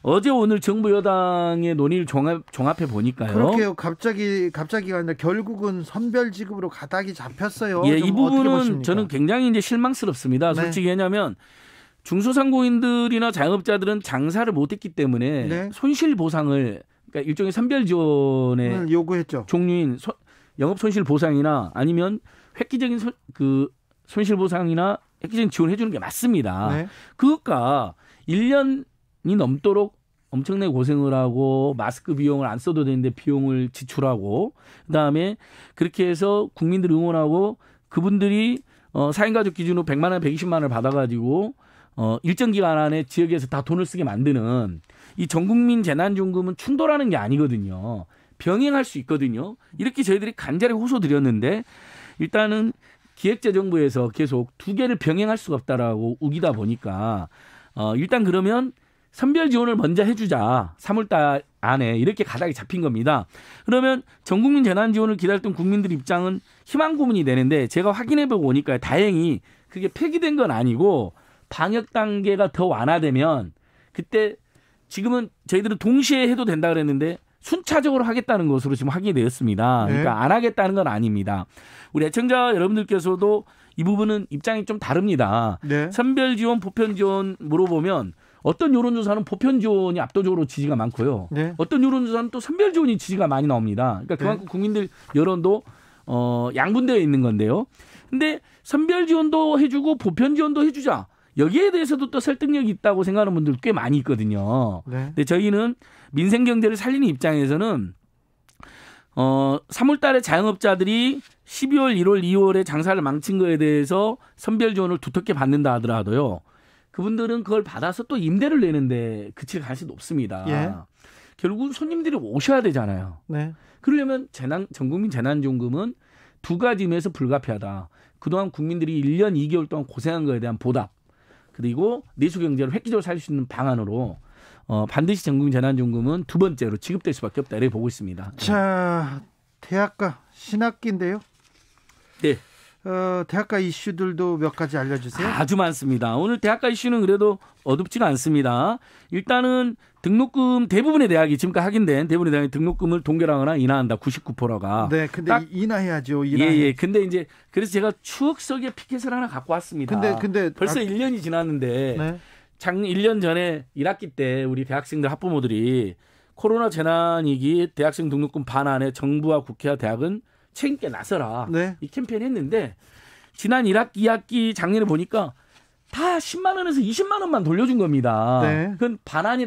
어제 오늘 정부 여당의 논의를 종합해 보니까요. 그렇게요. 갑자기가 아니라 결국은 선별 지급으로 가닥이 잡혔어요. 예, 이 부분은 저는 굉장히 이제 실망스럽습니다. 솔직히 왜냐하면 중소상공인들이나 자영업자들은 장사를 못했기 때문에 손실 보상을 그러니까 일종의 선별 지원의 요구했죠. 종류인 영업 손실 보상이나 아니면 획기적인 손실 보상이나 획기적인 지원을 해주는 게 맞습니다. 그것과 1년이 넘도록 엄청나게 고생을 하고 마스크 비용을 안 써도 되는데 비용을 지출하고 그다음에 그렇게 해서 국민들 응원하고 그분들이 4인 가족 기준으로 100만 원, 120만 원을 받아가지고 일정 기간 안에 지역에서 다 돈을 쓰게 만드는 이 전국민 재난지원금은 충돌하는 게 아니거든요. 병행할 수 있거든요. 이렇게 저희들이 간절히 호소드렸는데 일단은 기획재정부에서 계속 2개를 병행할 수가 없다라고 우기다 보니까 일단 그러면 선별 지원을 먼저 해주자. 3월달 안에 이렇게 가닥이 잡힌 겁니다. 그러면 전국민 재난지원을 기다렸던 국민들 입장은 희망 고문이 되는데 제가 확인해보고 오니까 다행히 그게 폐기된 건 아니고 방역 단계가 더 완화되면 그때 지금은 저희들은 동시에 해도 된다 그랬는데 순차적으로 하겠다는 것으로 지금 확인이 되었습니다. 그러니까 안 하겠다는 건 아닙니다. 우리 애청자 여러분들께서도 이 부분은 입장이 좀 다릅니다. 선별 지원, 보편 지원 물어보면 어떤 여론조사는 보편 지원이 압도적으로 지지가 많고요. 어떤 여론조사는 또 선별 지원이 지지가 많이 나옵니다. 그러니까 그만큼 국민들 여론도 양분되어 있는 건데요. 근데 선별 지원도 해주고 보편 지원도 해주자. 여기에 대해서도 또 설득력이 있다고 생각하는 분들 꽤 많이 있거든요. 근데 저희는 민생 경제를 살리는 입장에서는 3월 달에 자영업자들이 12월, 1월, 2월에 장사를 망친 거에 대해서 선별 지원을 두텁게 받는다 하더라도요. 그분들은 그걸 받아서 또 임대를 내는데 그칠 가능성이 높습니다. 결국 손님들이 오셔야 되잖아요. 그러려면 전국민 재난지원금은 2가지 의미에서 불가피하다. 그동안 국민들이 1년 2개월 동안 고생한 거에 대한 보답. 그리고 내수경제를 획기적으로 살릴 수 있는 방안으로 반드시 전국민 재난지원금은 2번째로 지급될 수밖에 없다. 이렇게 보고 있습니다. 자, 대학가 신학기인데요. 대학가 이슈들도 몇 가지 알려주세요. 아주 많습니다. 오늘 대학가 이슈는 그래도 어둡지가 않습니다. 일단은 등록금 대부분의 대학이 지금까지 확인된 대부분의 대학이 등록금을 동결하거나 인하한다. 99%가. 네, 근데 인하해야죠. 인하해. 예. 근데 이제 그래서 제가 추억 속의 피켓을 하나 갖고 왔습니다. 근데 벌써 1년이 지났는데 네. 1년 전에 1학기 때 우리 대학생들 학부모들이 코로나 재난이기 대학생 등록금 반환에 정부와 국회와 대학은 책임있게 나서라. 네. 이 캠페인 했는데 지난 1학기, 2학기 작년에 보니까 다 10만 원에서 20만 원만 돌려준 겁니다. 네. 그건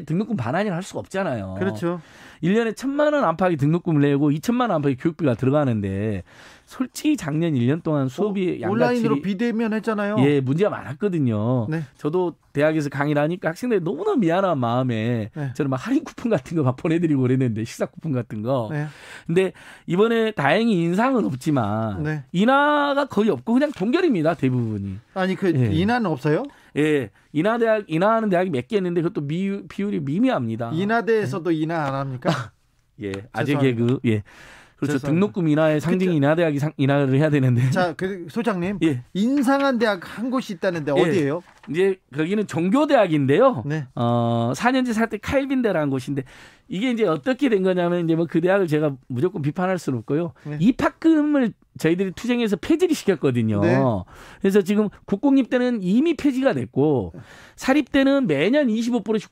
등록금 반환이라 할 수가 없잖아요. 그렇죠. 1년에 1,000만 원 안팎의 등록금을 내고 2,000만 원 안팎의 교육비가 들어가는데 솔직히 작년 1년 동안 수업이 양같이 온라인으로 비대면 했잖아요. 예, 문제가 많았거든요. 네. 저도 대학에서 강의를 하니까 학생들이 너무나 미안한 마음에 저는 막 할인 쿠폰 같은 거 막 보내드리고 그랬는데 식사 쿠폰 같은 거. 네. 근데 이번에 다행히 인상은 없지만 네. 인하가 거의 없고 그냥 동결입니다. 대부분이. 아니 예. 인하는 없어요? 예, 인하하는 대학이 몇 개 있는데 그것도 비율이 미미합니다. 인하대에서도 인하 안 합니까? 예, 아재 개그. 예. 그렇죠. 등록금 인하의 상징이 인하대학이 인하를 해야 되는데. 자, 그 소장님. 예. 인상한 대학 한 곳이 있다는데 어디예요? 이제 거기는 종교대학인데요. 네. 4년제 살 때 칼빈대라는 곳인데 이게 이제 어떻게 된 거냐면 이제 뭐 그 대학을 제가 무조건 비판할 수는 없고요. 네. 입학금을 저희들이 투쟁해서 폐지를 시켰거든요. 네. 그래서 지금 국공립 때는 이미 폐지가 됐고 사립 때는 매년 25%씩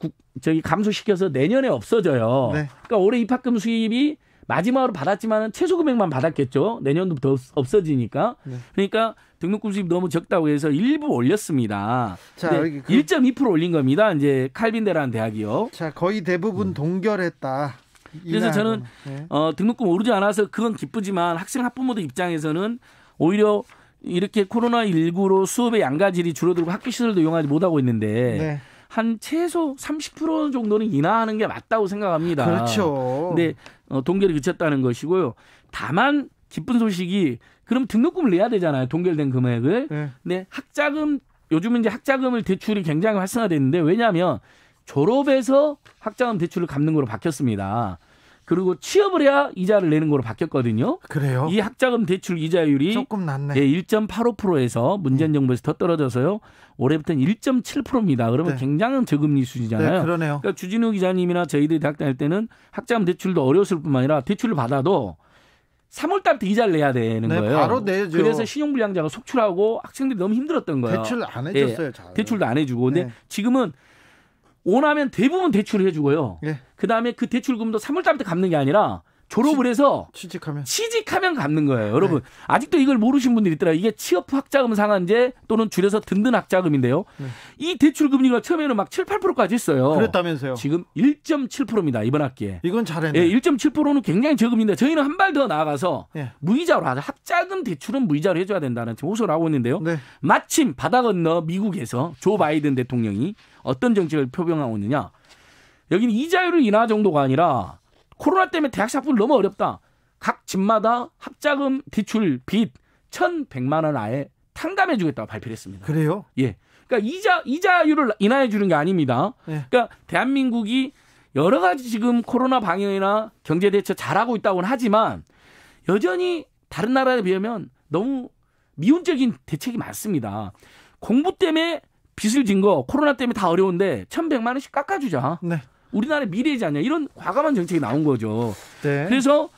감소시켜서 내년에 없어져요. 네. 그러니까 올해 입학금 수입이 마지막으로 받았지만은 최소 금액만 받았겠죠. 내년도부터 없어지니까. 네. 그러니까 등록금 수입 너무 적다고 해서 일부 올렸습니다. 자, 1.2% 올린 겁니다. 이제 칼빈대라는 대학이요. 자, 거의 대부분 동결했다. 그래서 저는 네. 등록금 오르지 않아서 그건 기쁘지만 학생 학부모들 입장에서는 오히려 이렇게 코로나19로 수업의 양가질이 줄어들고 학교 시설도 이용하지 못하고 있는데 네. 한 최소 30% 정도는 인하하는 게 맞다고 생각합니다. 그렇죠. 근데 동결이 그쳤다는 것이고요. 다만 기쁜 소식이 그럼 등록금을 내야 되잖아요. 동결된 금액을. 네. 근데 요즘은 이제 학자금을 대출이 굉장히 활성화됐는데 왜냐하면 졸업해서 학자금 대출을 갚는 거로 바뀌었습니다. 그리고 취업을 해야 이자를 내는 거로 바뀌었거든요. 그래요? 이 학자금 대출 이자율이 조금 낮네. 예, 1.85%에서 문재인 정부에서 더 떨어져서요. 올해부터는 1.7%입니다. 그러면 네. 굉장한 저금리 수준이잖아요. 네, 그러네요. 그러니까 주진우 기자님이나 저희들이 대학 다닐 때는 학자금 대출도 어려웠을 뿐만 아니라 대출을 받아도 3월 달부터 이자를 내야 되는 네, 거예요. 바로 내죠. 그래서 신용불량자가 속출하고 학생들이 너무 힘들었던 거예요. 대출 안 해줬어요. 예, 잘. 대출도 안 해주고. 근데 네. 지금은 오나면 대부분 대출을 해주고요. 예. 그다음에 그 대출금도 3월 달부터 갚는 게 아니라 졸업을 해서 취직하면 갚는 거예요. 여러분 네. 아직도 이걸 모르신 분들이 있더라고요. 이게 취업 후 학자금 상한제 또는 줄여서 든든 학자금인데요. 네. 이 대출 금리가 처음에는 막 7, 8%까지 했어요. 그랬다면서요. 지금 1.7%입니다. 이번 학기에. 이건 잘했네. 예, 1.7%는 굉장히 저금인데 저희는 한 발 더 나아가서 예. 무이자로 하자. 학자금 대출은 무이자로 해줘야 된다는 지금 호소를 하고 있는데요. 네. 마침 바다 건너 미국에서 조 바이든 대통령이 어떤 정책을 표명하고 있느냐. 여기는 이자율을 인하 정도가 아니라 코로나 때문에 대학생 학부는 너무 어렵다. 각 집마다 학자금 대출 빚 1,100만 원 아예 탕감해 주겠다고 발표를 했습니다. 그래요? 예. 그러니까 이자율을 인하해 주는 게 아닙니다. 예. 그러니까 대한민국이 여러 가지 지금 코로나 방역이나 경제 대처 잘하고 있다고는 하지만 여전히 다른 나라에 비하면 너무 미온적인 대책이 많습니다. 공부 때문에 빚을 진 거 코로나 때문에 다 어려운데 1,100만 원씩 깎아주자. 네. 우리나라의 미래이지 않냐. 이런 과감한 정책이 나온 거죠. 네. 그래서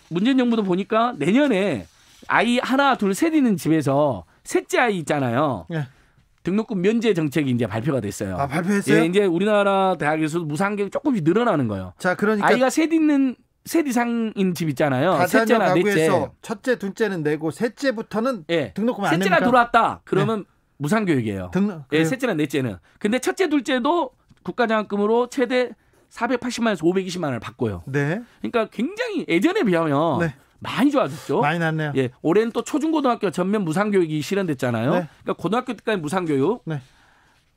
문재인 정부도 보니까 내년에 아이 하나, 둘, 셋 있는 집에서 셋째 아이 있잖아요. 네. 등록금 면제 정책이 이제 발표가 됐어요. 아, 발표했어요? 예, 이제 우리나라 대학에서도 무상교육 조금씩 늘어나는 거예요. 자, 그러니까 아이가 셋 이상인 집 있잖아요. 다자녀 셋째나 넷째. 가구에서 첫째, 둘째는 내고 셋째부터는 예. 등록금 안 냅니까? 셋째가 들어왔다. 그러면 무상교육이에요. 그래요? 셋째나 넷째는. 근데 첫째, 둘째도 국가장학금으로 최대 480만 원에서 520만 원을 받고요. 네. 그러니까 굉장히 예전에 비하면 네. 많이 좋아졌죠. 많이 났네요. 예, 올해는 또 초중고등학교 전면 무상교육이 실현됐잖아요. 네. 그러니까 고등학교 때까지 무상교육. 네.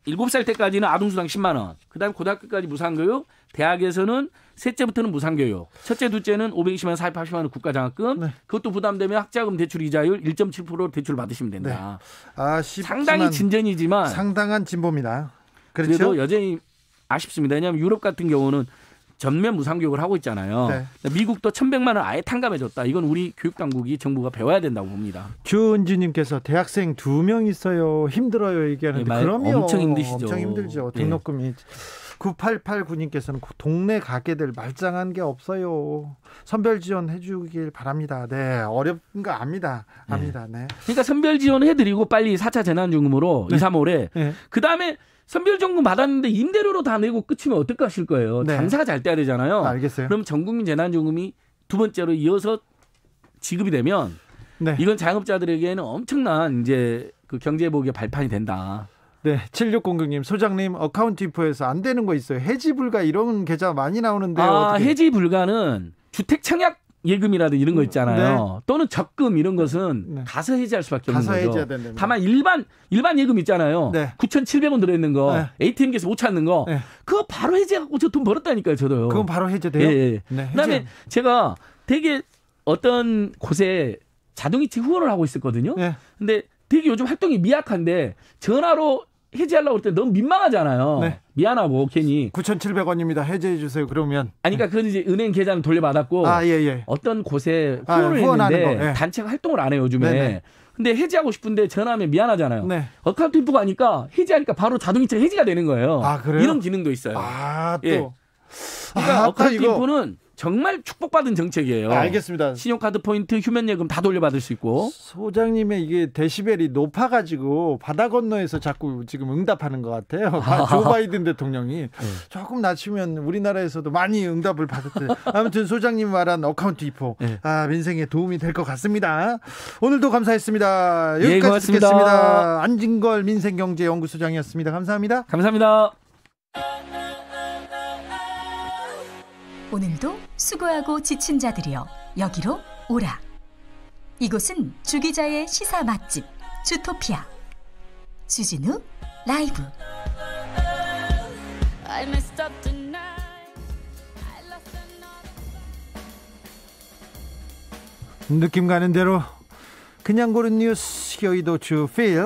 7살 때까지는 아동수당 10만 원. 그다음에 고등학교까지 무상교육. 대학에서는 셋째부터는 무상교육. 첫째, 둘째는 520만 원, 480만 원 국가장학금. 네. 그것도 부담되면 학자금 대출 이자율 1.7% 대출 받으시면 된다. 네. 상당히 진전이지만 상당한 진보입니다. 그렇죠. 그래도 여전히 아쉽습니다. 왜냐하면 유럽 같은 경우는 전면 무상교육을 하고 있잖아요. 네. 미국도 1,100만 원 아예 탕감해줬다. 이건 우리 교육당국이 정부가 배워야 된다고 봅니다. 주은지님께서 대학생 2명 있어요. 힘들어요 얘기하는데 네, 그럼요. 엄청 힘드시죠. 엄청 힘들죠. 등록금이. 9889님께서는 동네 가게들 말짱한 게 없어요. 선별 지원 해주길 바랍니다. 네, 어렵은 거 압니다. 네. 그러니까 선별 지원 해드리고 빨리 4차 재난지원금으로 2, 3월에 그 다음에 선별지원금 받았는데 임대료로 다 내고 끝이면 어떨까 하실 거예요. 장사가 잘 돼야 되잖아요. 알겠어요. 그럼 전국민 재난지원금이 두 번째로 이어서 지급이 되면 이건 자영업자들에게는 엄청난 이제 그 경제회복의 발판이 된다. 네, 7606님, 소장님 어카운트 인포에서 안 되는 거 있어요. 해지 불가 이런 계좌 많이 나오는데요. 해지 불가는 주택 청약 예금이라든 이런 거 있잖아요. 또는 적금 이런 것은 가서 해지할 수밖에 없는 거죠. 해지해야 된다면. 다만 일반 예금 있잖아요. 9,700원 들어있는 거, ATM기에서 못 찾는 거, 그거 바로 해지하고 저 돈 벌었다니까요, 저도요. 그건 바로 해제돼요? 예. 그다음에 제가 되게 어떤 곳에 자동이체 후원을 하고 있었거든요. 근데 되게 요즘 활동이 미약한데 전화로 해지하려고 할 때 너무 민망하잖아요. 미안하고 괜히 9,700원입니다. 해지해 주세요. 그러면 그러니까 그건 이제 은행 계좌는 돌려받았고 어떤 곳에 후원을 했는데 단체가 활동을 안 해요 요즘에. 근데 해지하고 싶은데 전화하면 미안하잖아요. 어카운트 인포가 하니까 해지하니까 바로 자동이체 해지가 되는 거예요. 그래요? 이런 기능도 있어요. 또. 그러니까 어카운트 인포는 정말 축복받은 정책이에요. 알겠습니다. 신용카드 포인트, 휴면예금 다 돌려받을 수 있고. 소장님의 이게 데시벨이 높아가지고 바다 건너에서 자꾸 지금 응답하는 것 같아요. 조 바이든 대통령이 조금 낮추면 우리나라에서도 많이 응답을 받을 때. 아무튼 소장님 말한 어카운트 인포 민생에 도움이 될 것 같습니다. 오늘도 감사했습니다. 여기까지 듣겠습니다. 안진걸 민생경제연구소장이었습니다. 감사합니다. 감사합니다. 오늘도 수고하고 지친 자들이여 여기로 오라. 이곳은 주기자의 시사 맛집 주토피아 주진우 라이브. 느낌 가는 대로 그냥 고른 뉴스 여의도 주필.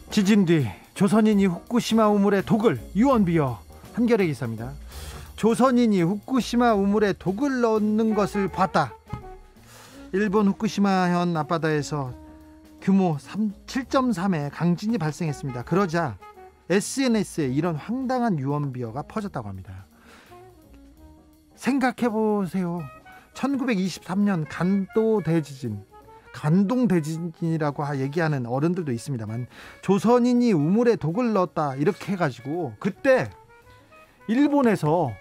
지진 뒤 조선인이 후쿠시마 우물에 독을 유언비어. 한겨레 기사입니다. 조선인이 후쿠시마 우물에 독을 넣는 것을 봤다. 일본 후쿠시마현 앞바다에서 규모 7.3의 강진이 발생했습니다. 그러자 SNS에 이런 황당한 유언비어가 퍼졌다고 합니다. 생각해보세요. 1923년 간동 대지진이라고 얘기하는 어른들도 있습니다만 조선인이 우물에 독을 넣었다 이렇게 해가지고 그때 일본에서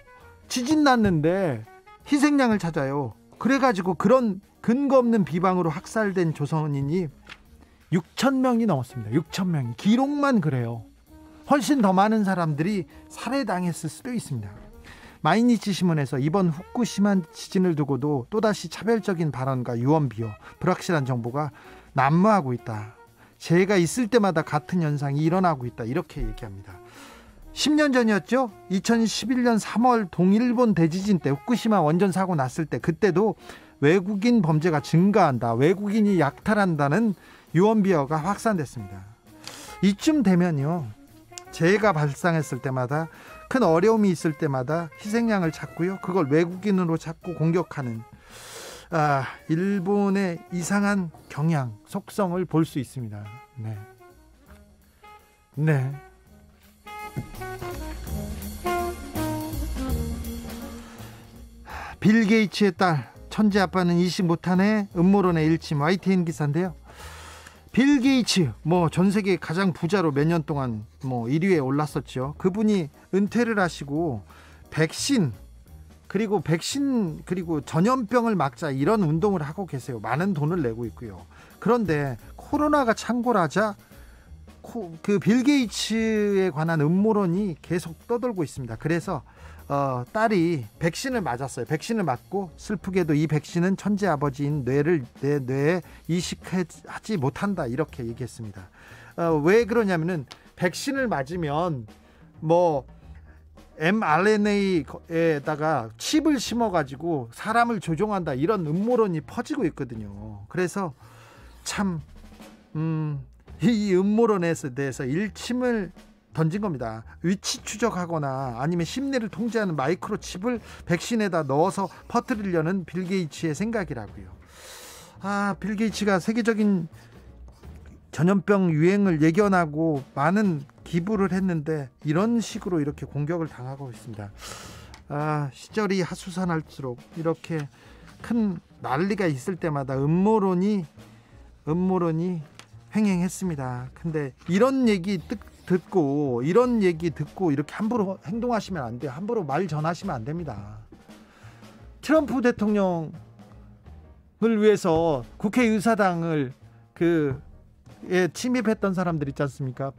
지진 났는데 희생양을 찾아요. 그래가지고 그런 근거 없는 비방으로 학살된 조선인이 6,000명이 넘었습니다. 6,000명이. 기록만 그래요. 훨씬 더 많은 사람들이 살해당했을 수도 있습니다. 마이니치 신문에서 이번 후쿠시마 지진을 두고도 또다시 차별적인 발언과 유언비어, 불확실한 정보가 난무하고 있다. 재해가 있을 때마다 같은 현상이 일어나고 있다. 이렇게 얘기합니다. 10년 전이었죠. 2011년 3월 동일본 대지진 때 후쿠시마 원전 사고 났을 때 그때도 외국인 범죄가 증가한다. 외국인이 약탈한다는 유언비어가 확산됐습니다. 이쯤 되면요. 재해가 발생했을 때마다 큰 어려움이 있을 때마다 희생양을 찾고요. 그걸 외국인으로 찾고 공격하는 일본의 이상한 경향, 속성을 볼 수 있습니다. 네. 빌 게이츠의 딸 천재 아빠는 이식 못하네. 음모론의 일침. YTN 기사인데요. 빌 게이츠 전 세계 가장 부자로 몇 년 동안 1위에 올랐었죠. 그분이 은퇴를 하시고 백신 그리고 전염병을 막자 이런 운동을 하고 계세요. 많은 돈을 내고 있고요. 그런데 코로나가 창궐하자 그 빌 게이츠에 관한 음모론이 계속 떠돌고 있습니다. 그래서 딸이 백신을 맞았어요. 백신을 맞고 슬프게도 이 백신은 천재 아버지인 내 뇌에 이식하지 못한다 이렇게 얘기했습니다. 왜 그러냐면은 백신을 맞으면 mRNA에다가 칩을 심어가지고 사람을 조종한다 이런 음모론이 퍼지고 있거든요. 그래서 참 이 음모론에 대해서 일침을 던진 겁니다. 위치 추적하거나 아니면 심리를 통제하는 마이크로칩을 백신에다 넣어서 퍼뜨리려는 빌 게이츠의 생각이라고요. 빌 게이츠가 세계적인 전염병 유행을 예견하고 많은 기부를 했는데 이런 식으로 이렇게 공격을 당하고 있습니다. 시절이 하수산할수록 이렇게 큰 난리가 있을 때마다 음모론이 횡행했습니다. 근데 이런 얘기 듣고 이렇게 함부로 행동하시면 안 돼요. 함부로 말 전하시면 안 됩니다. 트럼프 대통령을 위해서 국회의사당을 침입했던 사람들 있지 않습니까?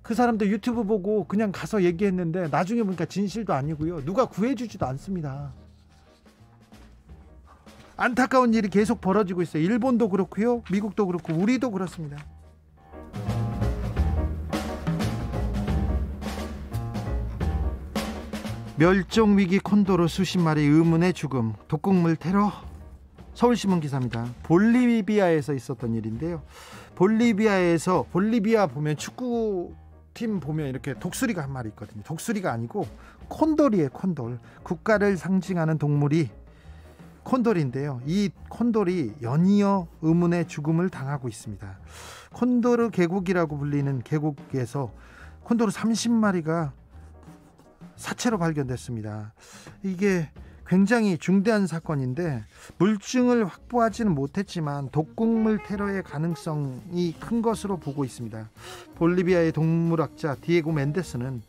그 사람들 유튜브 보고 그냥 가서 얘기했는데 나중에 보니까 진실도 아니고요. 누가 구해주지도 않습니다. 안타까운 일이 계속 벌어지고 있어요. 일본도 그렇고요. 미국도 그렇고 우리도 그렇습니다. 멸종위기 콘도르 수십 마리 의문의 죽음, 독극물 테러. 서울신문 기사입니다. 볼리비아에서 있었던 일인데요. 볼리비아 보면 축구팀 보면 이렇게 독수리가 한 마리 있거든요. 독수리가 아니고 콘돌이에요. 콘돌. 국가를 상징하는 동물이 콘돌인데요. 이 콘돌이 연이어 의문의 죽음을 당하고 있습니다. 콘도르 계곡이라고 불리는 계곡에서 콘도르 30마리가 사체로 발견됐습니다. 이게 굉장히 중대한 사건인데 물증을 확보하지는 못했지만 독극물 테러의 가능성이 큰 것으로 보고 있습니다. 볼리비아의 동물학자 디에고 멘데스는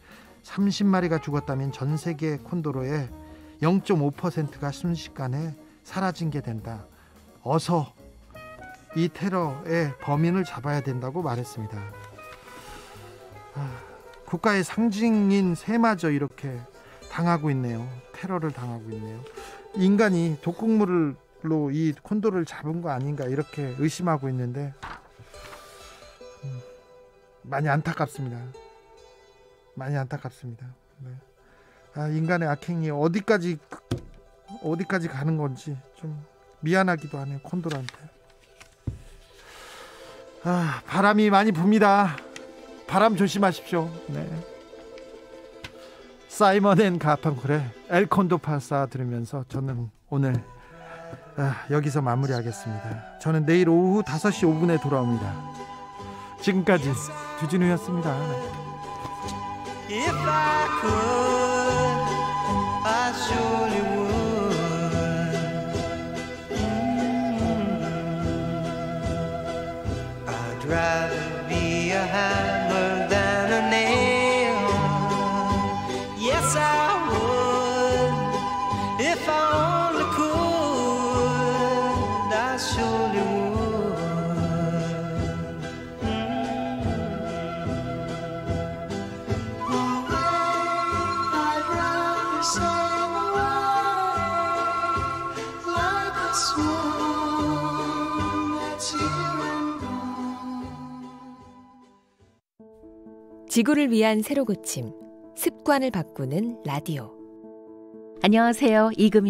30마리가 죽었다면 전 세계 콘도르의 0.5%가 순식간에 사라진 게 된다. 어서 이 테러의 범인을 잡아야 된다고 말했습니다. 국가의 상징인 새마저 이렇게 당하고 있네요. 테러를 당하고 있네요. 인간이 독극물로 이 콘도르를 잡은 거 아닌가 이렇게 의심하고 있는데 많이 안타깝습니다. 네. 인간의 악행이 어디까지 가는 건지 좀 미안하기도 하네요. 콘도르한테. 바람이 많이 붑니다. 바람 조심하십시오. 네. 사이먼 앤 가펑클의 엘콘도 파사 들으면서 저는 오늘 여기서 마무리하겠습니다. 저는 내일 오후 5시 5분에 돌아옵니다. 지금까지 주진우였습니다. If I could, I surely would. I'd rather be a hammer than a nail. Yes, I would. If I only could, I surely would. I'd rather sail away like a swan that's here and gone. 지구를 위한 새로 고침 습관을 바꾸는 라디오. 안녕하세요. 이금입니다.